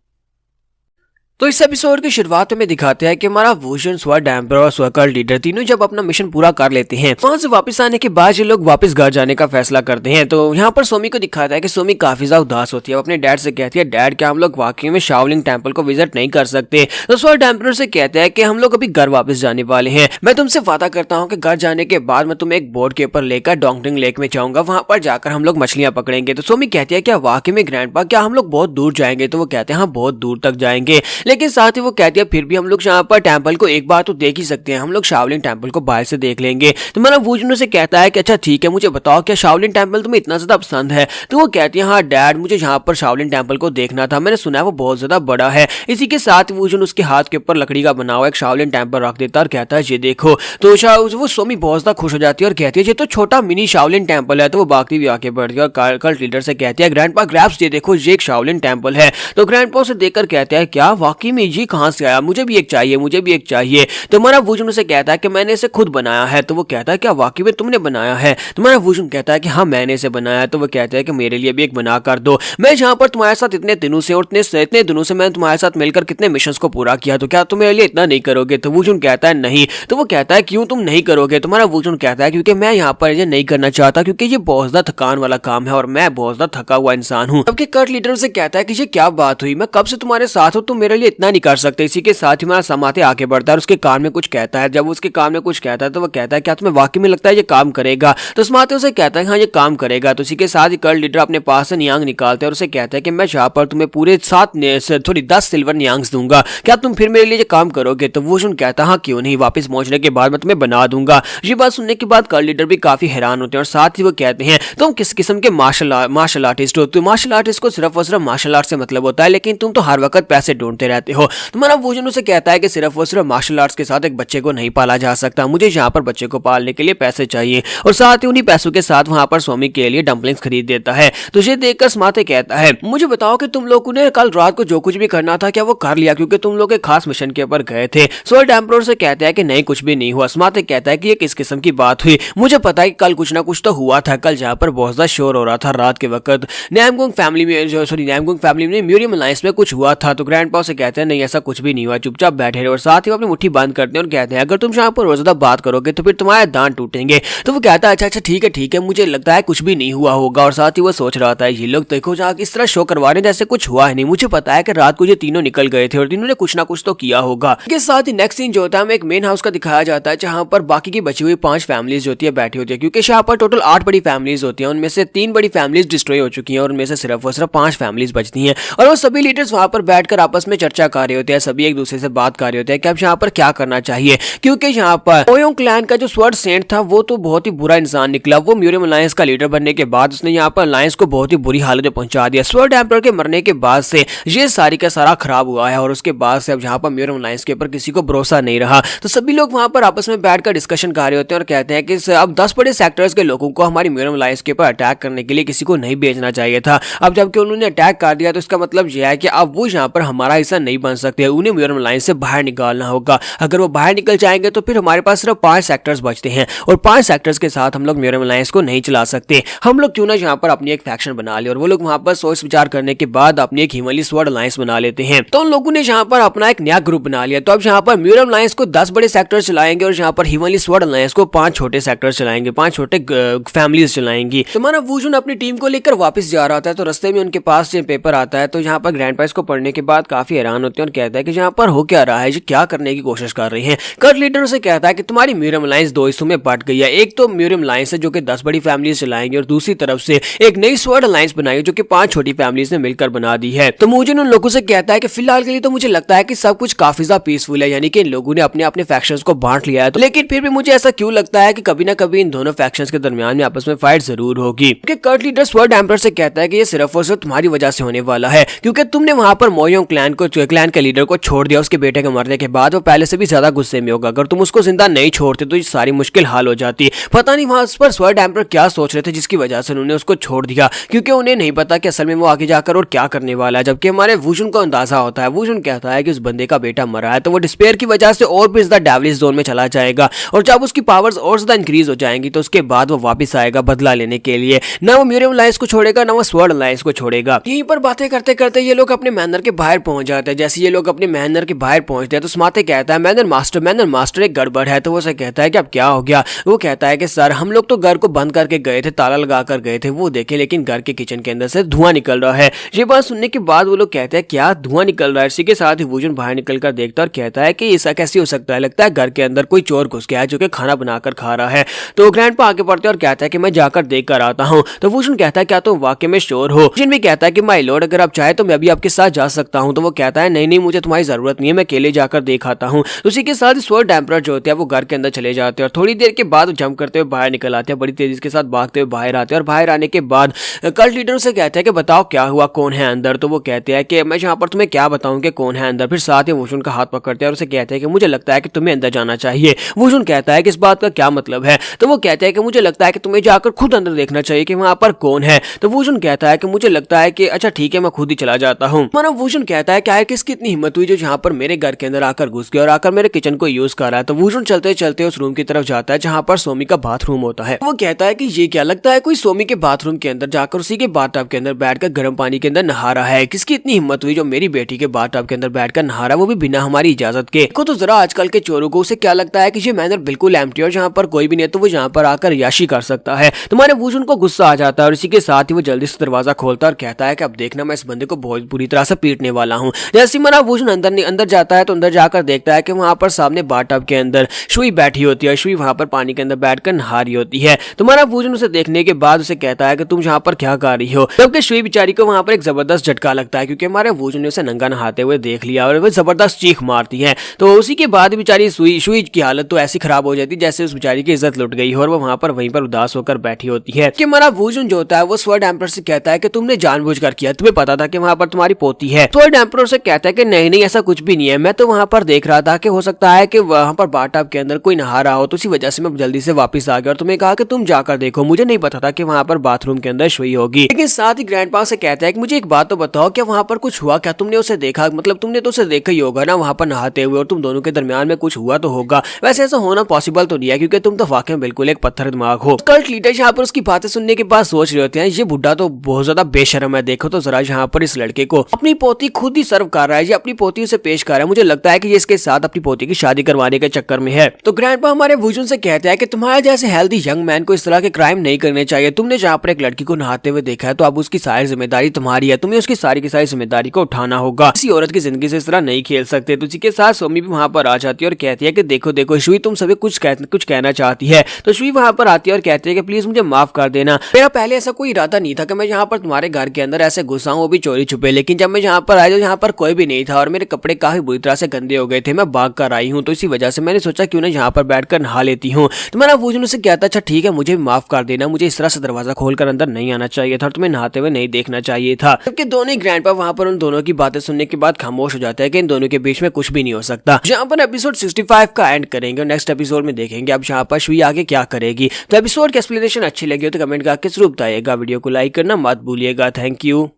तो इस एपिसोड की शुरुआत में दिखाते हैं कि हमारा वूजन, स्वॉर्ड एम्परर और स्वकल लीडर तीनों जब अपना मिशन पूरा कर लेते हैं, वहां से वापस आने के बाद ये लोग वापस घर जाने का फैसला करते हैं। तो यहाँ पर सोमी को दिखाता है कि सोमी काफी ज्यादा उदास होती है, वो अपने डैड से कहती है डैड क्या हम लोग वाकई में शाओलिन टेंपल को विजिट नहीं कर सकते। तो स्वॉर्ड एम्परर से कहते हैं कि हम लोग अभी घर वापस जाने वाले हैं, मैं तुमसे वादा करता हूँ कि घर जाने के बाद मैं तुम्हें एक बोर्ड के ऊपर लेकर डोंगटिंग लेक में जाऊंगा, वहां पर जाकर हम लोग मछलियां पकड़ेंगे। तो सोमी कहती है क्या वाकई में ग्रैंडपा क्या हम लोग बहुत दूर जाएंगे। तो वो कहते हैं हाँ बहुत दूर तक जाएंगे, लेकिन साथ ही वो फिर भी हम लोग यहाँ पर टेंपल को एक बार तो देख ही सकते हैं, हम लोग शाओलिन टेंपल को बाहर से देख लेंगे। तो मेरा वूजन से कहता है कि अच्छा ठीक है मुझे बताओ क्या शाओलिन टेंपल तुम्हें इतना ज्यादा पसंद है। तो वो कहती है हाँ डैड मुझे यहाँ पर शाओलिन टेंपल को देखना था, मैंने सुना है वो बहुत ज्यादा बड़ा है। इसी के साथ वूजन उसके हाथ के ऊपर लकड़ी का बना हुआ एक शाओलिन टेंपल रख देता है और कहता है ये देखो। तो वो सोमी बहुत ज्यादा खुश हो जाती है और कहती है ये तो छोटा मिनी शाओलिन टेंपल है। तो वो भागती हुई आगे बढ़ती है और कल्ट लीडर से कहती है ग्रैंडपा ग्रैब्स ये देखो ये एक शाओलिन टेंपल है। तो ग्रैंडपा उसे देखकर कहते हैं क्या वाकई में ये कहाँ से आया, मुझे भी एक चाहिए, मुझे भी एक चाहिए। तो हमारा वुजन उसे कहता है कि मैंने इसे खुद बनाया है। तो वो कहता है क्या वाकई में तुमने बनाया है? तुम्हारा वुजन कहता है कि हाँ मैंने इसे बनाया है। तो वो कहता है कि मेरे लिए भी एक बना कर दो, मैं जहाँ पर तुम्हारे साथ इतने दिनों से और इतने दिनों से मैंने तुम्हारे साथ मिलकर कितने मिशंस को पूरा किया, तो क्या तुम मेरे लिए इतना नहीं करोगे? तो वुजन कहता है नहीं। तो वो कहता है क्यों तुम नहीं करोगे? तुम्हारा वुजन कहता है क्योंकि मैं यहाँ पर ये नहीं करना चाहता, क्योंकि ये बहुत ज्यादा थकान वाला काम है और मैं बहुत ज्यादा थका हुआ इंसान हूँ। जबकि कट लीडर से कहता है कि ये क्या बात हुई, मैं कब से तुम्हारे साथ हूँ, तुम मेरे लिए इतना नहीं कर सकते। इसी के साथ ही हमारा समाते आगे बढ़ता है और उसके कान में कुछ कहता है। जब उसके कान में कुछ कहता है तो वो कहता है क्या तुम्हें वाकई में लगता है ये काम करेगा? तो समाते उसे कहता है हाँ ये काम करेगा। तो इसी के साथ ही कट लीडर अपने पास से नियांग निकालते हैं और उसे कहता है कि मैं यहाँ पर तुम्हें पूरे 10 सिल्वर नियांग्स दूंगा, क्या तुम फिर मेरे लिए ये काम करोगे? तो वुजन कहता है हाँ क्यों नहीं, वापस पहुंचने के बाद मैं तुम्हें बना दूंगा। ये बात सुनने के बाद कट लीडर भी काफी हैरान होते हैं और साथ ही वो कहते हैं तुम किस किस्म के मार्शल आर्टिस्ट हो? तो मार्शल आर्टिस्ट को सिर्फ और सिर्फ मार्शल आर्ट से मतलब होता है, लेकिन तुम तो हर वक्त पैसे ढूंढते रहते हो। तुम्हारा वुजन उसे कहता है कि सिर्फ और सिर्फ मार्शल आर्ट्स के साथ एक बच्चे को नहीं पाला जा सकता, मुझे यहाँ पर बच्चे को पालने के लिए पैसे चाहिए। और साथ ही उन्हीं पैसों के साथ वहां पर स्वामी के लिए डम्पलिंग्स खरीद देता है। तो ये देखकर समाते कहता है मुझे बताओ कि तुम लोगों ने कल रात को जो कुछ भी करना था क्या वो कर लिया, क्योंकि तुम लोग एक खास मिशन के ऊपर गए थे। स्वर्ड एम्परर से कहता है कि नहीं कुछ भी नहीं हुआ। समाते कहता है कि ये किस किस्म की बात हुई, मुझे पता है कि कल कुछ ना कुछ तो हुआ था, कल जहाँ पर बहुत ज्यादा शोर हो रहा था रात के वक्त नैमगोंग फैमिली में म्यूरियम अलायंस में कुछ हुआ था। तो ग्रैंडपा से कहते हैं नहीं ऐसा कुछ भी नहीं हुआ, चुपचाप बैठे रहे। और साथ ही वो अपनी मुट्ठी बंद करते हैं और कहते हैं अगर तुम यहाँ पर रोज ज्यादा बात करोगे तो फिर तुम्हारे दांत टूटेंगे। तो वो कहता है अच्छा ठीक है मुझे लगता है कुछ भी नहीं हुआ होगा। और साथ ही वो सोच रहा था ये लोग देखो जहाँ इस तरह शो करवा रहे हैं जैसे कुछ हुआ है नहीं, मुझे पता है कि रात को ये तीनों निकल गए थे और तीनों ने कुछ ना कुछ तो किया होगा। इसके साथ ही नेक्स्ट सीन जो होता है हमें एक मेन हाउस का दिखाया जाता है जहाँ पर बाकी की बची हुई 5 फैमिलीज होती है बैठी होती है, क्योंकि यहाँ पर टोटल 8 बड़ी फैमिलीज होती हैं, उनमें से 3 बड़ी फैमिलीज डिस्ट्रॉय हो चुकी हैं और उनमें से सिर्फ और सिर्फ 5 फैमिलीज बचती हैं। और वो सभी लीडर्स वहां पर बैठकर आपस में चर्चा कर रहे होते हैं, सभी एक दूसरे से बात कर रहे होते हैं कि अब यहाँ पर क्या करना चाहिए, क्योंकि यहाँ पर ओयोंग क्लैन का जो स्वर्ड सेंट था वो तो बहुत ही बुरा इंसान निकला। वो म्यूरियम अलायंस का लीडर बनने के बाद उसने यहाँ पर अलायंस को बहुत ही बुरी हालत में पहुंचा दिया। स्वर्ड एम्परर के मरने के बाद से ये सारी का सारा खराब हुआ है और उसके बाद से अब यहाँ पर म्यूरियम अलायंस के ऊपर किसी को भरोसा नहीं रहा। तो सभी लोग वहां पर आपस में बैठकर डिस्कशन कर रहे होते हैं और कहते हैं कि अब 10 बड़े सेक्टर्स के लोगों को हमारी म्यूरियम अलायंस के ऊपर अटैक करने के लिए किसी को नहीं भेजना चाहिए था। अब जबकि उन्होंने अटैक कर दिया तो इसका मतलब यह है कि अब वो यहाँ पर हमारा हिस्सा नहीं बन सकते, उन्हें म्यूरियम अलायंस से बाहर निकालना होगा। अगर वो बाहर निकल जाएंगे तो फिर हमारे पास सिर्फ 5 सेक्टर्स बचते हैं और 5 सेक्टर्स के साथ हम लोग म्यूरियम अलायंस को नहीं चला सकते। हम लोग क्यों ना यहाँ पर अपनी एक फैक्शन बना ले। और वो लोग वहां पर सोच विचार करने के बाद अपनी एक हिमालय स्वॉर्ड अलायंस बना लेते हैं। तो उन लोगों ने यहाँ पर अपना एक नया ग्रुप बना लिया। तो अब यहाँ पर म्यूरियम अलायंस को 10 बड़े सेक्टर्स चलाएंगे और यहाँ पर हिमालय स्वॉर्ड अलायंस को 5 छोटे सेक्टर्स चलाएंगे, 5 छोटे फैमिलीज चलाएंगी। तो हमारा वुजन अपनी टीम को लेकर वापस जा रहा था तो रास्ते में उनके पास जो पेपर आता है तो यहाँ पर ग्रैंडपा इसको पढ़ने के बाद काफी हैरान होते हैं और कहता है कि यहाँ पर हो क्या रहा है, ये क्या करने की कोशिश कर रहे हैं। कट लीडर से कहता है कि तुम्हारी म्यूरियम अलायंस 2 हिस्सों में बट गई है, एक तो म्यूरियम अलायंस है जो कि 10 बड़ी फैमिलीज चलाएंगे और दूसरी तरफ से एक नई स्वॉर्ड अलायंस बनाई है जो कि 5 छोटी फैमिलीज ने मिलकर बना दी है। तो मुझे उन लोगों से कहता है कि फिलहाल के लिए तो मुझे लगता है कि सब कुछ काफी ज्यादा पीसफुल है, यानी कि इन लोगों ने अपने अपने फैक्शंस को बांट लिया है। तो लेकिन फिर भी मुझे ऐसा क्यों लगता है कि कभी ना कभी इन दोनों फैक्शंस के दरमियान में आपस में फाइट जरूर होगी। कट लीडर स्वर्ड एम्परर से कहता है कि ये सिर्फ और सिर्फ तुम्हारी वजह से होने वाला है, क्योंकि तुमने वहां पर मोयोंग क्लैन के लीडर को छोड़ दिया उसके बेटे के मरने के बाद। वो पहले से भी ज्यादा गुस्से में होगा, अगर तुम उसको जिंदा नहीं छोड़ते तो ये सारी मुश्किल हाल हो जाती। पता नहीं वहां पर स्वर्ड एम्परर क्या सोच रहे थे जिसकी वजह से उन्होंने उसको छोड़ दिया, क्योंकि उन्हें नहीं पता कि असल में वो आगे जाकर और क्या करने वाला है। जबकि हमारे वुजन को अंदाजा होता है, वुजन कहता है कि उस बंदे का बेटा मरा है तो वो डिस्पेयर की वजह से और भी ज्यादा डेविलिश जोन में चला जाएगा और जब उसकी पावर्स और ज्यादा इंक्रीज हो जाएंगी तो उसके बाद वो वापस आएगा बदला लेने के लिए। ना वो म्यूरियम अलायंस को छोड़ेगा ना वो स्वर्ड अलायंस को छोड़ेगा। यहीं पर बातें करते करते ये लोग अपने मैनर के बाहर पहुंच जाते हैं। जैसे ये लोग अपने मैनर के बाहर पहुंचते हैं तो समाते कहता है मैनर मास्टर एक गड़बड़ है। तो वो से कहता है कि अब क्या हो गया। वो कहता है कि सर हम लोग तो घर को बंद करके गए थे, ताला लगा कर गए थे, वो देखे लेकिन घर के किचन के अंदर से धुआं निकल रहा है। ये बात सुनने के बाद वो लोग कहते हैं क्या धुआं निकल रहा है। इसी के साथ ही वुजन बाहर निकल कर देखता है और कहता है कि ऐसा कैसे हो सकता है, लगता है घर के अंदर कोई चोर घुस गया है जो कि खाना बनाकर खा रहा है। तो ग्रैंडपा आगे बढ़ते और कहता है कि मैं जाकर देख कर आता हूँ। तो वुजन कहता है क्या तुम वाकई में श्योर हो। जिन भी कहता है कि माय लॉर्ड अगर आप चाहे तो मैं भी आपके साथ जा सकता हूँ। तो वो कहता है नहीं मुझे तुम्हारी जरूरत नहीं है, मैं अकेले जाकर देख आता हूँ। उसी के साथ स्वर्ड एम्परर जो होते हैं वो घर के अंदर चले जाते हैं और थोड़ी देर के बाद जंप करते हुए बाहर निकल आते हैं, बड़ी तेजी के साथ भागते हुए बाहर आते हैं। और बाहर आने के बाद कल्ट लीडर से कहते हैं कि बताओ क्या हुआ, कौन है अंदर। तो वो कहते हैं कि मैं यहाँ पर तुम्हें क्या बताऊं कि कौन है अंदर। फिर साथ ही वुजन का हाथ पकड़ते हैं और उसे कहते हैं कि मुझे लगता है कि तुम्हें अंदर जाना चाहिए। वुजन कहता है कि इस बात का क्या मतलब है। तो वो कहते हैं कि मुझे लगता है कि तुम्हें जाकर खुद अंदर देखना चाहिए कि वहां पर कौन है। तो वुजन कहता है कि मुझे लगता है कि अच्छा ठीक है मैं खुद ही चला जाता हूँ। मानो वुजन कहता है कि है कि इसकी इतनी हिम्मत हुई जो जहाँ पर मेरे घर के अंदर आकर घुस गया और आकर मेरे किचन को यूज कर रहा है। तो वूजन चलते चलते उस रूम की तरफ जाता है जहाँ पर सोमी का बाथरूम होता है। वो कहता है कि ये क्या, लगता है कोई सोमी के बाथरूम के अंदर जाकर उसी के बाथटब के अंदर बैठकर गर्म पानी के अंदर नहा रहा है। किसकी इतनी हिम्मत हुई जो मेरी बेटी के बाथटब के अंदर बैठकर नहा रहा है, वो भी बिना हमारी इजाजत के। देखो तो जरा आजकल के चोरों को उसे क्या लगता है कि ये मैनर बिल्कुल एम्प्टी और जहाँ पर कोई भी नहीं तो वो यहाँ पर आकर याशी कर सकता है। तुम्हारे वूजन को गुस्सा आ जाता है और इसी के साथ ही वो जल्दी से दरवाजा खोलता है और कहता है कि अब देखना मैं इस बंदे को बहुत बुरी तरह से पीटने वाला हूँ। जैसे ही हमारा वूजन अंदर जाता है तो अंदर जाकर देखता है कि वहाँ पर सामने बाथटब के अंदर शुई बैठी होती है। शुई वहाँ पर पानी के अंदर बैठकर नहा रही होती है। तुम्हारा वूजन उसे देखने के बाद उसे कहता है कि तुम यहाँ पर क्या कर रही हो। जबकि शुई बेचारी को वहाँ पर एक जबरदस्त झटका लगता है क्योंकि हमारे वूजन ने उसे नंगा नहाते हुए देख लिया और वो जबरदस्त चीख मारती है। तो उसी के बाद बेचारी शुई की हालत तो ऐसी खराब हो जाती है जैसे उस बेचारी की इज्जत लुट गई हो और वो वहाँ पर वहीं पर उदास होकर बैठी होती है कि हमारा वूजन जो होता है वो स्वर्ड एम्परर से कहता है कि तुमने जानबूझकर किया, तुम्हें पता था कि वहाँ पर तुम्हारी पोती है। स्वर्ड एम्परर से कहता है कि नहीं ऐसा कुछ भी नहीं है, मैं तो वहाँ पर देख रहा था कि हो सकता है कि वहाँ पर बाथटब के अंदर कोई नहा रहा हो तो इसी वजह से मैं जल्दी से वापस आ गया और तुम्हें कहा कि तुम जाकर देखो, मुझे नहीं पता था कि वहाँ पर बाथरूम के अंदर शुई होगी। लेकिन साथ ही ग्रैंडपा से कहता है कि मुझे एक बात तो बताओ, क्या वहाँ पर कुछ हुआ, क्या तुमने उसे देखा, मतलब तुमने तो उसे देखा ही होगा ना वहाँ पर नहाते हुए और तुम दोनों के दरमियान में कुछ हुआ तो होगा। वैसे ऐसा होना पॉसिबल तो नहीं है क्योंकि तुम तो वाकई में बिल्कुल एक पत्थर दिमाग हो। कल्ट लीडर यहाँ पर उसकी बातें सुनने के बाद सोच रहे होते हैं ये बुढ़ा तो बहुत ज्यादा बेशर्म है। देखो तो जरा यहाँ पर इस लड़के को अपनी पोती खुद ही सर्व कर रहा है, ये अपनी पोती उसे पेश कर रहा है। मुझे लगता है कि ये इसके साथ अपनी पोती की शादी करवाने के चक्कर में है। तो ग्रैंडपा हमारे वूजन से कहता है कि तुम्हारे जैसे हेल्दी यंग मैन को इस तरह के क्राइम नहीं करने चाहिए। तुमने जहाँ पर एक लड़की को नहाते हुए देखा है तो अब उसकी सारी जिम्मेदारी तुम्हारी है, तुम्हें उसकी सारी की सारी जिम्मेदारी को उठाना होगा। किसी औरत की जिंदगी से इस तरह नहीं खेल सकते। तो इसी के साथ सोमी भी वहाँ पर आ जाती है और कहती है कि देखो शुई तुम सभी कुछ कहना चाहती है। तो शुई वहाँ पर आती है और कहती है कि प्लीज मुझे माफ कर देना, मेरा पहले ऐसा कोई इरादा नहीं था कि मैं यहाँ पर तुम्हारे घर के अंदर ऐसे घुसा हूँ वो भी चोरी छुपे। लेकिन जब मैं यहाँ पर आया तो यहाँ पर कोई भी नहीं था और मेरे कपड़े काफी बुरी तरह से गंदे हो गए थे, मैं भाग कर आई हूँ। तो इसी वजह से मैंने सोचा क्यों ना यहाँ पर बैठकर नहा लेती हूँ। तुम्हारा वूजन से कहता अच्छा ठीक है मुझे माफ कर देना, मुझे इस तरह से दरवाजा खोलकर अंदर नहीं आना चाहिए था और तुम्हें नहाते हुए नहीं देखना चाहिए था। जबकि दोनों ग्रैंडपा वहाँ पर उन दोनों की बातें सुनने के बाद खामोश हो जाता है कि इन दोनों के बीच में कुछ भी नहीं हो सकता। जहाँ पर एपिसोड 65 का एंड करेंगे और नेक्स्ट एपिसोड में देखेंगे अब यहाँ पर शुई आगे क्या करेगी। तो एपिसोड की एक्सप्लेनेशन अच्छी लगी हो तो कमेंट करके जरूर बताइएगा, वीडियो को लाइक करना मत भूलिएगा। Thank you.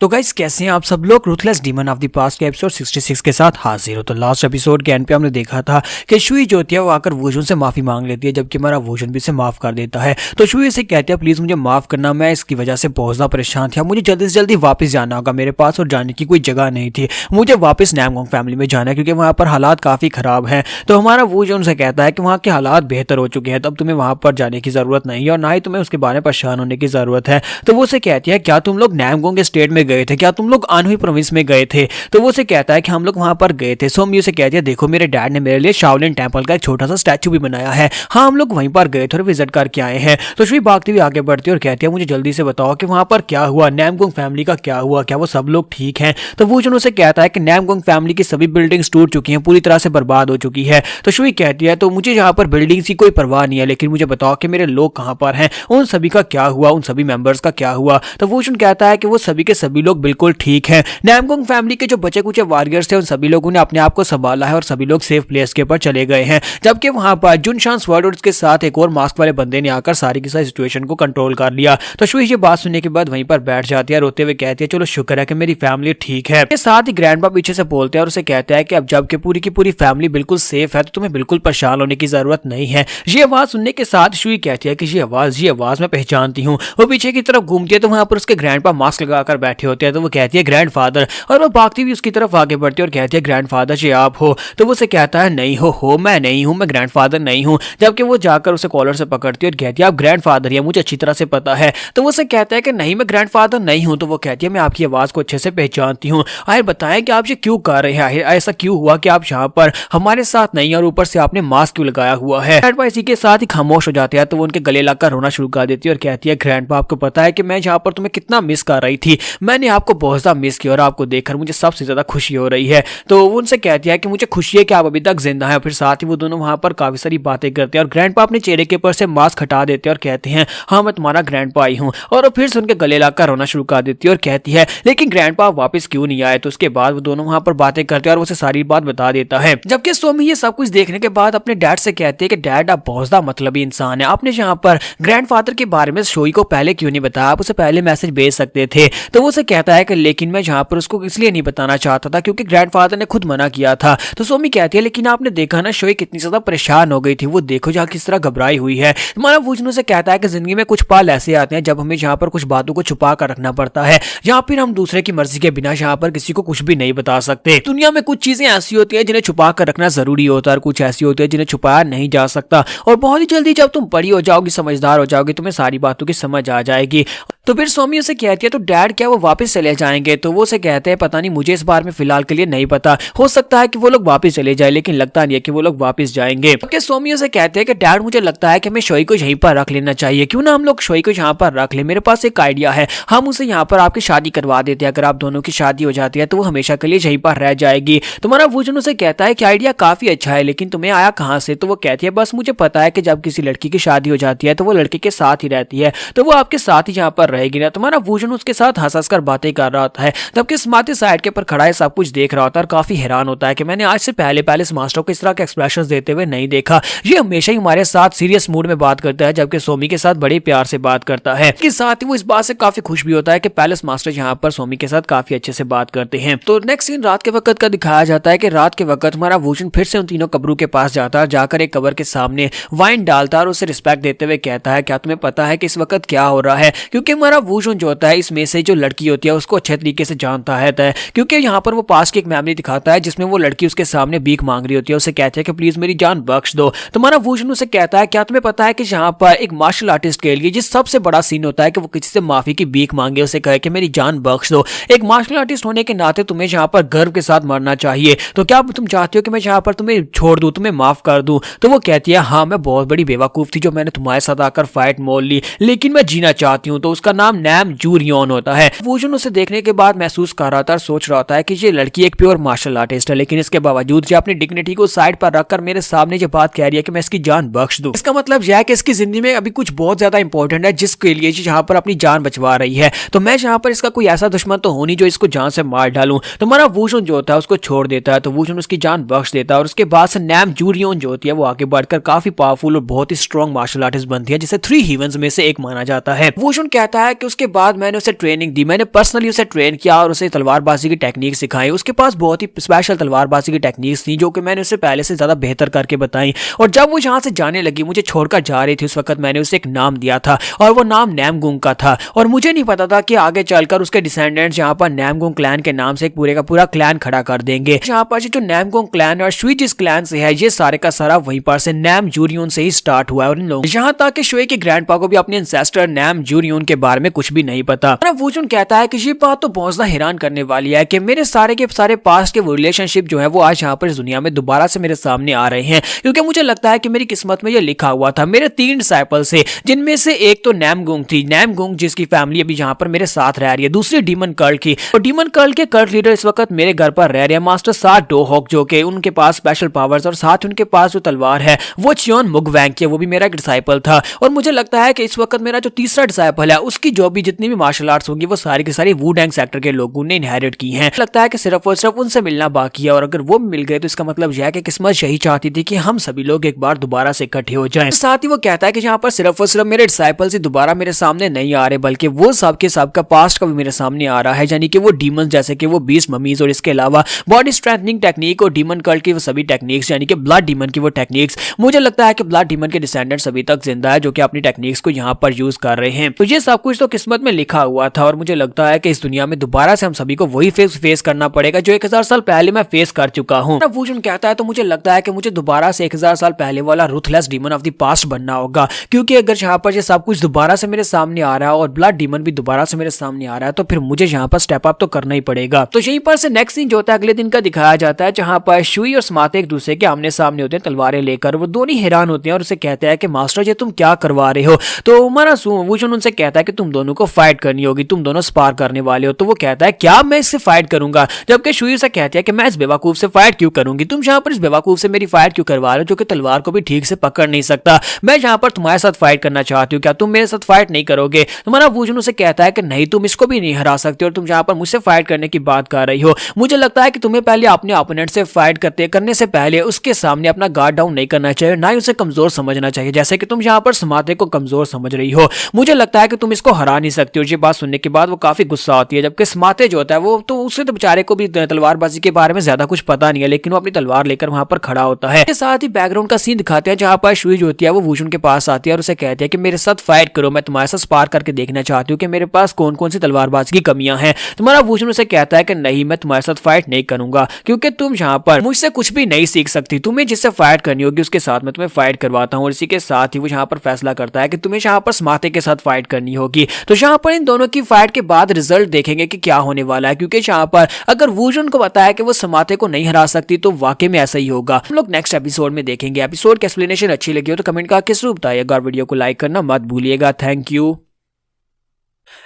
तो गाइस कैसे हैं आप सब लोग, ruthless demon of the past के एपिसोड 66 के साथ हाजिर हो। तो लास्ट एपिसोड के एंड पे हमने देखा था कि शुई जो होती है वो आकर वूजन से माफी मांग लेती है जबकि हमारा वूजन भी से माफ कर देता है। तो शुई से कहती है प्लीज मुझे माफ करना, मैं इसकी वजह से बहुत ज्यादा परेशान था, मुझे जल्दी से जल्दी वापस जाना होगा, मेरे पास और जाने की कोई जगह नहीं थी, मुझे वापस नैमगोंग फैमिली में जाना है क्योंकि वहाँ पर हालात काफी खराब है। तो हमारा वूजन से कहता है कि वहाँ के हालात बेहतर हो चुके हैं, तब तुम्हें वहाँ पर जाने की जरूरत नहीं है और ना ही तुम्हें उसके बारे में परेशान होने की जरूरत है। तो वो से कहती है क्या तुम लोग नैमगोंग स्टेट में गए थे, क्या तुम लोग आनहुई प्रोविंस में गए थे। तो वो से कहता है कि हम लोग वहां पर गए थे। सोमी से कहती है देखो मेरे डैड ने मेरे लिए शाओलिन टेंपल का एक छोटा सा स्टैचू भी बनाया है, हाँ हम लोग वहीं पर गए थे और विजिट करके आए हैं। तो श्री भागती हुई आगे बढ़ती है और कहती है मुझे जल्दी से बताओ कि वहां पर क्या हुआ, नैमगोंग फैमिली का क्या हुआ, क्या वो सब लोग ठीक हैं। तो वो जो उसे कहता है कि नैमगोंग फैमिली की सभी बिल्डिंग्स टूट चुकी हैं, पूरी तरह से बर्बाद हो चुकी है। तो श्री कहती है तो मुझे यहाँ पर बिल्डिंग्स की कोई परवाह नहीं है, लेकिन मुझे बताओ कि मेरे लोग कहाँ पर हैं, उन सभी का क्या हुआ, उन सभी मेंबर्स का क्या हुआ। तो वो कहता है कि वो सभी के सभी लोग बिल्कुल ठीक हैं, नैमगोंग फैमिली के जो बचे कुछ वॉरियर्स थे उन सभी लोगों ने अपने आप को संभाला है और सभी लोग सेफ प्लेस के ऊपर चले गए हैं। जबकि वहां पर जुनशान स्वॉर्ड के साथ एक और मास्क वाले बंदे ने आकर सारी की सारी सिचुएशन को कंट्रोल कर लिया। तो शुई ये बात सुनने के बाद वहीं पर बैठ जाती है, रोते हुए कहती है चलो शुक्र है कि मेरी फैमिली ठीक है। इसके साथ ही ग्रैंडपा पीछे से बोलते हैं और उसे कहता है कि अब जबकि पूरी की पूरी फैमिली बिल्कुल सेफ है तो तुम्हें बिल्कुल परेशान होने की जरूरत नहीं है। ये आवाज सुनने के साथ शुई कहती है कि ये आवाज मैं पहचानती हूँ। वो पीछे की तरफ घूमती है तो वहां पर उसके ग्रैंडपा मास्क लगाकर बैठे होते हैं। तो वो कहती है ग्रैंडफादर, और वो भागती हुई उसकी तरफ आगे बढ़ती है और कहती है ग्रैंडफादर जी आप हो। तो वो उसे कहता है नहीं हो मैं नहीं हूँ, मैं ग्रैंडफादर नहीं हूँ। जबकि वो जाकर उसे कॉलर से पकड़ती है और कहती है आप ग्रैंडफादर हैं, मुझे अच्छी तरह से पता है। तो वो उसे कहता है कि नहीं मैं ग्रैंडफादर नहीं हूँ। तो वो कहती है मैं आपकी आवाज को अच्छे से पहचानती हूँ, आखिर बताएं कि आप ये क्यों कर रहे हैं, ऐसा क्यों हुआ कि आप यहाँ पर हमारे साथ नहीं और ऊपर से आपने मास्क क्यों लगाया हुआ है। ग्रैंडपा इसी के साथ ही खामोश हो जाते हैं। तो वो उनके गले लगाकर रोना शुरू कर देती है और कहती है ग्रैंडपा आपको पता है कि मैं यहाँ पर तुम्हें कितना मिस कर रही थी, मैंने आपको बहुत ज्यादा मिस किया और आपको देखकर मुझे सबसे ज्यादा खुशी हो रही है। तो वो उनसे कहती है कि मुझे खुशी है कि आप अभी तक जिंदा हैं। फिर साथ ही वो दोनों वहां पर काफी सारी बातें करते हैं और ग्रैंडपा अपने चेहरे के ऊपर से मास्क हटा देते हैं और कहते हैं हाँ मैं तुम्हारा ग्रैंडपा आई हूँ। और वो फिर से उनके गले लगाकर रोना शुरू कर देती है और कहती है लेकिन ग्रैंडपा वापस क्यों नहीं आए। तो उसके बाद वो दोनों वहां पर बातें करते हैं और उसे सारी बात बता देता है। जबकि सोमी ये सब कुछ देखने के बाद अपने डैड से कहते हैं कि डैड आप बहुत ज्यादा मतलबी इंसान है, आपने यहाँ पर ग्रैंडफादर के बारे में शोई को पहले क्यों नहीं बताया, आप उसे पहले मैसेज भेज सकते थे। तो वो उसे कहता है कि लेकिन मैं यहाँ पर उसको इसलिए नहीं बताना चाहता था क्योंकि ग्रैंडफादर ने खुद मना किया था। तो सोमी कहती है लेकिन आपने देखा ना शोई कितनी ज्यादा परेशान हो गई थी, वो देखो जहाँ किस तरह घबराई हुई है। हमारा वुजन से कहता है कि जिंदगी में कुछ पल ऐसे आते हैं जब हमें यहाँ पर कुछ बातों को छुपा कर रखना पड़ता है, जहाँ फिर हम दूसरे की मर्जी के बिना यहाँ पर किसी को कुछ भी नहीं बता सकते। दुनिया में कुछ चीजें ऐसी होती है जिन्हें छुपा कर रखना जरूरी होता है और कुछ ऐसी होती है जिन्हें छुपाया नहीं जा सकता। और बहुत ही जल्दी जब तुम बड़ी हो जाओगी, समझदार हो जाओगी, तुम्हें सारी बातों की समझ आ जाएगी। तो फिर सोमी उसे कहती है तो डैड क्या वो वापस चले जाएंगे? तो वो उसे कहते हैं पता नहीं, मुझे इस बारे में फिलहाल के लिए नहीं पता, हो सकता है कि वो लोग वापस चले जाए लेकिन लगता नहीं है कि वो लोग वापस जाएंगे। क्योंकि सोमी उसे कहते हैं कि डैड मुझे लगता है कि हमें शोई को यहीं पर रख लेना चाहिए, क्यों ना हम लोग शोई को यहाँ पर रख ले। मेरे पास एक आइडिया है, हम उसे यहाँ पर आपकी शादी करवा देते हैं। अगर आप दोनों की शादी हो जाती है तो वो हमेशा के लिए यहीं पर रह जाएगी। तुम्हारा वुजन उसे कहता है कि आइडिया काफी अच्छा है लेकिन तुम्हें आया कहाँ से? तो वो कहती है बस मुझे पता है कि जब किसी लड़की की शादी हो जाती है तो वो लड़के के साथ ही रहती है, तो वो आपके साथ ही यहाँ पर रहेगी ना। तुम्हारा वुजन उसके साथ हंस हंस कर बातें कर रहा होता है, जबकि स्मार्टी साइड के पर खड़ा है, सब कुछ देख रहा होता है और काफी हैरान होता है कि मैंने आज से पहले इस मास्टर को इस तरह के एक्सप्रेशंस देते हुए नहीं देखा। ये हमेशा ही हमारे साथ सीरियस मूड में बात करता है जबकि सोमी के साथ बड़े प्यार से बात करता है। इसके साथ ही वो इस बात से काफी खुश भी होता है कि पैलेस मास्टर यहाँ पर सोमी के साथ काफी अच्छे से बात करते हैं। तो नेक्स्ट सीन रात के वक्त का दिखाया जाता है कि रात के वक्त हमारा वुजन फिर से उन तीनों कब्रों के पास जाता है, जाकर एक कब्र के सामने वाइन डालता है और उसे रिस्पेक्ट देते हुए कहता है क्या तुम्हें पता है कि इस वक्त क्या हो रहा है? क्योंकि हमारा वुजन जो होता है इसमें से जो लड़की होती है उसको अच्छे तरीके से जानता है, क्योंकि यहाँ पर वो पास की एक मेमोरी दिखाता है जिसमें वो लड़की उसके सामने भीख मांग रही होती है, उसे कहती है कि प्लीज मेरी जान बख्श दो। तुम्हारा वुजन उसे कहता है क्या तुम्हें पता है कि यहाँ पर एक मार्शल आर्टिस्ट के लिए जिस सबसे बड़ा सीन होता है कि वो किसी से माफी की भीख मांगे, उसे कहे कि मेरी जान बख्श दो। एक मार्शल आर्टिस्ट होने के नाते तुम्हें यहाँ पर गर्व के साथ मरना चाहिए। तो क्या तुम चाहती हो कि मैं यहाँ पर तुम्हें छोड़ दूं, तुम्हें माफ कर दूं? तो वो कहती है हाँ मैं बहुत बड़ी बेवकूफ थी जो मैंने तुम्हारे साथ आकर फाइट मोल ली, लेकिन मैं जीना चाहती हूँ। तो उसका नाम नैम जूरियन होता है। वुजन उसे देखने के बाद महसूस कर रहा था, सोच रहा था कि ये लड़की एक प्योर मार्शल आर्टिस्ट है, लेकिन इसके बावजूद जो अपनी डिग्निटी को साइड पर रखकर मेरे सामने ये बात कह रही है कि मैं इसकी जान बख्श दूं। इसका मतलब यह है कि इसकी जिंदगी में अभी कुछ बहुत ज्यादा इंपॉर्टेंट है जिसके लिए यहाँ पर अपनी जान बचवा रही है। तो मैं यहाँ पर इसका कोई ऐसा दुश्मन तो हो नहीं जो इसको जान से मार डालूं। तो हमारा वुजन जो होता है उसको छोड़ देता है, तो वुजन उसकी जान बख्श देता है और उसके बाद से नैम जूरियन जो होती है वो आगे बढ़कर काफी पावरफुल और बहुत ही स्ट्रॉन्ग मार्शल आर्टिस्ट बनती है, जिसे 3 हीवंस में से एक माना जाता है। वुजन कहता है कि उसके बाद मैंने उसे ट्रेनिंग दी, मैंने पर्सनली उसे ट्रेन किया और उसे तलवारबाजी की टेक्निक सिखाई। उसके पास बहुत ही स्पेशल तलवारबाजी की टेक्निक्स थी जो कि मैंने उसे पहले से ज्यादा बेहतर करके बताई। और जब वो यहाँ से जाने लगी, मुझे छोड़कर जा रही थी, उस वक्त मैंने उसे एक नाम दिया था और वो नाम नैमगुंग का था। और मुझे नहीं पता था कि आगे चलकर उसके डिसेंडेंट्स यहाँ पर नैमगुंग क्लैन के नाम से एक पूरे का पूरा क्लैन खड़ा कर देंगे। यहाँ पर जो नैमगुंग क्लैन और शुई जिस क्लैन से है ये सारे का सारा वहीं पर से नैम जूरियन से ही स्टार्ट हुआ है। और इन लोग यहाँ तक कि शुई के ग्रैंडपा को भी अपने एंसेस्टर नैम जूरियन के बारे में कुछ भी नहीं पता। वुजन कहता है कि ये बात तो बहुत ज्यादा हैरान करने वाली है कि मेरे सारे के सारे पास्ट के रिलेशनशिप जो है वो आज यहाँ पर इस दुनिया में दोबारा से मेरे सामने आ रहे हैं, क्योंकि मुझे लगता है कि मेरी किस्मत में ये लिखा हुआ था। मेरे 3 डिसाइपल से, जिनमें से एक तो नैमगुंग थी, नैमगुंग जिसकी फैमिली अभी यहाँ पर मेरे साथ रह रही है, दूसरी डीमन कर्ल की, और डीमन कर्ल के कर्ल लीडर इस वक्त मेरे घर पर रह रहे हैं, मास्टर सात डोहॉक, जो कि उनके पास स्पेशल पावर्स और साथ उनके पास जो तलवार है वो चियोन मुगवैंग की, वो भी मेरा एक डिसाइपल था। और मुझे लगता है कि इस वक्त मेरा जो तीसरा डिसाइपल है उसकी जो भी जितनी भी मार्शल आर्ट्स होंगी वो सारी की सारी वुडैंग सेक्टर के लोगों ने इनहेरिट की हैं। लगता है कि सिर्फ और सिर्फ उनसे मिलना बाकी है, और अगर वो मिल गए तो इसका मतलब यह है कि किस्मत यही चाहती थी कि हम सभी लोग एक बार दोबारा से इकट्ठे हो जाएं। साथ ही वो कहता है कि यहाँ पर सिर्फ और सिर्फ मेरे डिसाइपल्स ही दोबारा मेरे सामने नहीं आ रहे, बल्कि वो सब के सब का पास्ट का भी मेरे सामने आ रहा है, यानी कि वो डीमंस जैसे कि वो 20 ममीज और इसके अलावा बॉडी स्ट्रेंथनिंग टेक्निक और डीमन कल्ट की वो सभी टेक्निक्स, यानी कि ब्लड डीमन की वो टेक्निक्स। मुझे लगता है कि ब्लड डीमन के डिसेंडेंट्स अभी तक जिंदा है जो कि अपनी टेक्निक्स को यहाँ पर यूज कर रहे हैं। तो ये सब कुछ तो किस्मत में लिखा हुआ था, और मुझे लगता है कि इस दुनिया में दोबारा से हम सभी को वही फेस करना पड़ेगा जो 1000 साल पहले मैं फेस कर चुका हूँ। वुजन कहता है तो मुझे लगता है कि मुझे दोबारा से 1000 साल पहले वाला ruthless demon of the past बनना होगा, क्योंकि अगर यहाँ पर ये सब कुछ दोबारा से मेरे सामने आ रहा है और ब्लड डीमन भी दोबारा से मेरे सामने आ रहा है तो फिर मुझे यहाँ पर स्टेप अप तो करना ही पड़ेगा। तो यहीं पर से नेक्स्ट सीन जो होता है अगले दिन का दिखाया जाता है, जहाँ पर शुई और स्मार्टे एक दूसरे के आमने सामने होते हैं तलवारें लेकर। वो दोनों हैरान होते हैं और उसे कहते हैं कि मास्टर जी तुम क्या करवा रहे हो? तो हमारा वुजन उनसे कहता है कि तुम दोनों को फाइट करनी होगी, तुम दोनों स्पार करने वाले हो। तो वो कहता है क्या मैं इससे फाइट करूंगा? जबकि शुई से कहती है कि मैं इस बेवकूफ से फाइट क्यों करूंगी, तुम यहाँ पर इस बेवकूफ से मेरी फाइट क्यों करवा रहे हो जो कि तलवार को भी ठीक से पकड़ नहीं सकता? मैं यहाँ पर तुम्हारे साथ फाइट करना चाहती हूँ, क्या तुम मेरे साथ फाइट नहीं करोगे? तुम्हारा वुजन उसे कहता है कि नहीं, तुम इसको भी नहीं हरा सकते और तुम यहाँ पर मुझसे फाइट करने की बात कर रही हो। मुझे लगता है कि तुम्हें पहले अपने ओपोनेंट से फाइट करने से पहले उसके सामने अपना गार्ड डाउन नहीं करना चाहिए, ना ही उसे कमजोर समझना चाहिए, जैसे कि तुम यहाँ पर स्मार्टे को कमजोर समझ रही हो। मुझे लगता है कि तुम इसको उसको हरा नहीं सकती। और ये बात सुनने के बाद वो काफी गुस्सा होती है, जबकि स्माते जो होता है वो तो उसे तो बेचारे को भी तलवारबाजी के बारे में ज्यादा कुछ पता नहीं है, लेकिन वो अपनी तलवार लेकर वहां पर खड़ा होता है। इसके साथ ही बैकग्राउंड का सीन दिखाते हैं जहां पर शुई जो होती है वो वुशन के पास आती है और उसे कहती है कि मेरे साथ फाइट करो, मैं तुम्हारे साथ स्पार करके देखना चाहती हूँ कि मेरे पास कौन कौन सी तलवारबाजी की कमियां हैं। तुम्हारा वुशन उसे कहता है कि नहीं, मैं तुम्हारे साथ फाइट नहीं करूंगा क्योंकि तुम यहाँ पर मुझसे कुछ भी नहीं सीख सकती, तुम्हें जिससे फाइट करनी होगी उसके साथ मैं तुम्हें फाइट करवाता हूँ। और इसी के साथ ही वो यहाँ पर फैसला करता है कि तुम्हें यहाँ पर स्माते के साथ फाइट करनी होगी। तो यहाँ पर इन दोनों की फाइट के बाद रिजल्ट देखेंगे कि क्या होने वाला है, क्योंकि यहाँ पर अगर वुशन को बताया कि वो स्माते को नहीं हरा सकती तो वाकई में ऐसा ही होगा। हम लोग नेक्स्ट एपिसोड में देखेंगे। एपिसोड की एक्सप्लेनेशन अच्छी लगी हो तो कमेंट करके जरूर बताइएगा और वीडियो को लाइक करना मत भूलिएगा। Thank you.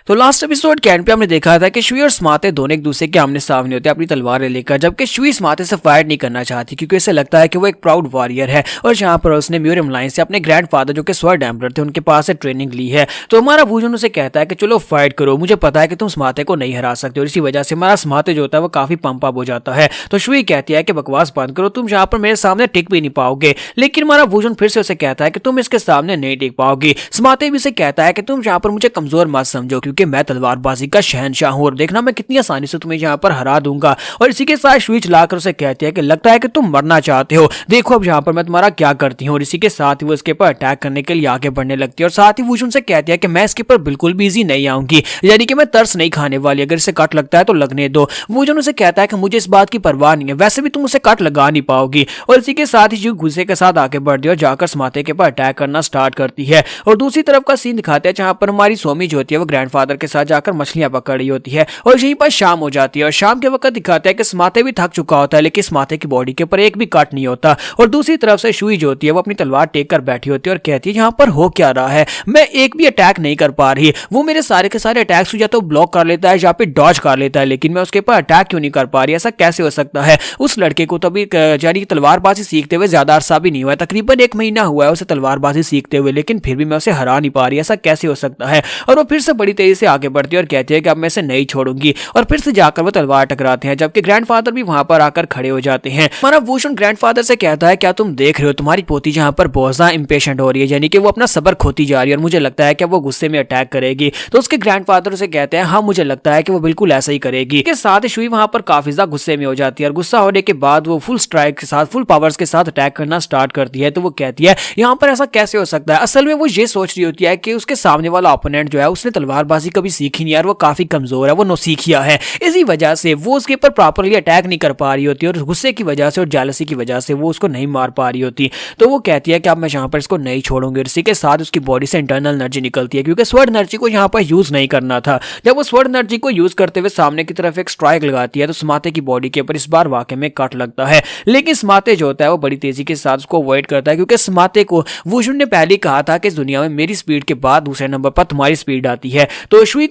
तो लास्ट एपिसोड के एंड पे हमने देखा था कि शुई और स्माते दोनों एक दूसरे के आमने सामने होते हैं अपनी तलवारें लेकर, जबकि शुई स्माते से फाइट नहीं करना चाहती क्योंकि उसे लगता है कि वो एक प्राउड वॉरियर है और जहां पर उसने म्यूरियम लाइन से अपने ग्रैंडफादर जो कि स्वॉर्ड एम्परर थे उनके पास से ट्रेनिंग ली है। तो हमारा वुशन उसे कहता है कि चलो फाइट करो, मुझे पता है कि तुम स्माते को नहीं हरा सकते। और इसी वजह से हमारा स्माते जो होता है वो काफी पंप अप हो जाता है। तो शुई कहती है कि बकवास बंद करो, तुम जहां पर मेरे सामने टिक भी नहीं पाओगे। लेकिन हमारा वुशन फिर से उसे कहता है कि तुम इसके सामने नहीं टिक पाओगे। स्माते भी उसे कहता है कि तुम जहां पर मुझे कमजोर मत समझो क्योंकि मैं तलवारबाजी का शहनशाह हूं और देखना मैं कितनी आसानी से तुम्हें यहाँ पर हरा दूंगा। और इसी के साथ स्विच लाकर उसे कहती है कि लगता है कि तुम मरना चाहते हो, देखो अब यहाँ पर मैं तुम्हारा क्या करती हूँ। और इसी के साथ ही वो इसके ऊपर अटैक करने के लिए आगे बढ़ने लगती है और साथ ही वुशन से कहती है कि मैं इसके ऊपर बिल्कुल भी इजी नहीं आऊंगी, यानी कि मैं तरस नहीं खाने वाली, अगर इसे कट लगता है तो लगने दो। वुशन उसे कहता है कि मुझे इस बात की परवाह नहीं है, वैसे भी तुम उसे कट लगा नहीं पाओगी। और इसी के साथ ही जो गुस्से के साथ आगे बढ़ती है और जाकर स्माते के ऊपर अटैक करना स्टार्ट करती है। और दूसरी तरफ का सीन दिखाते हैं जहां पर हमारी सोमी जो होती है वो ग्रैंडफादर के साथ जाकर मछलियां पकड़ रही होती है और यहीं पर शाम हो जाती है। और शाम के वक्त दिखाता है कि स्माते भी थक चुका होता है लेकिन स्माते की बॉडी के ऊपर एक भी कट नहीं होता। और दूसरी तरफ से शुई जो होती है वो अपनी तलवार टेक कर बैठी होती है और कहती है यहाँ पर हो क्या रहा है, मैं एक भी अटैक नहीं कर पा रही। वो मेरे सारे के सारे अटैक्स या तो ब्लॉक कर लेता है या फिर डॉज कर लेता है, लेकिन मैं उसके ऊपर अटैक क्यों नहीं कर पा रही, ऐसा कैसे हो सकता है। उस लड़के को तभी यानी तलवारबाजी सीखते हुए ज्यादा अरसा भी नहीं हुआ है, तकरीबन 1 महीना हुआ है उसे तलवारबाजी सीखते हुए, लेकिन फिर भी मैं उसे हरा नहीं पा रही, ऐसा कैसे हो सकता है। और वो फिर से बड़ी तेजी से आगे बढ़ती है और कहती है कि अब मैं इसे नहीं छोड़ूंगी। और फिर से जाकर वो तलवार टकराते हैं, जबकि ग्रैंडफादर भी वहां पर आकर खड़े हो जाते हैं। हमारा वुशन ग्रैंडफादर से कहता है क्या तुम देख रहे हो तुम्हारी पोती जहां पर बहुत ज्यादा इंपेशेंट हो रही है, यानी कि वो अपना सब्र खोती जा रही है और मुझे लगता है कि वो गुस्से में अटैक करेगी। तो उसके ग्रैंडफादर उसे कहते हैं हाँ मुझे लगता है कि वो बिल्कुल ऐसा ही करेगी। के साथ शुई वहां पर काफी ज्यादा गुस्से में हो जाती है और गुस्सा होने के बाद वो फुल स्ट्राइक के साथ फुल पावर्स के साथ अटैक करना स्टार्ट करती है। तो वो कहती है यहाँ पर ऐसा कैसे हो सकता है। असल में वो ये सोच रही होती है कि उसके सामने वाला ओपोनेंट जो है उसने तलवारबाजी कभी सीखी नहीं है और वो काफी कमजोर है, वो नौसिखिया है, इसी वजह से वो उसके ऊपर प्रॉपरली अटैक नहीं कर पा रही होती और गुस्से की वजह से और जेलसी की वजह से वो उसको नहीं मार पा रही होती। तो वो कहती है कि अब मैं यहाँ पर इसको नहीं छोड़ूंगी। इसी के साथ उसकी बॉडी से इंटरनल एनर्जी निकलती है क्योंकि स्वॉर्ड एनर्जी को यहाँ पर यूज नहीं करना था। जब वो स्वॉर्ड एनर्जी को यूज करते हुए सामने की तरफ एक स्ट्राइक लगाती है तो स्माते की बॉडी के ऊपर इस बार वाकई में कट लगता है, लेकिन स्माते जो होता है वो बड़ी तेजी के साथ उसको अवॉइड करता है क्योंकि स्माते को वुशन ने पहले कहा था कि इस दुनिया में मेरी स्पीड के बाद दूसरे नंबर पर तुम्हारी स्पीड आती है। तो शुई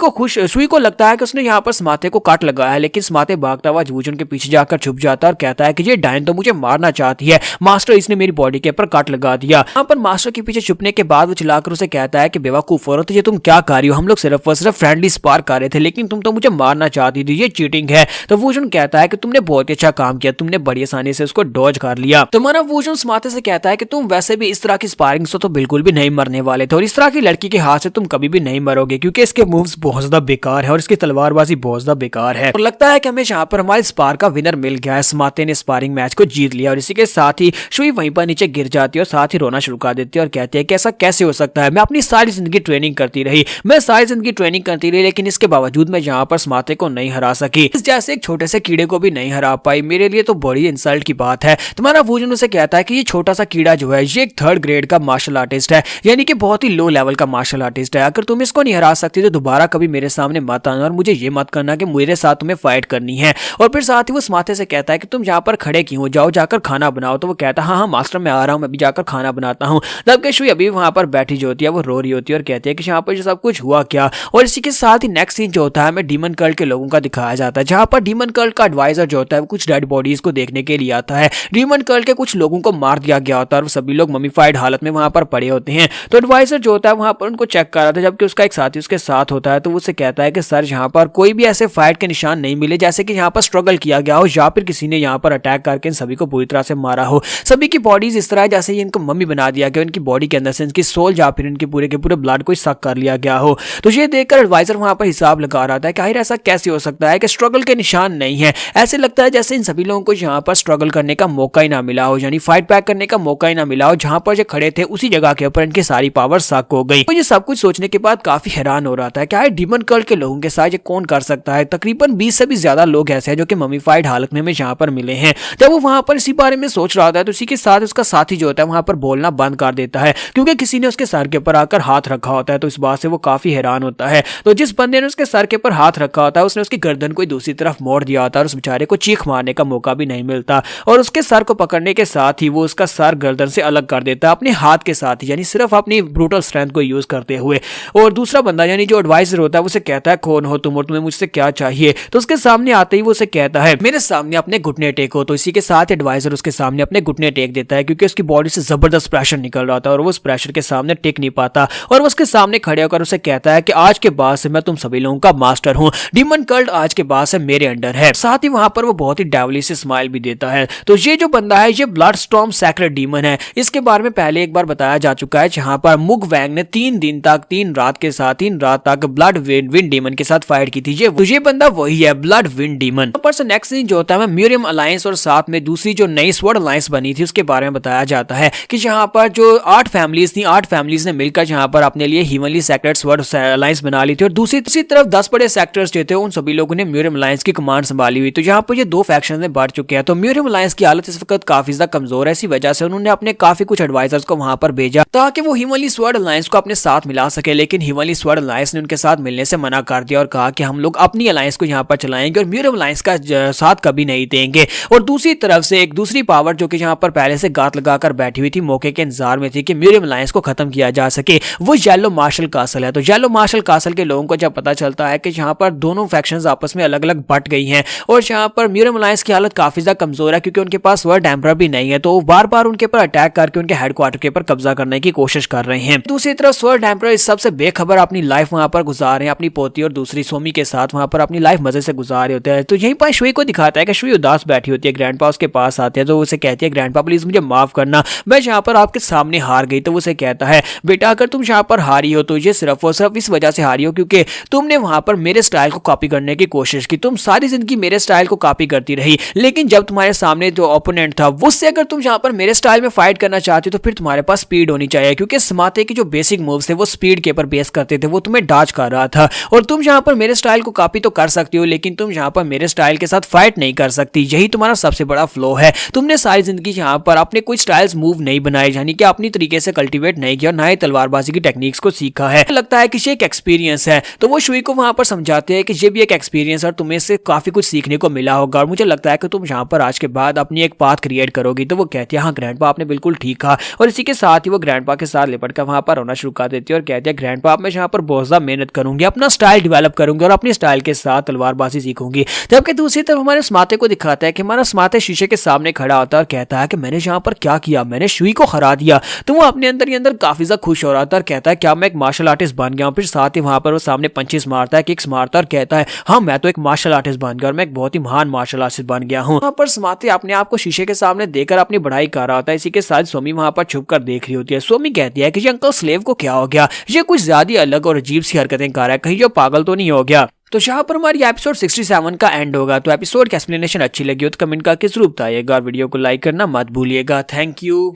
को लगता है कि उसने यहाँ पर स्माते को काट लगाया है, लेकिन स्माते भागता हुआ वुशन के पीछे जाकर छुप जाता है और कहता है कि ये डायन तो मुझे मारना चाहती है मास्टर, इसने मेरी बॉडी के ऊपर काट लगा दिया। यहाँ पर मास्टर के पीछे छुपने के बाद वो चिल्लाकर उसे कहता है कि बेवकूफ औरत ये तुम क्या कर रही हो, हम लोग सिर्फ और सिर्फ फ्रेंडली स्पार कर रहे थे लेकिन तुम तो मुझे मारना चाहती थी, ये चीटिंग है। तो वुशन कहता है कि तुमने बहुत अच्छा काम किया, तुमने बड़ी आसानी से उसको डॉज कर लिया। तो हमारा वुशन स्माते से कहता है कि तुम वैसे भी इस तरह की स्पारिंग से तो बिल्कुल भी नहीं मरने वाले थे और इस तरह की लड़की के हाथ से तुम कभी भी नहीं मरोगे क्योंकि इसके मूव्स बहुत ज्यादा बेकार है और इसकी तलवारबाजी बहुत ज्यादा बेकार है। और लगता है कि हमें यहाँ पर हमारे स्पार का विनर मिल गया है, स्माते ने स्पारिंग मैच को जीत लिया। और इसी के साथ ही शुई वहीं पर नीचे गिर जाती है और साथ ही रोना शुरू कर देती है और कहती है कि ऐसा कैसे हो सकता है, मैं अपनी सारी जिंदगी ट्रेनिंग करती रही, लेकिन इसके बावजूद मैं यहाँ पर स्माते को नहीं हरा सकी, इस जैसे एक छोटे से कीड़े को भी नहीं हरा पाई, मेरे लिए तो बड़ी इंसल्ट की बात है। तुम्हारा वुशन उसे कहता है कि ये छोटा सा कीड़ा जो है ये एक 3rd ग्रेड का मार्शल आर्टिस्ट है, यानी कि बहुत ही लो लेवल का मार्शल आर्टिस्ट है। अगर तुम इसको नहीं हरा सकती तो दोबारा कभी मेरे सामने मत आना और मुझे ये मत करना कि मेरे साथ तुम्हें फाइट करनी है। और फिर साथ ही वो स्माते से कहता है कि तुम यहाँ पर खड़े क्यों हो, जाओ जाकर खाना बनाओ। तो वो कहता है हाँ मास्टर मैं आ रहा हूँ, मैं भी जाकर खाना बनाता हूँ। जबकि शुई अभी वहां पर बैठी जो होती है वो रो रही होती है और कहती है कि यहाँ पर जो सब कुछ हुआ क्या। और इसी के साथ ही नेक्स्ट सीन जो होता है हमें डीमन कल्ट के लोगों का दिखाया जाता है, जहां पर डीमन कल्ट का एडवाइजर जो होता है वो कुछ डेड बॉडीज को देखने के लिए आता है। डीमन कल्ट के कुछ लोगों को मार दिया गया होता है और सभी लोग ममीफाइड हालत में वहां पर पड़े होते हैं। तो एडवाइजर जो होता है वहां पर उनको चेक कर रहा था, जबकि उसका एक साथी उसके साथ होता है तो वो उसे कहता है कि सर यहाँ पर कोई भी ऐसे फाइट के निशान नहीं मिले जैसे कि यहाँ पर स्ट्रगल किया गया हो या फिर किसी ने यहाँ पर अटैक करके इन सभी को पूरी तरह से मारा हो। सभी की बॉडीज इस तरह है जैसे ये इनको मम्मी बना दिया गया, इनकी बॉडी के अंदर से इनकी सोल या फिर इनके पूरे के पूरे ब्लड को सक कर लिया गया हो। तो ये देखकर एडवाइजर वहां पर हिसाब लगा रहा था कि आखिर ऐसा कैसे हो सकता है कि स्ट्रगल के निशान नहीं है। ऐसे लगता है जैसे इन सभी लोगों को यहाँ पर स्ट्रगल करने का मौका ही ना मिला हो, यानी फाइट बैक करने का मौका ही ना मिला हो। जहां पर जो खड़े थे उसी जगह के ऊपर इनकी सारी पावर सक हो गई। तो ये सब कुछ सोचने के बाद काफी हैरान हो रहा था क्या डीमन कल्ट के लोगों के साथ ये कौन कर सकता है। तकरीबन 20 से भी ज्यादा लोग ऐसे हैं जो कि ममीफाइड हालत में यहाँ पर मिले हैं। जब वो वहां पर इसी बारे में सोच रहा था तो उसी के साथ उसका साथी जो होता है वहां पर बोलना बंद कर देता है क्योंकि किसी ने उसके सर के ऊपर आकर हाथ रखा होता है। तो इस बात से वो काफी हैरान होता है। तो जिस बंदे ने उसके सर के ऊपर हाथ रखा होता है उसने उसकी गर्दन को दूसरी तरफ मोड़ दिया होता है और उस बेचारे को चीख मारने का मौका भी नहीं मिलता और उसके सर को पकड़ने के साथ ही वो उसका सर गर्दन से अलग कर देता है अपने हाथ के साथ ही, यानी सिर्फ अपनी ब्रूटल स्ट्रेंथ को यूज करते हुए। और दूसरा बंदा यानी जो एडवाइजर होता है उसे कहता है कौन हो तुम और तुम्हें मुझसे क्या चाहिए। तो उसके सामने आते ही वो उसे कहता है मेरे सामने अपने घुटने टेको। तो इसी के साथ एडवाइजर उसके सामने अपने घुटने टेक देता है क्योंकि उसकी बॉडी से जबरदस्त प्रेशर निकल रहा था और वो उस प्रेशर के सामने टेक नहीं पाता और वो उसके सामने खड़े होकर उसे कहता है कि आज के बाद से मैं तुम सभी लोगों का मास्टर हूँ, डीमन कल्ट आज के बाद से मेरे अंडर है। साथ ही वहां पर वो बहुत ही डेविलिश से स्माइल भी देता है। तो ये जो बंदा है ये ब्लड स्टॉर्म सैक्रेड डीमन है। इसके बारे में पहले एक बार बताया जा चुका है जहां पर मुग वैंग ने 3 रात तक ब्लड विंड डीमन के साथ फाइट की थी। ये बंदा वही है ब्लड विंड डीमन। पर से नेक्स्ट सीन जो होता है म्यूरियम अलायंस और साथ में दूसरी जो नई स्वॉर्ड अलायंस बनी थी उसके बारे में बताया जाता है कि जहां पर जो 8 फैमिलीज थी, 8 फैमिलीज ने मिलकर जहां पर अपने लिए हीवनली सैक्रेड स्वॉर्ड अलायंस बना ली थी और दूसरी तरफ 10 बड़े सेक्टर्स जो थे उन सभी लोगों ने म्यूरियम अलायंस की कमांड संभाली हुई। तो यहाँ पर ये 2 फैक्शन में बढ़ चुके हैं। तो म्यूरियम अलायंस की हालत इस वक्त काफी ज्यादा कमजोर है। इसी वजह से उन्होंने अपने काफी कुछ एडवाइजर्स को वहां पर भेजा ताकि वो हीवनली स्वॉर्ड अलायंस को अपने साथ मिला सके, लेकिन हीवनली स्वॉर्ड अलायंस ने उनके साथ मिलने से मना कर दिया और कहा कि हम लोग अपनी अलायंस को यहाँ पर चलाएंगे और म्यूरियम अलायंस का साथ कभी नहीं देंगे। और दूसरी तरफ से एक दूसरी पावर जो कि यहाँ पर पहले से गात लगाकर बैठी हुई थी, मौके के इंतजार में थी कि म्यूरियम अलायंस को खत्म किया जा सके, वो येलो मार्शल कासल है। तो येलो मार्शल कासल के लोगों को जब पता चलता है कि यहाँ पर दोनों फैक्शंस आपस में अलग अलग बट गई हैं और यहाँ पर म्यूरियम अलायंस की हालत काफी ज्यादा कमजोर है क्योंकि उनके पास वर्ल्ड एम्परर भी नहीं है, तो वो बार बार उनके ऊपर अटैक करके उनके हेडक्वार्टर के ऊपर कब्जा करने की कोशिश कर रहे हैं। दूसरी तरफ स्वर्ड एम्परर इस सबसे बेखबर अपनी लाइफ वहां पर गुजार रहे हैं, अपनी पोती और दूसरी सोमी के साथ वहां पर अपनी लाइफ मजे से गुजार रहे होते हैं। तो यहीं पर शुई को दिखाता है कि शुई उदास बैठी होती है, ग्रैंडपा उसके पास आते हैं तो उसे कहती है ग्रैंडपा प्लीज मुझे माफ करना, मैं यहाँ पर आपके सामने हार गई। तो उसे कहता है बेटा अगर तुम यहाँ पर हारी हो तो ये सिर्फ और सिर्फ इस वजह से हारी हो क्योंकि तुमने वहां पर मेरे स्टाइल को कॉपी करने की कोशिश की, तुम सारी जिंदगी मेरे स्टाइल को कॉपी करती रही, लेकिन जब तुम्हारे सामने जो ओपोनेंट था उससे अगर तुम यहाँ पर मेरे स्टाइल में फाइट करना चाहते हो तो फिर तुम्हारे पास स्पीड होनी चाहिए क्योंकि समाते के जो बेसिक मूव्स थे वो स्पीड के ऊपर बेस करते थे, वो तुम्हें डॉज कर रहा था और तुम यहाँ पर मेरे स्टाइल को कॉपी तो कर सकती हो लेकिन तुम यहाँ पर मेरे स्टाइल के साथ फाइट नहीं कर सकती, यही तुम्हारा सबसे बड़ा फ्लॉ है। तुमने सारी जिंदगी यहाँ पर अपने कोई स्टाइल्स मूव नहीं बनाए, यानी कि अपनी तरीके से कल्टीवेट नहीं किया और ना ही तलवारबाजी की टेक्निक्स को सीखा है। लगता है कि ये एक एक्सपीरियंस है। तो वो शुई को वहां पर समझाते हैं कि ये भी एक एक्सपीरियंस और तुम्हें इससे काफी कुछ सीखने को मिला होगा और मुझे लगता है कि तुम यहाँ पर आज के बाद अपनी एक पाथ क्रिएट करोगी। तो वो कहती है हाँ ग्रैंडपा आपने बिल्कुल ठीक कहा और इसी के साथ ही वो ग्रैंडपा के साथ लिपट कर वहां पर रोना शुरू कर देती है और कहती है ग्रैंडपा मैं यहाँ पर बहुत ज्यादा मेहनत करूंगी, अपना स्टाइल डेवलप करूंगी और अपनी स्टाइल के साथ तलवारबाजी सीखूंगी। जबकि दूसरी तरफ हमारे स्माते को दिखाता है कि हमारा स्माते शीशे के सामने खड़ा होता है और कहता है कि मैंने यहाँ पर क्या किया, मैंने शुई को हरा दिया। तो वो अपने अंदर ही अंदर काफी ज्यादा खुश हो रहा था और कहता है क्या मैं एक मार्शल आर्टिस्ट बन गया हूँ। फिर साथ ही वहां पर वो सामने पंचेस मारता है, किक्स मारता है और कहता है हाँ मैं तो एक मार्शल आर्टिस्ट बन गया और मैं एक बहुत ही महान मार्शल आर्टिस्ट बन गया हूँ। वहां पर स्माते अपने आप को शीशे के सामने देकर अपनी बढ़ाई कर रहा होता है। इसी के साथ सोमी वहां पर छुप कर देख रही होती है। सोमी कहती है कि ये अंकल स्लेव को क्या हो गया, ये कुछ ज्यादा अलग और अजीब सी हरकतें कर रहा है, कहीं जो पागल तो नहीं हो गया। तो यहाँ पर हमारी एपिसोड 67 का एंड होगा। तो एपिसोड की एक्सप्लेनेशन अच्छी लगी हो तो कमेंट करके जरूर बताइएगा और वीडियो को लाइक करना मत भूलिएगा। Thank you.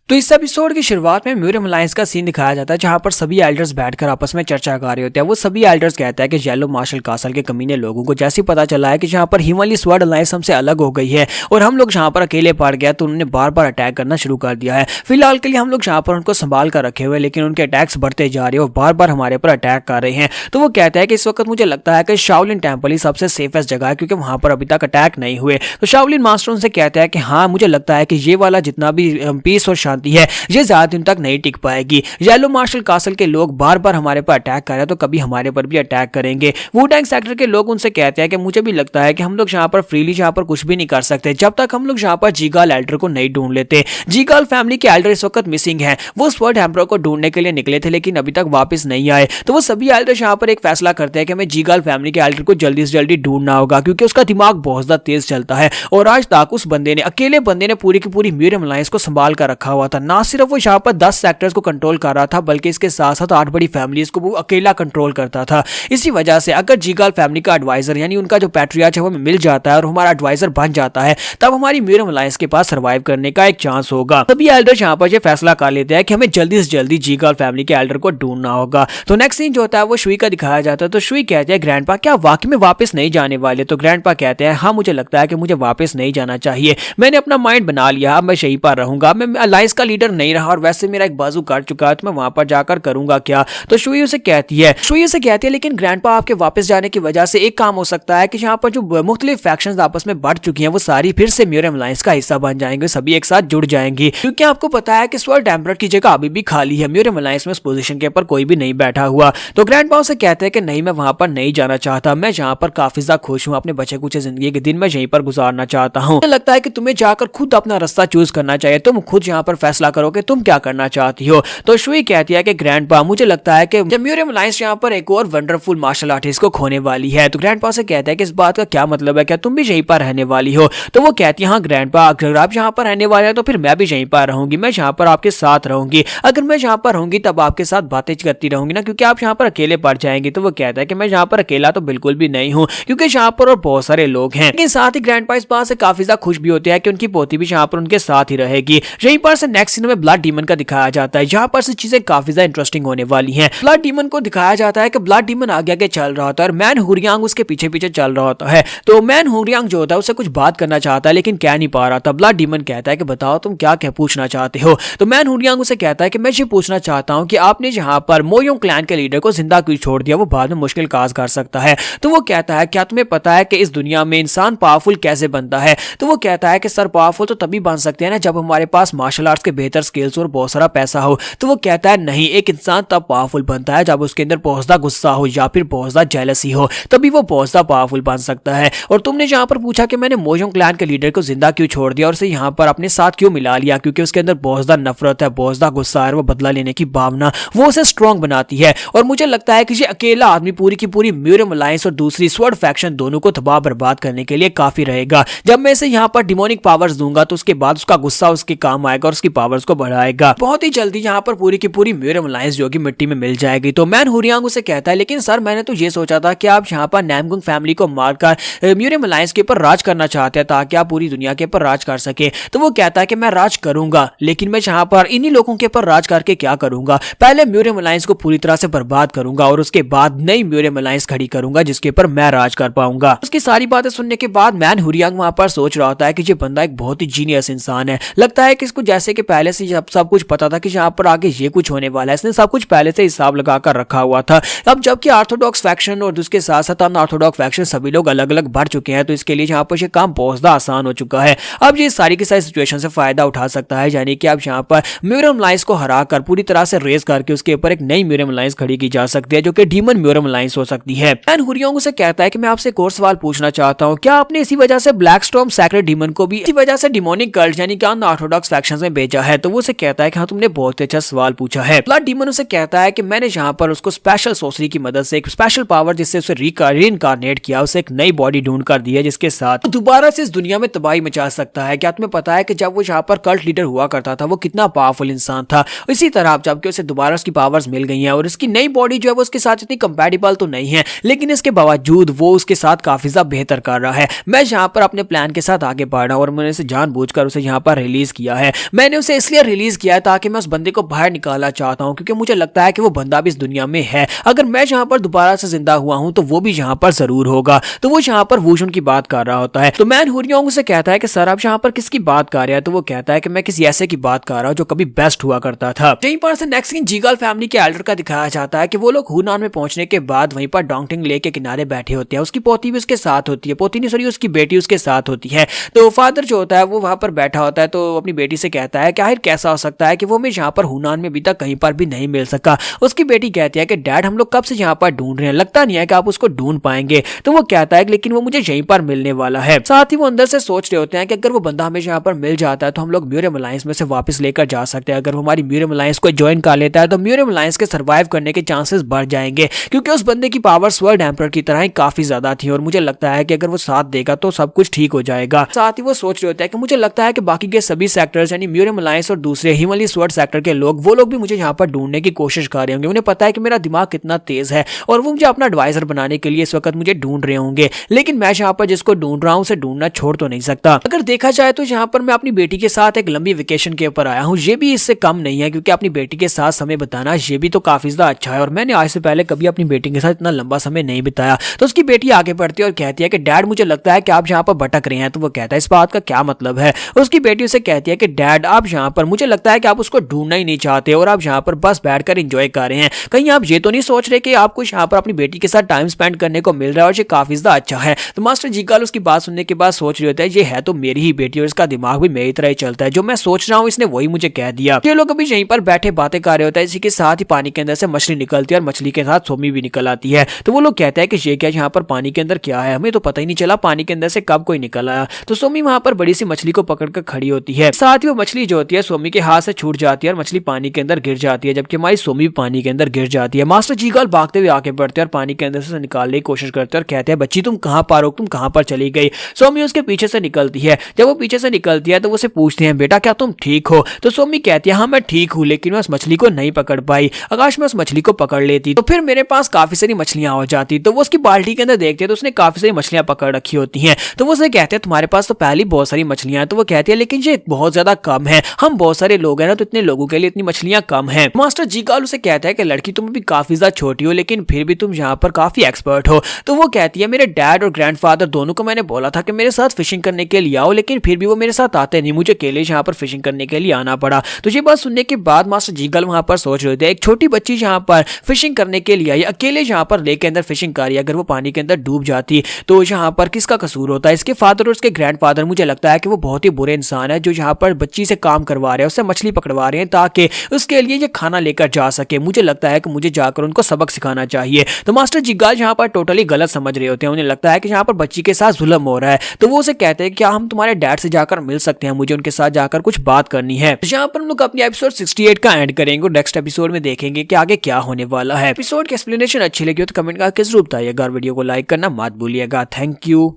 तो इस एपिसोड की शुरुआत में म्यूरियम अलायंस का सीन दिखाया जाता है जहां पर सभी एल्डर्स बैठकर आपस में चर्चा कर रहे होते हैं। वो सभी एल्डर्स कहते हैं कि येलो मार्शल कासल के कमीने लोगों को जैसे पता चला है कि जहां पर हीवनली स्वॉर्ड अलायंस हमसे अलग हो गई है और हम लोग जहां पर अकेले पड़ गया तो उन्होंने बार बार अटैक करना शुरू कर दिया है। फिलहाल के लिए हम लोग जहां पर उनको संभाल कर रखे हुए लेकिन उनके अटैक्स बढ़ते जा रहे हैं और बार बार हमारे पर अटैक कर रहे हैं। तो वो कहता है कि इस वक्त मुझे लगता है कि शाओलिन टेम्पल ही सबसे सेफेस्ट जगह है क्योंकि वहां पर अभी तक अटैक नहीं हुए। तो शाओलिन मास्टर उनसे कहता है कि हाँ मुझे लगता है कि ये वाला जितना भी पीस और शांति जानती है ये ज्यादा दिन तक नहीं टिक पाएगी। येलो मार्शल कासल के लोग बार बार हमारे पर अटैक कर रहे हैं तो कभी हमारे पर भी अटैक करेंगे। वुडैंग सेक्टर के लोग उनसे कहते हैं कि मुझे भी लगता है कि हम लोग यहाँ पर फ्रीली यहाँ पर कुछ भी नहीं कर सकते जब तक हम लोग यहाँ पर जीगाल एल्डर को नहीं ढूंढ लेते। जीगाल फैमिली के एल्डर इस वक्त मिसिंग है। वो स्वर्ड एम्परर को ढूंढने के लिए निकले थे लेकिन अभी तक वापस नहीं आए। तो वो सभी एल्डर्स यहाँ पर एक फैसला करते हैं कि हमें जीगाल फैमिली के एल्डर को जल्दी से जल्दी ढूंढना होगा क्योंकि उसका दिमाग बहुत ज्यादा तेज चलता है और आज तक उस अकेले बंदे ने पूरी की पूरी म्यूरियम अलायंस को संभाल कर रखा हुआ था। ना सिर्फ वो यहाँ पर 10 सेक्टर्स को कंट्रोल कर रहा था बल्कि इसके साथ साथ 8 बड़ी फैमिलीज को वो अकेला कंट्रोल करता था। इसी वजह से अगर जीगाल फैमिली का एडवाइजर यानी उनका जो पैट्रियार्च है वो मिल जाता है और हमारा एडवाइजर बन जाता है तब हमारी म्यूरियम अलायंस के पास सर्वाइव करने का एक चांस होगा। तभी एल्डर्स यहाँ पर फैसला कर लेते हैं कि हमें जल्दी से जल्दी जीगाल फैमिली के एल्डर को ढूंढना होगा। तो नेक्स्ट सीन जो होता है वो शुई का दिखाया जाता है। तो शुई कहते हैं ग्रैंडपा क्या वाकई में वापस नहीं जाने वाले? तो ग्रैंडपा कहते हैं हाँ मुझे लगता है कि मुझे वापस नहीं जाना चाहिए। मैंने अपना माइंड बना लिया, अब मैं यहीं पर रहूंगा। मैं अलायंस का लीडर नहीं रहा और वैसे मेरा एक बाजू कट चुका है तो मैं वहां पर जाकर करूंगा क्या? तो शुई उसे कहती है लेकिन ग्रैंडपा आपके वापस जाने की वजह से एक काम हो सकता है कि यहाँ पर जो मुख्तलिफ फैक्शंस आपस में बढ़ चुकी हैं वो सारी फिर से म्यूरियम अलायंस का हिस्सा बन जाएंगे, सभी एक साथ जुड़ जाएंगी। क्योंकि आपको पता है कि स्वर्ड एम्परर की जगह अभी भी खाली है, म्यूरियम अलायंस में उस पोजीशन के ऊपर कोई भी नहीं बैठा हुआ। तो ग्रैंडपा उसे कहते हैं कि नहीं मैं वहां पर नहीं जाना चाहता, मैं यहाँ पर काफी ज्यादा खुश हूँ, अपने बचे कुछ जिंदगी के दिन मैं यहीं पर गुजारना चाहता हूँ। मुझे लगता है कि तुम्हें जाकर खुद अपना रास्ता चूज करना चाहिए, तुम खुद यहाँ पर फैसला करो कि तुम क्या करना चाहती हो। तो शुई कहती है कि ग्रैंडपा मुझे लगता है कि म्यूरियम अलायंस यहाँ पर एक और वंडरफुल मार्शल आर्टिस्ट को खोने वाली है। तो ग्रैंडपा से कहता है कि इस बात का क्या मतलब है, क्या तुम भी यहीं पर रहने वाली हो? तो वो कहती है हाँ ग्रैंडपा अगर आप यहाँ पर रहने वाले हैं तो फिर मैं भी यहीं पर रहूंगी, मैं यहाँ पर आपके साथ रहूंगी। अगर मैं यहाँ पर रहूंगी तब आपके साथ बातें करती रहूंगी ना, क्योंकि आप यहाँ पर अकेले पड़ जाएंगे। तो वो कहता है कि मैं यहाँ पर अकेला तो बिल्कुल भी नहीं हूँ क्योंकि यहाँ पर और बहुत सारे लोग हैं। लेकिन साथ ही ग्रैंडपा इस बात से काफी ज्यादा खुश भी होते हैं कि उनकी पोती भी यहाँ पर उनके साथ ही रहेगी। यहीं पर से नेक्स्ट सीन में ब्लड डीमन का दिखाया जाता है। यहाँ पर से चीजें काफी ज्यादा इंटरेस्टिंग होने वाली हैं। ब्लड डीमन को दिखाया जाता है कि ब्लड डीमन आगे आगे चल रहा होता है और मैन हुरियांग उसके पीछे पीछे चल रहा होता है। तो मैन हुरियांग जो होता है उससे कुछ बात करना चाहता है लेकिन कह नहीं पा रहा था। ब्लड डीमन कहता है कि बताओ तुम क्या क्या पूछना चाहते हो? तो मैन हुरियांग उसे कहता है कि मैं ये पूछना चाहता हूँ कि आपने यहाँ पर मोयोंग क्लैन के लीडर को जिंदा क्यों छोड़ दिया, वो बाद में मुश्किल काज कर सकता है। तो वो कहता है क्या तुम्हें पता है कि इस दुनिया में इंसान पावरफुल कैसे बनता है? तो वो कहता है कि सर पावरफुल तो तभी बन सकते हैं ना जब हमारे पास मार्शल आर्ट्स के बेहतर स्किल्स और बहुत सारा पैसा हो। तो वो कहता है नहीं, एक इंसान तब पावरफुल बनता है जब उसके अंदर बहुत ज्यादा गुस्सा हो या फिर बहुत ज्यादा जेलसी हो, तभी वो बहुत ज्यादा पावरफुल बन सकता है। और तुमने यहाँ पर पूछा कि मैंने मोयोंग क्लैन के लीडर को जिंदा क्यों छोड़ दिया और उसे यहाँ पर अपने साथ क्यों मिला लिया, क्योंकि उसके अंदर बहुत ज्यादा नफरत है, बहुत ज्यादा गुस्सा है, वो बदला लेने की भावना वो उसे स्ट्रॉन्ग बनाती है। और मुझे लगता है कि ये अकेला आदमी पूरी की पूरी म्यूरियम अलायंस और दूसरी स्वर्ड फैक्शन दोनों को तबाह बर्बाद करने के लिए काफी रहेगा। जब मैं इसे यहाँ पर डिमोनिक पावर्स दूंगा तो उसके बाद उसका गुस्सा उसके काम आएगा और उसकी पावर्स को बढ़ाएगा। बहुत ही जल्दी यहाँ पर पूरी की पूरी म्यूरियम अलायंस जो कि मिट्टी में मिल जाएगी। तो मैन हुरियांग उसे कहता है लेकिन सर मैंने तो ये सोचा था कि आप यहाँ पर नामगुंग फैमिली को मारकर म्यूरियम अलायंस के ऊपर राज करना चाहते हैं ताकि आप पूरी दुनिया के ऊपर राज कर सके। तो वो कहता है कि मैं राज करूंगा लेकिन मैं यहाँ पर इन्हीं लोगों के ऊपर राज करके क्या करूंगा, पहले म्यूरियम अलायंस को पूरी तरह से बर्बाद करूंगा और उसके बाद नई म्यूरियम अलायंस खड़ी करूंगा जिसके ऊपर मैं राज कर पाऊंगा। उसकी सारी बातें सुनने के बाद मैन हुरियांग वहां पर सोच रहा होता है कि ये बंदा एक बहुत ही जीनियस इंसान है। लगता है कि इसको जैसे कि पहले से सब कुछ पता था कि यहाँ पर आगे ये कुछ होने वाला है, इसने सब कुछ पहले से हिसाब लगाकर रखा हुआ था। अब जबकि ऑर्थोडॉक्स फैक्शन और उसके साथ साथ अनऑर्थोडॉक्स फैक्शन सभी लोग अलग अलग बढ़ चुके हैं तो इसके लिए यहाँ पर ये काम बहुत ज्यादा आसान हो चुका है। अब ये सारी की सारी सिचुएशन से फायदा उठा सकता है, यानी कि अब यहाँ पर म्यूरियम अलायंस को हरा कर पूरी तरह से रेस करके उसके ऊपर एक नई म्यूरियम अलायंस खड़ी की जा सकती है जो कि डीमन म्यूरियम अलायंस हो सकती है। मैन हुरियांग से कहता है कि मैं आपसे एक और सवाल पूछना चाहता हूँ, क्या आपने इसी वजह से ब्लैक स्टॉर्म सैक्रेड डीमन को भी इसी वजह से डिमोनिक कल्ट यानी कि अनऑर्थोडॉक्स फैक्शंस में भेजा है? तो वो उसे कहता है कि हाँ तुमने बहुत अच्छा सवाल पूछा है। ब्लड डीमन उसे कहता है कि मैंने यहाँ पर उसको स्पेशल सोर्सरी की मदद से एक स्पेशल पावर जिससे उसे रीइंकार्नेट किया, उसे एक नई बॉडी ढूंढ कर दी है जिसके साथ दोबारा से इस दुनिया में तबाही मचा सकता है। क्या तुम्हें पता है कि जब वो यहाँ पर कल्ट लीडर हुआ करता था वो कितना पावरफुल इंसान था? इसी तरह जबकि उसे दोबारा उसकी पावर्स मिल गई हैं और इसकी नई बॉडी जो है वो उसके साथ इतनी कंपैटिबल तो नहीं है, लेकिन इसके बावजूद वो उसके साथ काफी ज्यादा बेहतर कर रहा है। मैं यहाँ पर अपने प्लान के साथ आगे बढ़ रहा हूँ और मैंने इसे जानबूझकर उसे यहाँ पर रिलीज किया है। मैंने उसे इसलिए रिलीज किया है ताकि मैं उस बंदे को बाहर निकालना चाहता हूँ क्योंकि मुझे लगता है कि वो बंदा भी इस दुनिया में है। अगर मैं यहाँ पर दोबारा से जिंदा हुआ हूँ तो वो भी यहाँ पर जरूर होगा। तो वो यहाँ पर वुशुन की बात कर रहा होता है। तो मैन हुरियांग से कहता है कि सर आप यहाँ पर किसकी बात कर रहे हैं? तो वो कहता है कि मैं किसी ऐसे की बात कर रहा हूँ जो कभी बेस्ट हुआ करता था। यहीं पर से नेक्स्ट सीन जीगाल फैमिली के एल्डर का दिखाया जाता है कि वो लोग हुनान में पहुंचने के बाद वहीं पर डोंगटिंग लेक के किनारे बैठे होते हैं। उसकी पोती भी उसके साथ होती है, पोती नहीं सॉरी उसकी बेटी उसके साथ होती है। तो फादर जो होता है वो वहां पर बैठा होता है तो अपनी बेटी से कहता है है कि आखिर कैसा हो सकता है कि वो हमें यहाँ पर हुनान में अभी तक कहीं पर भी नहीं मिल सका। उसकी बेटी कहती है कि डैड हम लोग कब से यहाँ पर ढूंढ रहे हैं, लगता नहीं है कि आप उसको ढूंढ पाएंगे। तो वो कहता है लेकिन वो मुझे यहीं पर मिलने वाला है। साथ ही वो अंदर से सोच रहे होते हैं कि अगर वो बंदा हमें यहाँ पर मिल जाता है तो हम लोग म्यूरियम अलायंस में से वापस लेकर जा सकते हैं। अगर वो हमारी म्यूरियम अलायंस को ज्वाइन कर लेता है तो म्यूरियम अलायंस के सर्वाइव करने के चांसेस बढ़ जाएंगे, क्योंकि उस बंदे की पावर स्वर्ड एम्परर की तरह ही काफी ज्यादा थी और मुझे लगता है कि अगर वो साथ देगा तो सब कुछ ठीक हो जाएगा। साथ ही वो सोच रहे होते हैं कि मुझे लगता है कि बाकी के सभी सेक्टर्स यानी म्यूरियम अलायंस और दूसरे हिमालय स्वर्ड सेक्टर के लोग वो लोग भी मुझे यहाँ पर ढूंढने की कोशिश कर रहे होंगे। उन्हें पता है कि मेरा दिमाग कितना तेज है और वो मुझे अपना एडवाइजर बनाने के लिए इस वक्त मुझे ढूंढ रहे होंगे, लेकिन मैं यहाँ पर जिसको ढूंढ रहा हूँ उसे ढूंढना छोड़ तो नहीं सकता। अगर देखा जाए तो यहाँ पर मैं अपनी बेटी के साथ एक लंबी वेकेशन के ऊपर आया हूँ, ये भी इससे कम नहीं है, क्योंकि अपनी बेटी के साथ समय बिताना ये भी तो काफी ज्यादा अच्छा है और मैंने आज से पहले कभी अपनी बेटी के साथ इतना लंबा समय नहीं बिताया। तो उसकी बेटी आगे बढ़ती है और कहती है कि डैड मुझे लगता है कि आप यहाँ पर भटक रहे हैं। तो वो कहता है इस बात का क्या मतलब है। उसकी बेटी उसे कहती है कि डैड आप यहाँ पर मुझे लगता है कि आप उसको ढूंढना ही नहीं चाहते और आप यहाँ पर बस बैठकर एंजॉय कर रहे हैं। कहीं आप ये तो नहीं सोच रहे कि आपको यहाँ पर अपनी बेटी के साथ टाइम स्पेंड करने को मिल रहा है और ये काफी ज्यादा अच्छा है। तो मास्टर जीकाल उसकी बात सुनने के बाद सोच रहे होता है ये है तो मेरी ही बेटी और इसका दिमाग भी मेरी तरह ही चलता है, जो मैं सोच रहा हूँ इसने वही मुझे कह दिया। ये लोग अभी यहीं पर बैठे बातें कर रहे होता है, इसी के साथ ही पानी के अंदर से मछली निकलती है और मछली के साथ सोमी भी निकल आती है। तो वो लोग कहते हैं कि ये क्या यहाँ पर पानी के अंदर क्या है, हमें तो पता ही नहीं चला पानी के अंदर से कब कोई निकल आया। तो सोमी वहां पर बड़ी सी मछली को पकड़कर खड़ी होती है, साथ ही वो मछली जो होती है सोमी के हाथ से छूट जाती है और मछली पानी के अंदर गिर जाती है, जबकि हमारी सोमी भी पानी के अंदर गिर जाती है। मास्टर जीकाल भागते हुए आगे बढ़ते हैं और पानी के अंदर से निकालने की कोशिश करते हैं और कहते हैं बच्ची तुम कहाँ पर हो, तुम कहाँ पर चली गई। सोमी उसके पीछे से निकलती है। जब वो पीछे से निकलती है तो उसे पूछते हैं बेटा क्या तुम ठीक हो। तो सोमी कहती है हाँ मैं ठीक हूँ, लेकिन मैं उस मछली को नहीं पकड़ पाई। आकाश में उस मछली को पकड़ लेती तो फिर मेरे पास काफी सारी मछलियां हो जाती। तो वो उसकी बाल्टी के अंदर देखते हैं तो उसने काफी सारी मछलियां पकड़ रखी होती हैं। तो वो उसे कहते हैं तुम्हारे पास तो पहले बहुत सारी मछलियां हैं। तो वो कहती है लेकिन ये बहुत ज्यादा कम है, हम बहुत सारे लोग हैं ना, तो इतने लोगों के लिए इतनी मछलियां कम है। मास्टर जीकाल उसे कहता है कि लड़की तुम भी काफी ज्यादा छोटी हो लेकिन फिर भी तुम यहाँ पर काफी एक्सपर्ट हो। तो वो कहती है मेरे डैड और ग्रैंडफादर दोनों को मैंने बोला था कि मेरे साथ फिशिंग करने के लिए आओ, लेकिन फिर भी वो मेरे साथ आते नहीं, मुझे अकेले यहाँ पर फिशिंग करने के लिए आना पड़ा। तो ये बात सुनने के बाद मास्टर जीकाल वहां पर सोच रहे थे एक छोटी बच्ची यहाँ पर फिशिंग करने के लिए आई, अकेले यहाँ पर लेक के अंदर फिशिंग कर रही है, अगर वो पानी के अंदर डूब जाती तो यहाँ पर किसका कसूर होता है। इसके फादर और उसके ग्रैंडफादर मुझे लगता है कि वो बहुत ही बुरे इंसान है जो यहाँ पर बच्ची से काम करवा रहे हैं, उससे मछली पकड़वा रहे हैं ताकि उसके लिए ये खाना लेकर जा सके। मुझे लगता है कि मुझे जाकर उनको सबक सिखाना चाहिए। तो मास्टर जीकाल यहाँ पर टोटली गलत समझ रहे होते हैं, उन्हें लगता है कि यहाँ पर बच्ची के साथ जुल्म हो रहा है। तो वो उसे कहते हैं क्या हम तुम्हारे डैड से जाकर मिल सकते हैं, मुझे उनके साथ जाकर कुछ बात करनी है। तो यहाँ पर हम लोग अपनी एपिसोड 68 का एंड करेंगे और नेक्स्ट एपिसोड में देखेंगे कि आगे क्या होने वाला है। एपिसोड की एक्सप्लेनेशन अच्छी लगी हो तो कमेंट करके जरूर बताइएगा और वीडियो को लाइक करना मत भूलिएगा। Thank you.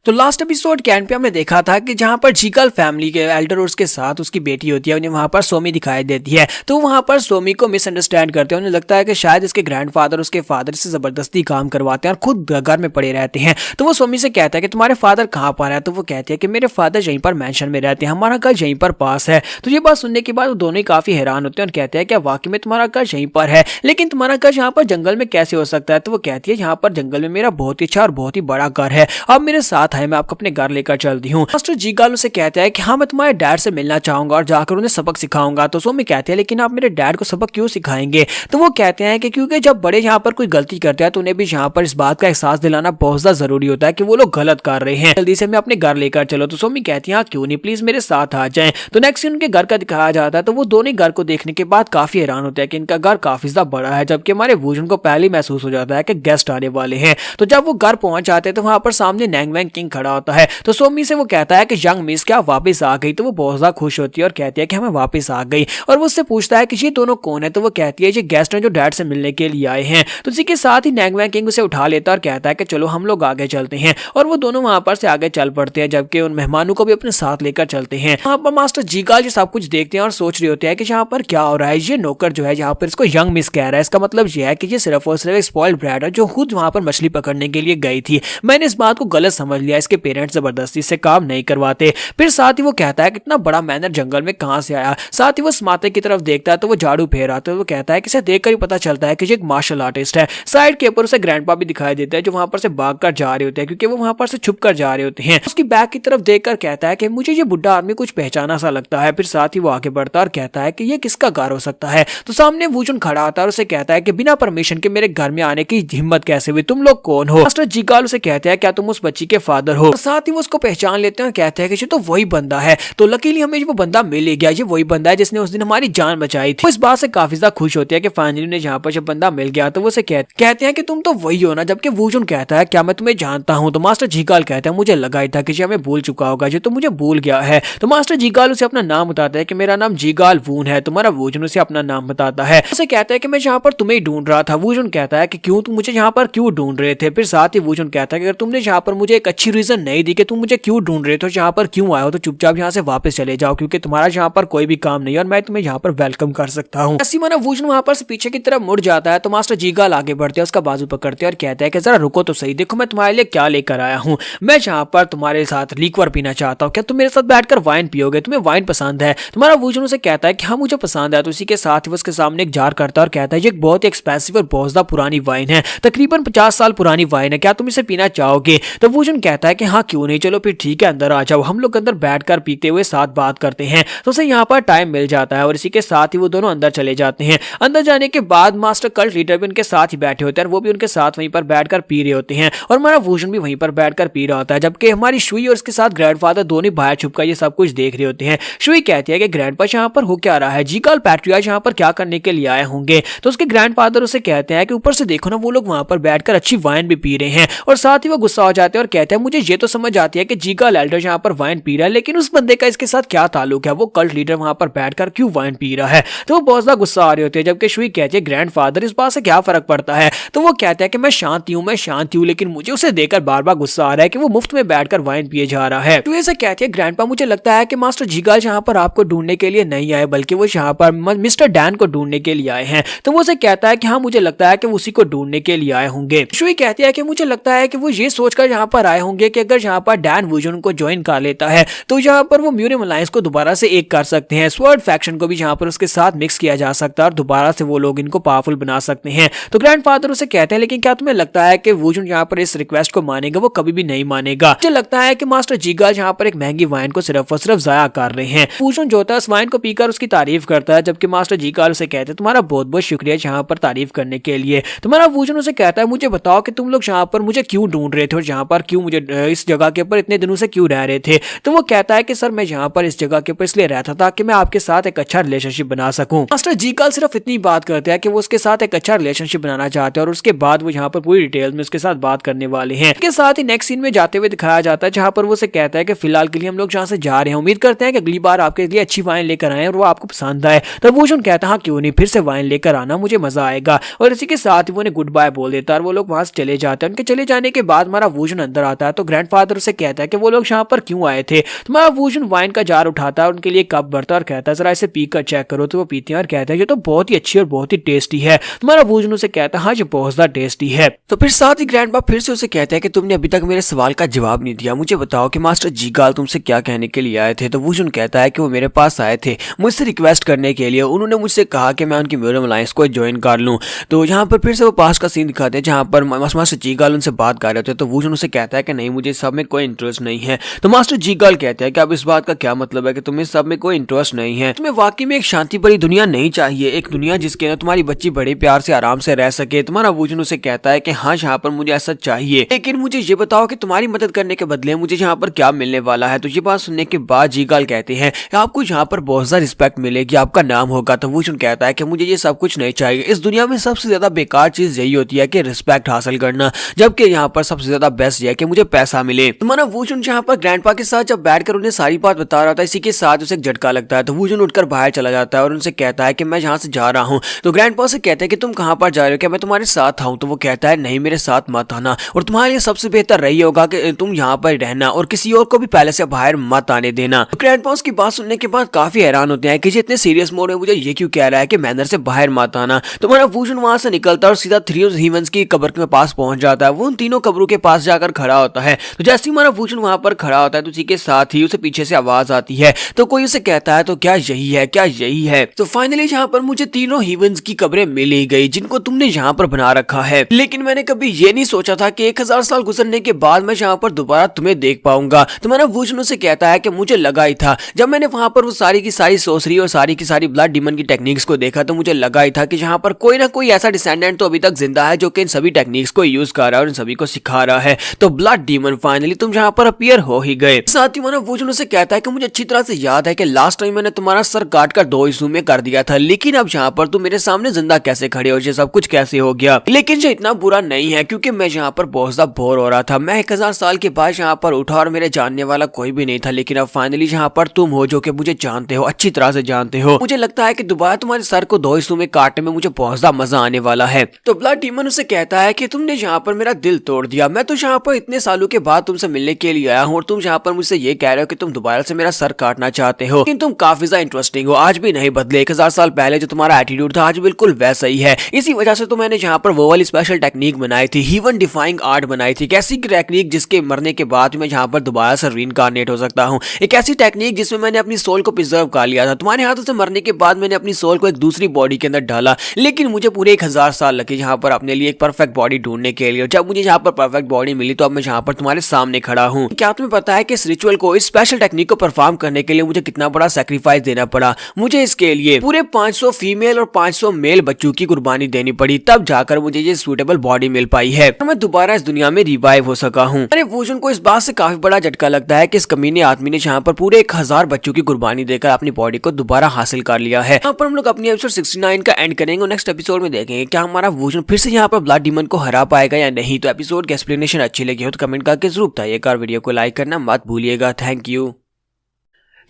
तो लास्ट एपिसोड के एंड पे हमने देखा था कि जहां पर जीकाल फैमिली के एल्डर और उसके साथ उसकी बेटी होती है, उन्हें वहां पर सोमी दिखाई देती है। तो वहां पर सोमी को मिसअंडरस्टैंड करते हैं, उन्हें लगता है कि शायद इसके ग्रैंडफादर उसके फादर से जबरदस्ती काम करवाते हैं और खुद घर में पड़े रहते हैं। तो वो सोमी से कहता है कि तुम्हारे फादर कहाँ पर है। तो वो कहती है कि मेरे फादर यहीं पर मेंशन में रहते हैं, हमारा घर यहीं पर पास है। तो ये बात सुनने के बाद वो दोनों ही काफी हैरान होते हैं और कहते हैं कि वाकई में तुम्हारा घर यहीं पर है, लेकिन तुम्हारा घर यहाँ पर जंगल में कैसे हो सकता है। तो वो कहती है यहाँ पर जंगल में मेरा बहुत ही अच्छा और बहुत ही बड़ा घर है, आप मेरे साथ आए, मैं आपको अपने घर लेकर चलती हूँ। मास्टर जीकाल उसे कहता है कि हाँ मैं तुम्हारे डैड से मिलना चाहूंगा और जाकर उन्हें सबक सिखाऊंगा। तो सोमी कहते हैं लेकिन आप मेरे डैड को सबक क्यों सिखाएंगे। तो वो कहते हैं कि क्योंकि जब बड़े यहाँ पर कोई गलती करते हैं तो उन्हें भी यहाँ पर इस बात का एहसास दिलाना बहुत ज्यादा जरूरी होता है कि वो लोग गलत कर रहे हैं, जल्दी से हमें अपने घर लेकर चलो। तो सोमी कहती है क्यों नहीं, प्लीज मेरे साथ आ जाए। तो नेक्स्ट उनके घर का दिखाया जाता है। तो वो दोनों घर को देखने के बाद काफी हैरान होते हैं कि इनका घर काफी ज्यादा बड़ा है, जबकि हमारे वूजन को पहले ही महसूस हो जाता है कि गेस्ट आने वाले हैं। तो जब वो घर पहुंच जाते हैं तो वहां पर सामने नैंग वैंग किंग खड़ा होता है। तो सोमी से वो कहता है कि यंग मिस क्या वापस आ गई। तो वो बहुत ज्यादा खुश होती है और कहती है कि हमें वापस आ गई और वो उससे पूछता है कि ये दोनों कौन है। तो वो कहती है ये गेस्ट हैं जो डैड से मिलने के लिए आए हैं। तो इसी के साथ ही नैंग वैंग किंग उसे उठा लेता है और कहता है कि चलो हम लोग आगे चलते हैं और वो दोनों वहां पर से आगे चल पड़ते हैं, जबकि उन मेहमानों को भी अपने साथ लेकर चलते हैं। वहां पर मास्टर जीकाल जो सब कुछ देखते हैं और सोच रहे होते हैं कि यहाँ पर क्या हो रहा है। ये नौकर जो है यहाँ पर इसको यंग मिस कह रहा है, इसका मतलब ये है कि ये सिर्फ और सिर्फ एक स्पॉइल्ड ब्रैड है जो खुद वहां पर मछली पकड़ने के लिए गई थी। मैंने इस बात को गलत समझ लिया, इसके पेरेंट्स जबरदस्ती से काम नहीं करवाते। फिर साथ ही वो कहता है कितना बड़ा मैनर जंगल में कहां से आया। साथ ही वो स्माते की तरफ देखता है तो वो झाड़ू फेर आता है। वो कहता है कि इसे देखकर ही पता चलता है कि ये एक मार्शल आर्टिस्ट है। साइड के ऊपर उसे ग्रैंडपा भी दिखाई देता है जो वहां पर से भागकर जा रहे होते हैं, क्योंकि वो वहां पर से छुप कर जा रहे होते हैं। उसकी बैग की तरफ देखकर कहता है कि मुझे ये बुढ़ा आदमी कुछ पहचाना सा लगता है। फिर साथ ही वो आगे बढ़ता है और कहता है कि ये किसका घर हो सकता है। तो सामने वूजन खड़ा आता है और उसे कहता है कि बिना परमिशन के मेरे घर में आने की हिम्मत कैसे हुई, तुम लोग कौन हो। मास्टर जीकाल उसे कहते हैं क्या तुम उस बच्ची के फादर ग्रैंडफादर हो। साथ ही वो उसको पहचान लेते हैं और कहते हैं कि ये तो वही बंदा है। तो लकीली हमें वो बंदा मिल ही गया, ये वही बंदा है जिसने उस दिन हमारी जान बचाई थी। इस बात से काफी ज्यादा खुश होती है कि फाइनली उन्हें जहाँ पर जब बंदा मिल गया तो वो उसे कहते हैं कि तुम तो वही हो ना। जबकि वूजन कहता है क्या मैं तुम्हें जानता हूँ। तो मास्टर जीगाल कहता है मुझे लगा ही था कि ये हमें भूल चुका होगा, ये तो मुझे भूल गया है। तो मास्टर जीगाल उसे अपना नाम बताता है कि मेरा नाम जीगाल वून है। तुम्हारा वूजन उसे अपना नाम बताता है। उसे कहता है कि मैं यहाँ पर तुम्हें ढूंढ रहा था। वूजन कहता है कि क्यों, तुम मुझे यहाँ पर क्यों ढूंढ रहे थे। फिर साथ ही वूजन कहता है कि अगर तुमने यहाँ पर मुझे एक अच्छी रीजन नहीं दी कि तुम मुझे क्यों ढूंढ रहे थे, यहाँ पर क्यों आए हो, तो चुपचाप यहाँ से वापस चले जाओ क्योंकि तुम्हारा यहाँ पर कोई भी काम नहीं है और मैं तुम्हें यहाँ पर वेलकम कर सकता हूँ। ऐसी माना वूजन वहां पर से पीछे की तरफ मुड़ जाता है तो मास्टर जीगाल आगे बढ़ते हैं, उसका बाजू पकड़ते हैं और कहते हैं कि जरा रुको तो सही, देखो मैं तुम्हारे लिए क्या लेकर आया हूँ। मैं यहाँ पर तुम्हारे साथ लिक्वर पीना चाहता हूँ, क्या तुम मेरे साथ बैठकर वाइन पियोगे, तुम्हें वाइन पसंद है। तुम्हारा वूजन उसे कहता है कि हाँ मुझे पसंद है। तो उसी के साथ ही उसके सामने एक जार करता है और कहता है ये एक बहुत ही एक्सपेंसिव और बहुत ज्यादा पुरानी वाइन है, तकरीबन 50 साल पुरानी वाइन है, क्या तुम इसे पीना चाहोगे। तो वूजन कहता है कि हाँ क्यों नहीं, चलो फिर ठीक है अंदर आ जाओ। हम लोग अंदर बैठकर पीते हुए साथ बात करते हैं। तो उसे यहाँ पर टाइम मिल जाता है और इसी के साथ ही वो दोनों अंदर चले जाते हैं। अंदर जाने के बाद मास्टर कल्ट लीडर भी उनके साथ ही बैठे होते हैं और वो भी उनके साथ वहीं पर बैठकर पी रहे होते हैं और हमारा वूजन भी वहीं पर बैठकर पी रहा होता है। जबकि हमारी शुई और उसके साथ ग्रैंडफादर दोनों बाहर छुपकर ये सब कुछ देख रहे होते हैं। शुई कहती है कि ग्रैंडपा यहाँ पर हो क्या रहा है, जीगाल पैट्रियार्च यहाँ पर क्या करने के लिए आए होंगे। तो उसके ग्रैंडफादर उसे कहते हैं कि ऊपर से देखो ना वो लोग वहां पर बैठकर अच्छी वाइन भी पी रहे हैं। और साथ ही वो गुस्सा हो जाते हैं और कहते हैं मुझे ये तो समझ आती है कि जीगाल एल्डर यहाँ पर वाइन पी रहा है, लेकिन उस बंदे का इसके साथ क्या ताल्लुक है, वो कल्ट लीडर वहां पर बैठकर क्यों वाइन पी रहा है। तो वो बहुत ज्यादा गुस्सा आ रहे होते हैं। जबकि शुई कहती है ग्रैंडफादर इस बात से क्या फर्क पड़ता है। तो वो कहता है कि मैं शांति हूँ, लेकिन मुझे उसे देखकर बार बार गुस्सा आ रहा है कि वो मुफ्त में बैठकर वाइन पिए जा रहा है। तो ऐसे कहती है ग्रैंडपा मुझे लगता है कि मास्टर जीगाल यहाँ पर आपको ढूंढने के लिए नहीं आए, बल्कि वो यहाँ पर मिस्टर डैन को ढूंढने के लिए आए हैं। तो वो उसे कहता है कि हाँ मुझे लगता है कि उसी को ढूंढने के लिए आए होंगे। शुई कहती है कि मुझे लगता है कि वो ये सोचकर यहाँ पर आए होंगे कि अगर यहाँ पर डैन वूजन को ज्वाइन कर लेता है तो यहाँ पर वो म्यूरियम अलायंस को दोबारा से एक कर सकते हैं, स्वर्ड फैक्शन को भी यहाँ पर उसके साथ मिक्स किया जा सकता है और दोबारा से वो लोग इनको पावरफुल बना सकते हैं। तो ग्रैंडफादर उसे कहते हैं लेकिन क्या तुम्हें लगता है कि वूजन यहाँ पर इस रिक्वेस्ट को मानेगा, वो कभी भी नहीं मानेगा। मुझे लगता है कि मास्टर जीगाल यहाँ पर एक महंगी वाइन को सिर्फ और सिर्फ जाया कर रहे हैं। वूजन जो होता है इस वाइन को पीकर उसकी तारीफ करता है, जबकि मास्टर जीगाल उसे कहते हैं तुम्हारा बहुत बहुत शुक्रिया यहाँ पर तारीफ करने के लिए। तुम्हारा वूजन उसे कहता है मुझे बताओ कि तुम लोग यहाँ पर मुझे क्यों ढूंढ रहे थे और यहाँ पर क्यों मुझे इस जगह के ऊपर इतने दिनों से क्यों रह रहे थे। तो वो कहता है कि सर मैं यहाँ पर इस जगह के ऊपर इसलिए रहता था कि मैं आपके साथ एक अच्छा रिलेशनशिप बना सकूं। मास्टर जीगाल सिर्फ इतनी बात करते हैं कि वो उसके साथ एक अच्छा रिलेशनशिप बनाना चाहते हैं और उसके बाद वो यहाँ पर पूरी डिटेल में उसके साथ बात करने वाले हैं। इसके साथ ही नेक्स्ट सीन में जाते हुए दिखाया जाता है जहाँ पर वो उसे कहता है कि फिलहाल के लिए हम लोग जहाँ से जा रहे हैं, उम्मीद करते हैं कि अगली बार आपके लिए अच्छी वाइन लेकर आए और वो आपको पसंद आए। तो वूजन कहता है हाँ क्यों नहीं, फिर से वाइन लेकर आना, मुझे मजा आएगा। और इसी के साथ ही वो उन्हें गुड बाय बोल देता है और वो लोग वहां से चले जाते हैं। उनके चले जाने के बाद हमारा वूजन अंदर आता है तो ग्रैंडफादर उसे कहता है कि वो लोग यहाँ पर क्यों आए थे। तो हमारा वूजन वाइन का जार उठाता है, उनके लिए कप भरता है और कहता है जरा इसे पी कर चेक करो। तो वो पीते हैं और कहते हैं ये तो बहुत ही अच्छी और बहुत ही टेस्टी है। तुम्हारा वूजन उसे कहता है हाँ ये बहुत ज्यादा टेस्टी है। तो फिर साथ ही ग्रैंडपा फिर से उसे कहता है कि तुमने अभी तक मेरे सवाल का जवाब नहीं दिया, मुझे बताओ कि मास्टर जीगाल तुमसे क्या कहने के लिए आए थे। तो वूजन कहता है कि वो मेरे पास आए थे मुझसे रिक्वेस्ट करने के लिए, उन्होंने मुझसे कहा कि मैं उनकी म्यूरियम अलायंस को ज्वाइन कर लूं। तो यहाँ पर फिर से वो पास का सीन दिखाते हैं जहाँ पर मास्टर जीगाल उनसे बात कर रहे होते हैं। तो वूजन उसे कहता है कि नहीं मुझे सब में कोई इंटरेस्ट नहीं है। तो मास्टर जीगाल कहते हैं कि अब इस बात का क्या मतलब है कि तुम्हें सब में कोई इंटरेस्ट नहीं है, तुम्हें वाकई में एक शांति भरी दुनिया नहीं चाहिए, एक दुनिया जिसके अंदर तुम्हारी बच्ची बड़े प्यार से आराम से रह सके। तुम्हारा वूजन उसे कहता है कि हाँ यहाँ पर मुझे ऐसा चाहिए, लेकिन मुझे ये बताओ कि तुम्हारी मदद करने के बदले मुझे यहाँ पर क्या मिलने वाला है। तो ये बात सुनने के बाद जीगाल कहते हैं कि आपको यहाँ पर बहुत ज्यादा रिस्पेक्ट मिलेगी, आपका नाम होगा। तो वूजन कहता है कि मुझे ये सब कुछ नहीं चाहिए, इस दुनिया में सबसे ज्यादा बेकार चीज यही होती है कि रिस्पेक्ट हासिल करना, जबकि यहाँ पर सबसे ज्यादा बेस्ट है कि मुझे पैसा मिले। तुम्हारा वूजन यहाँ पर ग्रैंडपा के साथ जब बैठकर उन्हें सारी बात बता रहा था, इसी के साथ उसे एक झटका लगता है। तो वूजन उठकर बाहर चला जाता है और उनसे कहता है कि मैं यहाँ से जा रहा हूँ। तो ग्रैंडपा से कहते हैं कि तुम कहाँ पर जा रहे हो, क्या मैं तुम्हारे साथ आऊँ। तो वो कहता है नहीं मेरे साथ मत आना, और तुम्हारे लिए सबसे बेहतर रही होगा कि तुम यहाँ पर रहना और किसी और को भी पहले से बाहर मत आने देना। तो ग्रैंडपा की बात सुनने के बाद काफी हैरान होते हैं कि ये इतने सीरियस मोड में मुझे ये क्यों कह रहा है कि मैनर से बाहर मत आना। तो हमारा वूजन वहां से निकलता है और सीधा थ्री हीवंस की कब्र के पास पहुंच जाता है। वो उन तीनों कब्रों के पास जाकर खड़ा होता है। तो जैसे ही हमारा वूजन वहां पर खड़ा होता है तो उसी के साथ ही उसे पीछे से आवाज आती है। तो कोई उसे कहता है तो क्या यही है, क्या यही है। तो फाइनली यहाँ पर मुझे तीनों हीवंस की कब्रें मिल ही गई जिनको तुमने यहाँ पर बना रखा है, लेकिन मैंने कभी ये नहीं सोचा था कि 1000 साल गुजरने के बाद मैं यहाँ पर दोबारा तुम्हें देख पाऊंगा। तो हमारा वूजन उसे कहता है कि मुझे लगा ही था, जब मैंने वहां पर वो सारी की सारी सोसरी और सारी की सारी ब्लड डीमन की टेक्निक्स को देखा तो मुझे लगा ही था कि यहाँ पर कोई ना कोई ऐसा डिसेंडेंट तो अभी तक जिंदा है जो कि इन सभी टेक्निक्स को यूज कर रहा है और इन सभी को सिखा रहा है। तो ब्लड डीमन फाइनली तुम यहाँ पर अपीयर हो ही गए। साथ ही मानव वोजन उसे कहता है कि मुझे अच्छी तरह से याद है कि लास्ट टाइम मैंने तुम्हारा सर काट कर 2 हिस्सों में कर दिया था, लेकिन अब यहाँ पर तुम मेरे सामने जिंदा कैसे खड़े हो, ये सब कुछ कैसे हो गया। लेकिन ये इतना बुरा नहीं है क्योंकि मैं यहाँ पर बहुत ज्यादा बोर हो रहा था। मैं 1000 साल के बाद यहाँ पर उठा और मेरे जानने वाला कोई भी नहीं था, लेकिन अब फाइनली यहाँ पर तुम हो जो कि मुझे जानते हो, अच्छी तरह से जानते हो। मुझे लगता है कि दोबारा तुम्हारे सर को 2 हिस्सों में काटने में मुझे बहुत ज्यादा मजा आने वाला है। तो ब्लड डीमन उसे कहता है कि तुमने यहाँ पर मेरा दिल तोड़ दिया। मैं तो यहाँ पर इतने सालों के बाद तुमसे मिलने के लिए आया हूँ और तुम यहाँ पर मुझसे ये कह रहे हो कि तुम दोबारा से मेरा सर काटना चाहते हो, लेकिन तुम काफी ज्यादा इंटरेस्टिंग हो, आज भी नहीं बदले। 1000 साल पहले जो तुम्हारा एटीट्यूड था आज बिल्कुल वैसा ही है। इसी वजह से तो मैंने यहाँ पर वो वाली स्पेशल टेक्निक बनाई थी, हीवन डिफाइंग आर्ट बनाई थी। एक ऐसी टेक्निक जिसके मरने के बाद मैं यहाँ पर दोबारा से रीइंकार्नेट हो सकता हूँ। एक ऐसी टेक्निक जिसमें मैंने अपनी सोल को प्रिजर्व कर लिया था। तुम्हारे हाथों से मरने के बाद मैंने अपनी सोल को एक दूसरी बॉडी के अंदर डाला, लेकिन मुझे पूरे 1000 साल लगे यहाँ पर अपने लिए एक परफेक्ट बॉडी ढूंढने के लिए। जब मुझे यहाँ पर परफेक्ट बॉडी मिली तो अब मैं यहाँ पर तुम्हारे सामने खड़ा हूँ। क्या तुम्हें पता है कि इस रिचुअल को, इस स्पेशल टेक्निक को परफॉर्म करने के लिए मुझे कितना बड़ा सैक्रिफाइस देना पड़ा। मुझे इसके लिए पूरे 500 फीमेल और 500 मेल बच्चों की कुर्बानी देनी पड़ी, तब जाकर मुझे ये सूटेबल बॉडी मिल पाई है और मैं दोबारा इस दुनिया में रिवाइव हो सका हूँ। अरे वोजन को इस बात से काफी बड़ा झटका लगता है कि इस कमीने आदमी ने यहाँ पर पूरे 1000 बच्चों की कुर्बानी देकर अपनी बॉडी को दोबारा हासिल कर लिया है। यहाँ पर हम लोग अपनी एपिसोड 69 का एंड करेंगे और नेक्स्ट एपिसोड में देखेंगे क्या हमारा वोजन फिर से यहाँ पर ब्लड डीमन को हरा पाएगा या नहीं। तो एपिसोड की एक्सप्लेनेशन अच्छी लगी हो तो कमेंट करके जरूर बताइएगा और वीडियो को लाइक करना मत भूलिएगा। Thank you.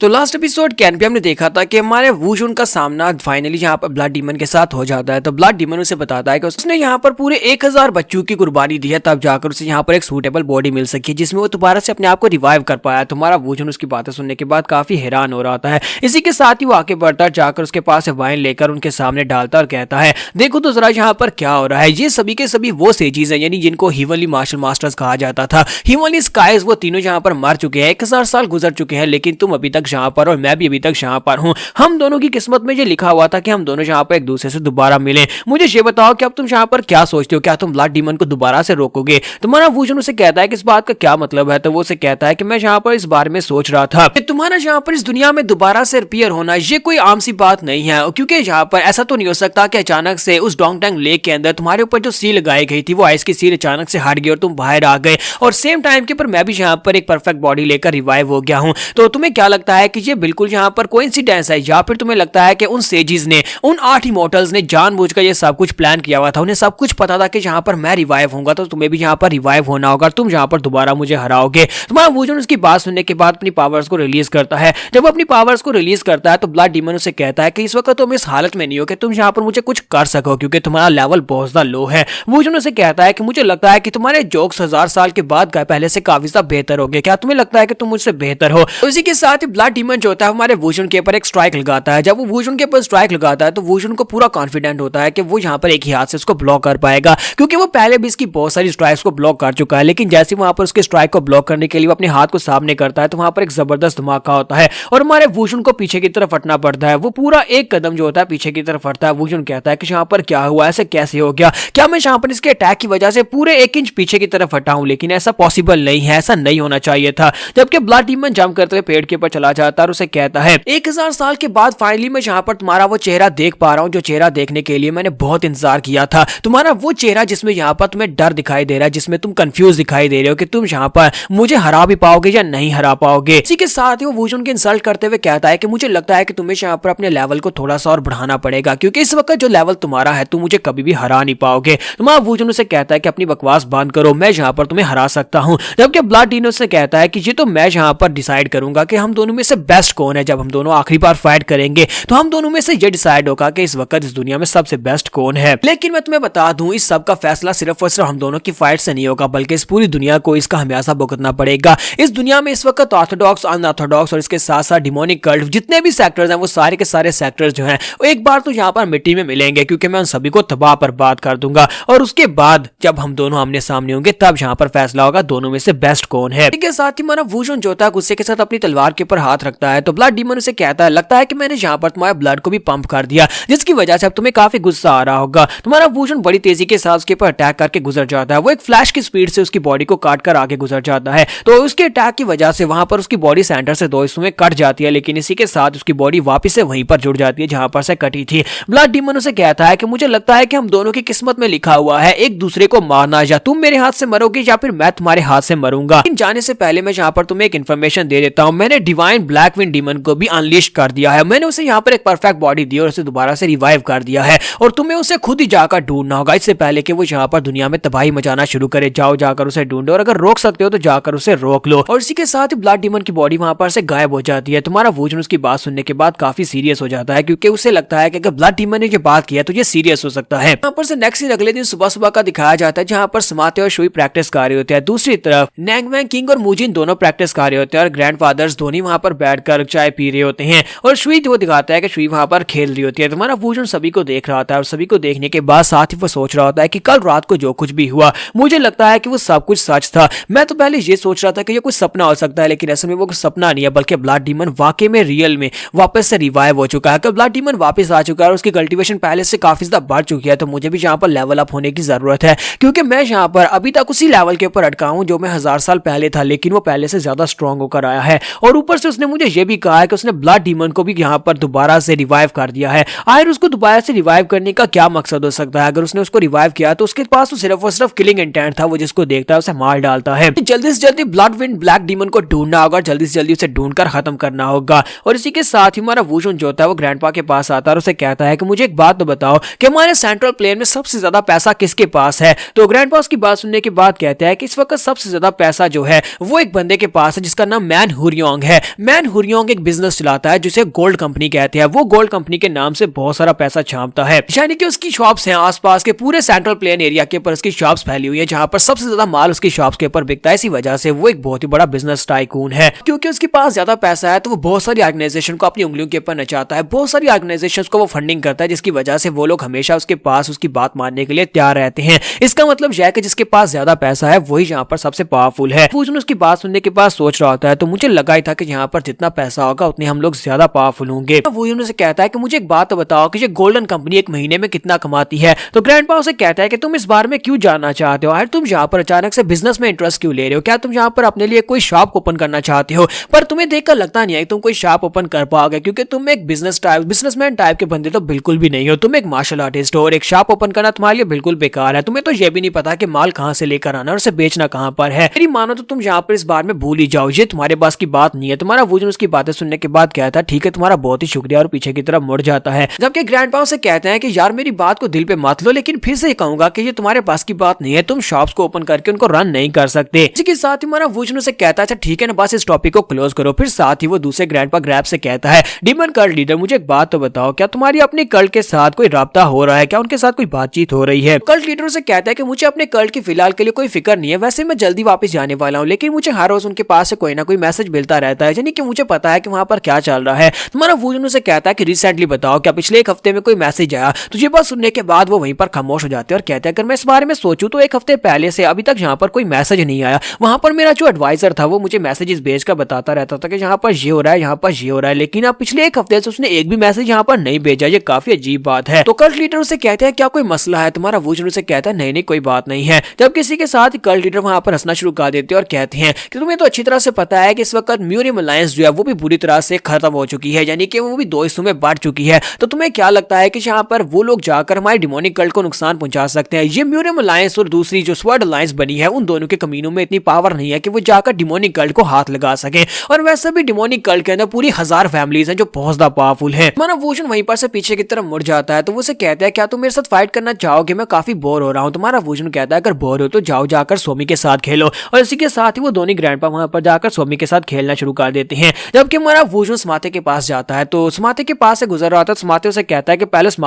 तो लास्ट एपिसोड कैन पे हमने देखा था कि हमारे वुजुन का सामना फाइनली यहाँ पर ब्लड डीमन के साथ हो जाता है। तो ब्लड डीमन उसे बताता है कि उसने यहाँ पर पूरे 1000 बच्चों की कुर्बानी दी है, तब जाकर उसे यहाँ पर एक सूटेबल बॉडी मिल सकी जिसमें वो दोबारा से अपने आप को रिवाइव कर पाया। तुम्हारा वुजुन उसकी बातें सुनने के बाद काफी हैरान हो रहा है। इसी के साथ ही वो आगे बढ़ता जाकर उसके पास से वाइन लेकर उनके सामने डालता और कहता है देखो तो जरा यहाँ पर क्या हो रहा है। ये सभी के सभी वो सेजीज हैं, यानी जिनको हीवनली मार्शल मास्टर्स कहा जाता था। हीवनली स्काइज वो तीनों यहाँ पर मर चुके हैं, 1000 साल गुजर चुके हैं, लेकिन तुम अभी तक यहाँ पर और मैं भी अभी तक यहाँ पर हूँ। हम दोनों की किस्मत में ये लिखा हुआ था कि हम दोनों यहाँ पर एक दूसरे से दोबारा मिले। मुझे ये बताओ कि अब तुम यहाँ पर क्या सोचते हो, क्या तुम ब्लड डीमन को दोबारा से रोकोगे। तुम्हारा वुजुन उसे कहता है कि इस बात का क्या मतलब है। तो वो उसे कहता है कि मैं यहाँ पर इस बारे में सोच रहा था कि तुम्हारा यहाँ पर इस दुनिया में दोबारा से रिपेयर होना ये कोई आम सी बात नहीं है, क्योंकि यहाँ पर ऐसा तो नहीं हो सकता कि अचानक से उस डोंगटेंग लेक के अंदर तुम्हारे ऊपर जो सील लगाई गई थी वो आइस की सील अचानक से हट गई और तुम बाहर आ गए और सेम टाइम के पर मैं भी यहाँ पर एक परफेक्ट बॉडी लेकर रिवाइव हो गया हूँ। तो तुम्हें क्या लगता है कि ये बिल्कुल यहाँ पर कोइंसिडेंस है या फिर तुम्हें लगता है कि उन सेजिस ने, उन 8 इमॉर्टल्स ने जानबूझकर ये सब कुछ प्लान किया हुआ था। उन्हें सब कुछ पता था कि यहाँ पर मैं रिवाइव होऊंगा तो तुम्हें भी यहाँ पर रिवाइव होना होगा, तुम यहाँ पर दोबारा मुझे हराओगे। तुम्हारा वुजुन उसकी बात सुनने के बाद अपनी पावर्स को रिलीज करता है। जब वो अपनी पावर्स को रिलीज करता है तो ब्लड डीमन उसे कहता है कि इस वक्त तुम इस हालत में नहीं हो कि तुम यहाँ पर मुझे कुछ कर सको, क्योंकि तुम्हारा लेवल बहुत ज्यादा लो है। वुजुन उसे कहता है कि मुझे लगता है कि तुम्हारे जोक्स 1000 साल के बाद पहले से काफी ज्यादा बेहतर हो गए। क्या तुम्हें लगता है कि तुम मुझसे बेहतर हो। तो इसी के साथ ही ब्लड डीमन जो होता है हमारे वुजुन के ऊपर एक स्ट्राइक लगाता है। जब वो वुजुन के ऊपर स्ट्राइक लगाता है तो वुजुन को पूरा कॉन्फिडेंट होता है कि वो यहाँ पर एक ही हाथ से उसको ब्लॉक कर पाएगा, क्योंकि वो पहले भी इसकी बहुत सारी स्ट्राइक्स को ब्लॉक कर चुका है। लेकिन जैसे वहां पर उसके स्ट्राइक को ब्लॉक करने के लिए वो अपने हाथ को सामने करता है तो वहां पर एक जबरदस्त धमाका होता है और हमारे वुजुन को पीछे की तरफ हटना पड़ता है। वो पूरा एक कदम जो होता है पीछे की तरफ हटता है। वुजुन कहता है कि यहाँ पर क्या हुआ, ऐसे कैसे हो गया, क्या मैं यहाँ पर इसके अटैक की वजह से पूरे 1 इंच पीछे की तरफ हटा हूं। लेकिन ऐसा पॉसिबल नहीं है, ऐसा नहीं होना चाहिए था। जबकि ब्लड डीमन जंप करते हुए पेड़ के ऊपर चला जाता है और उसे कहता है 1000 साल के बाद फाइनली मैं यहाँ पर तुम्हारा वो चेहरा देख पा रहा हूँ जो चेहरा देखने के लिए मैंने बहुत इंतजार किया था। तुम्हारा वो चेहरा जिसमें यहाँ पर तुम्हें डर दिखाई दे रहा है, जिसमें तुम कंफ्यूज दिखाई दे रहे हो कि तुम यहाँ पर मुझे हरा भी पाओगे या नहीं हरा पाओगे। इसी के साथ ही वो वुजुन के इंसल्ट करते हुए कहता है कि मुझे लगता है कि तुम्हें यहाँ पर अपने लेवल को थोड़ा सा और बढ़ाना पड़ेगा, क्योंकि इस वक्त जो लेवल तुम्हारा है तुम मुझे कभी भी हरा नहीं पाओगे। तुम्हारा वुजुन उसे कहता है कि अपनी बकवास बंद करो, मैं यहाँ पर तुम्हें हरा सकता हूँ। जबकि ब्लड डीमन से कहता है कि ये तो मैं यहाँ पर डिसाइड करूंगा कि हम दोनों में से बेस्ट कौन है। जब हम दोनों आखिरी बार फाइट करेंगे तो हम दोनों में से ये डिसाइड होगा कि इस वक्त इस दुनिया में सबसे बेस्ट कौन है। लेकिन मैं तुम्हें बता दूं इस सब का फैसला सिर्फ और सिर्फ हम दोनों की फाइट से नहीं होगा, बल्कि इस पूरी दुनिया को इसका हमेशा भुगतना पड़ेगा। इस दुनिया में इस वक्त ऑर्थोडॉक्स, अनऑर्थोडॉक्स और इसके साथ साथ डिमोनिक कल्ट जितने भी सेक्टर्स हैं वो सारे के सारे सेक्टर्स जो हैं वो एक बार तो यहाँ पर मिट्टी में मिलेंगे, क्योंकि मैं उन सभी को तबाह बर्बाद कर दूंगा। और उसके बाद जब हम दोनों आमने सामने होंगे तब यहाँ पर फैसला होगा दोनों में से बेस्ट कौन है। इसके साथ ही हमारा वुजुन जो था गुस्से के साथ अपनी तलवार के ऊपर हाथ रखता है तो ब्लड डीमन उसे कहता है लगता है कि मैंने यहाँ पर तुम्हारे ब्लड को भी पंप कर दिया, जिसकी वजह से अब तुम्हें काफी गुस्सा आ रहा होगा। तुम्हारा वूजन बड़ी तेजी के साथ उसके ऊपर अटैक करके गुजर जाता है। वो एक फ्लैश की स्पीड से उसकी बॉडी को काट कर आगे गुजर जाता है। तो उसके अटैक की वजह से वहां पर उसकी बॉडी सेंटर से दो हिस्सों में कट जाती है, लेकिन इसी के साथ उसकी बॉडी वापस से वहीं पर जुड़ जाती है जहां पर से कटी थी। ब्लड डीमन उसे कहता है कि मुझे लगता है कि हम दोनों की किस्मत में लिखा हुआ है एक दूसरे को मारना, या तुम मेरे हाथ से मरोगे या फिर मैं तुम्हारे हाथ से मरूंगा। लेकिन जाने से पहले मैं यहाँ पर तुम्हें एक इन्फॉर्मेशन दे देता हूँ, मैंने डिवाइन ब्लैक विंड डीमन को भी अनलिश कर दिया है। मैंने उसे यहाँ पर एक परफेक्ट बॉडी दी और उसे दोबारा से रिवाइव कर दिया है, और तुम्हें उसे खुद ही जाकर ढूंढना होगा इससे पहले कि वो यहाँ पर दुनिया में तबाही मचाना शुरू करे। जाओ जाकर उसे ढूंढो, और अगर रोक सकते हो तो जाकर उसे रोक लो। और इसी के साथ ही ब्लड डीमन की बॉडी वहां पर से गायब हो जाती है। तुम्हारा वूजन उसकी बात सुनने के बाद काफी सीरियस हो जाता है, क्योंकि उसे लगता है कि अगर ब्लड डीमन ने ये बात किया तो ये सीरियस हो सकता है। यहाँ पर से नेक्स्ट दिन अगले दिन सुबह सुबह का दिखाया जाता है, जहाँ पर समाते और शुई प्रैक्टिस कर रहे होते हैं। दूसरी तरफ नैंगमैंग किंग और मुजिन दोनों प्रैक्टिस कर रहे होते हैं, और ग्रैंडफादर्स दोनों वहां पर बैठकर चाय पी रहे होते हैं, और शुई वो दिखाता है कि शुई वहां पर खेल रही होती है। तुम्हारा वूजन सभी को देख रहा होता है, और सभी को देखने के बाद साथ ही वो सोच रहा होता है कि कल रात को जो कुछ भी हुआ मुझे लगता है कि वो सब कुछ सच था। मैं तो पहले ये सोच रहा था कि ये कुछ सपना हो सकता है, लेकिन असल में वो कुछ सपना नहीं है, बल्कि ब्लड डीमन वाकई में रियल में वापस से रिवाइव हो चुका है। ब्लड डीमन वापस आ चुका है और उसकी कल्टीवेशन पहले से काफी ज्यादा बढ़ चुकी है। तो मुझे भी यहाँ पर लेवल अप होने की जरूरत है, क्योंकि मैं यहाँ पर अभी तक उसी लेवल के ऊपर अटका हूँ जो मैं 1000 साल पहले था, लेकिन वो पहले से ज्यादा स्ट्रॉन्ग होकर आया है। और ऊपर से उसने मुझे ये भी कहा है कि उसने ब्लड डीमन को भी यहाँ पर दोबारा से रिवाइव कर दिया है। आखिर उसको दोबारा से रिवाइव करने का क्या मकसद हो सकता है? अगर उसने उसको रिवाइव किया तो उसके पास तो सिर्फ और सिर्फ किलिंग इंटेंट था, वो जिसको देखता है उसे मार डालता है। जल्दी से जल्दी ब्लड विंड ब्लैक डीमन को ढूंढना होगा, जल्दी से जल्दी उसे ढूंढकर खत्म करना होगा। और इसी के साथ ही हमारा वूजन जो होता है वो ग्रैंडपा के पास आता है और उसे कहता है कि मुझे एक बात तो बताओ कि हमारे सेंट्रल प्लेन में सबसे ज्यादा पैसा किसके पास है? तो ग्रैंडपा उसकी बात सुनने के बाद कहता है कि इस वक्त सबसे ज्यादा पैसा जो है वो एक बंदे के पास है जिसका नाम मैन हुरियोंग है। मैन हुरियोंग एक बिजनेस चलाता है जिसे गोल्ड कंपनी कहते हैं। वो गोल्ड कंपनी के नाम से बहुत सारा पैसा छापता है, यानी कि उसकी शॉप्स हैं आसपास के पूरे सेंट्रल प्लेन एरिया के ऊपर उसकी शॉप्स फैली हुई है, जहां पर सबसे ज्यादा माल उसकी शॉप्स के ऊपर बिकता है। इसी वजह से वो एक बहुत ही बड़ा बिजनेस टाइकून है। क्योंकि उसके पास ज्यादा पैसा है तो वो बहुत सारी ऑर्गेनाइजेशन को अपनी उंगलियों के ऊपर नचाता है, बहुत सारी ऑर्गेनाइजेशन को वो फंडिंग करता है, जिसकी वजह से वो लोग हमेशा उसके पास उसकी बात मानने के लिए तैयार रहते हैं। इसका मतलब यह है कि जिसके पास ज्यादा पैसा है वही यहाँ पर सबसे पावरफुल है। वूजन उसकी बात सुनने के बाद सोच रहा होता है, तो मुझे लगा ही था कि यहाँ पर जितना पैसा होगा उतने हम लोग ज्यादा पावरफुल होंगे। वूजन से कहता है कि मुझे एक बात तो बताओ कि ये गोल्डन कंपनी एक महीने में कितना कमाती है? तो ग्रैंडपा उसे कहता है कि तुम इस बारे में क्यों जानना चाहते हो? यार तुम यहाँ पर अचानक से बिजनेस में इंटरेस्ट क्यों ले रहे हो? क्या तुम यहाँ पर अपने लिए कोई शॉप ओपन करना चाहते हो? पर तुम्हें देखकर लगता नहीं है कि तुम कोई शॉप ओपन कर पाओगे, क्योंकि तुम एक बिजनेसमैन टाइप के बंदे तो बिल्कुल भी नहीं हो। तुम एक मार्शल आर्टिस्ट हो और एक शॉप ओपन करना तुम्हारे लिए बिल्कुल बेकार है। तुम्हें तो ये भी नहीं पता कि माल कहाँ से लेकर आना और उसे बेचना कहाँ पर है। मेरी मानो तो तुम यहाँ पर इस बारे में भूल ही जाओ, ये तुम्हारे पास की बात नहीं है। तुम्हारा वूजन उसकी बातें सुनने के बाद कहता है ठीक है तुम्हारा बहुत ही शुक्रिया, और पीछे की तरफ मुड़ जाता है। जबकि ग्रैंडपा से कहते हैं कि यार मेरी बात को दिल पे मत लो, लेकिन फिर से कहूंगा कि ये तुम्हारे पास की बात नहीं है, तुम शॉप्स को ओपन करके उनको रन नहीं कर सकते। इसी के साथ ही हमारा वूजन से कहता है अच्छा ठीक है ना, बस इस टॉपिक को क्लोज करो। फिर साथ ही वो दूसरे ग्रैंडपा ग्रैब से कहता है डीमन कल्ट लीडर मुझे एक बात तो बताओ, क्या तुम्हारी अपने कल्ट के साथ कोई राब्ता हो रहा है? क्या उनके साथ कोई बातचीत हो रही है? कल्ट लीडर से कहता है कि मुझे अपने कल्ट की फिलहाल के लिए कोई फिक्र नहीं है, वैसे मैं जल्दी वापस जाने वाला हूँ, लेकिन मुझे हर रोज उनके पास से कोई ना कोई मैसेज मिलता रहता है, यानी कि मुझे पता है कि वहां पर क्या चल रहा है। तुम्हारा वूजन से कहता है कि रिसेंटली बताओ क्या पिछले एक हफ्ते में कोई मैसेज आया? तो ये बात सुनने के बाद वो वहीं पर खामोश हो जाते हैं और कहते हैं अगर मैं इस बारे में सोचूं तो एक हफ्ते पहले से अभी तक यहाँ पर कोई मैसेज नहीं आया। वहां पर मेरा जो एडवाइजर था वो मुझे मैसेजेस भेजकर बताता रहता था कि यहाँ पर ये हो रहा है, यहाँ पर ये हो रहा है, लेकिन अब पिछले एक हफ्ते से उसने एक भी मैसेज यहाँ पर नहीं भेजा। ये काफी अजीब बात है। तो कल्ट लीडर उसे कहते हैं क्या कोई मसला है? तुम्हारा वूजन उसे कहता है नहीं नहीं कोई बात नहीं है। जब किसी के साथ कल्ट लीडर वहां पर हंसना शुरू कर देते हैं और कहते हैं कि तुम्हें तो अच्छी तरह से पता है कि इस वक्त म्यूरियम अलायंस जो है वो भी बुरी तरह से खत्म हो चुकी है, यानी कि वो भी दो हिस्सों में बढ़ चुकी है। तो तुम्हें क्या लगता है कि यहाँ पर वो लोग जाकर हमारे डिमोनिक कल्ट को नुकसान पहुंचा सकते हैं? ये म्यूरियम अलायंस और दूसरी जो स्वर्ड अलायंस बनी है उन दोनों के कमीनों में इतनी पावर नहीं है कि वो जाकर डिमोनिक कल्ट को हाथ लगा सके। और वैसे भी डिमोनिक कल्ट के अंदर पूरी 1000 फैमिलीज हैं जो बहुत ज्यादा पावरफुल है। मानो वूजन वहीं पर से पीछे की तरफ मुड़ जाता है, तो वो उसे कहता है क्या तुम मेरे साथ फाइट करना चाहोगे? मैं काफी बोर हो रहा हूँ। तुम्हारा वूजन कहता है अगर बोर हो तो जाओ जाकर सोमी के साथ खेलो। और इसी के साथ ही वो दोनों ग्रैंडपा वहां पर जाकर सोमी के साथ खेलना शुरू कर देते हैं। जबकि हमारा वूजन समाते के पास जाता है, तो समाते के पास से गुजर रहा था। समाते उसे कहता है कि पैलेस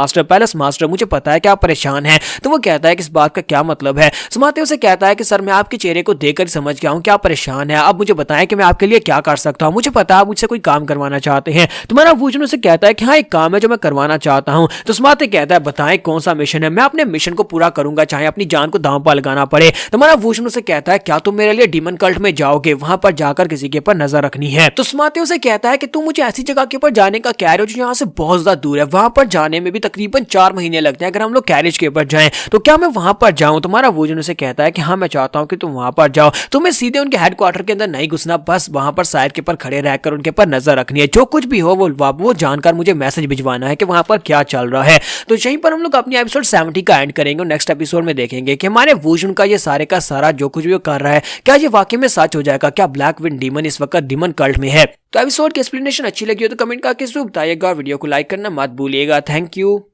मास्टर मुझे पता है कि आप परेशान हैं। तो वो कहता है कि इस बात का क्या मतलब है? समाते उसे कहता है कि सर मैं आपके चेहरे को देखकर समझ गया हूँ कि आप परेशान हैं। अब मुझे बताएं कि मैं आपके लिए क्या कर सकता हूँ। मुझे पता है आप मुझसे कोई काम करवाना चाहते हैं। तुम्हारा वूजन उसे कहता है कि हाँ एक काम है जो मैं करवाना चाहता हूँ। तो समाते कहता है बताएं कौन सा मिशन है? मैं अपने मिशन को पूरा करूंगा चाहे अपनी जान को दांव पर लगाना पड़े। तुम्हारा वूजन उसे कहता है क्या तुम मेरे लिए डीमन कल्ट में जाओगे? वहां पर जाकर किसी के ऊपर नजर रखनी है। तो स्मार्टी उसे कहता है कि तुम मुझे ऐसी जगह के ऊपर जाने का कह रहे हो जो यहाँ से बहुत ज्यादा दूर है, वहां पर जाने में भी तकरीबन 4 महीने लगते हैं अगर हम लोग कैरिज के ऊपर जाएं, तो क्या मैं वहां पर जाऊं? तुम्हारा वोजन उसे कहता है कि हाँ मैं चाहता हूं कि तुम वहां पर जाओ, तुम्हें सीधे उनके हेडक्वार्टर के अंदर नहीं घुसना, बस वहां पर साइड के ऊपर खड़े रहकर उनके ऊपर नजर रखनी है, जो कुछ भी हो वो जानकर मुझे मैसेज भिजवाना है कि वहां पर क्या चल रहा है। तो यहीं पर हम लोग अपनी एपिसोड 70 का एंड करेंगे और नेक्स्ट एपिसोड में देखेंगे कि हमारे वोजन का ये सारे का सारा जो कुछ भी वो कर रहा है क्या ये वाकई में सच हो जाएगा, क्या ब्लैक विंड डीमन इस वक्त डीमन कल्ट में है। तो एपिसोड की एक्सप्लेनेशन अच्छी लगी हो तो कमेंट करके जरूर बताइएगा, वीडियो को लाइक करना मत भूलिएगा। Thank you.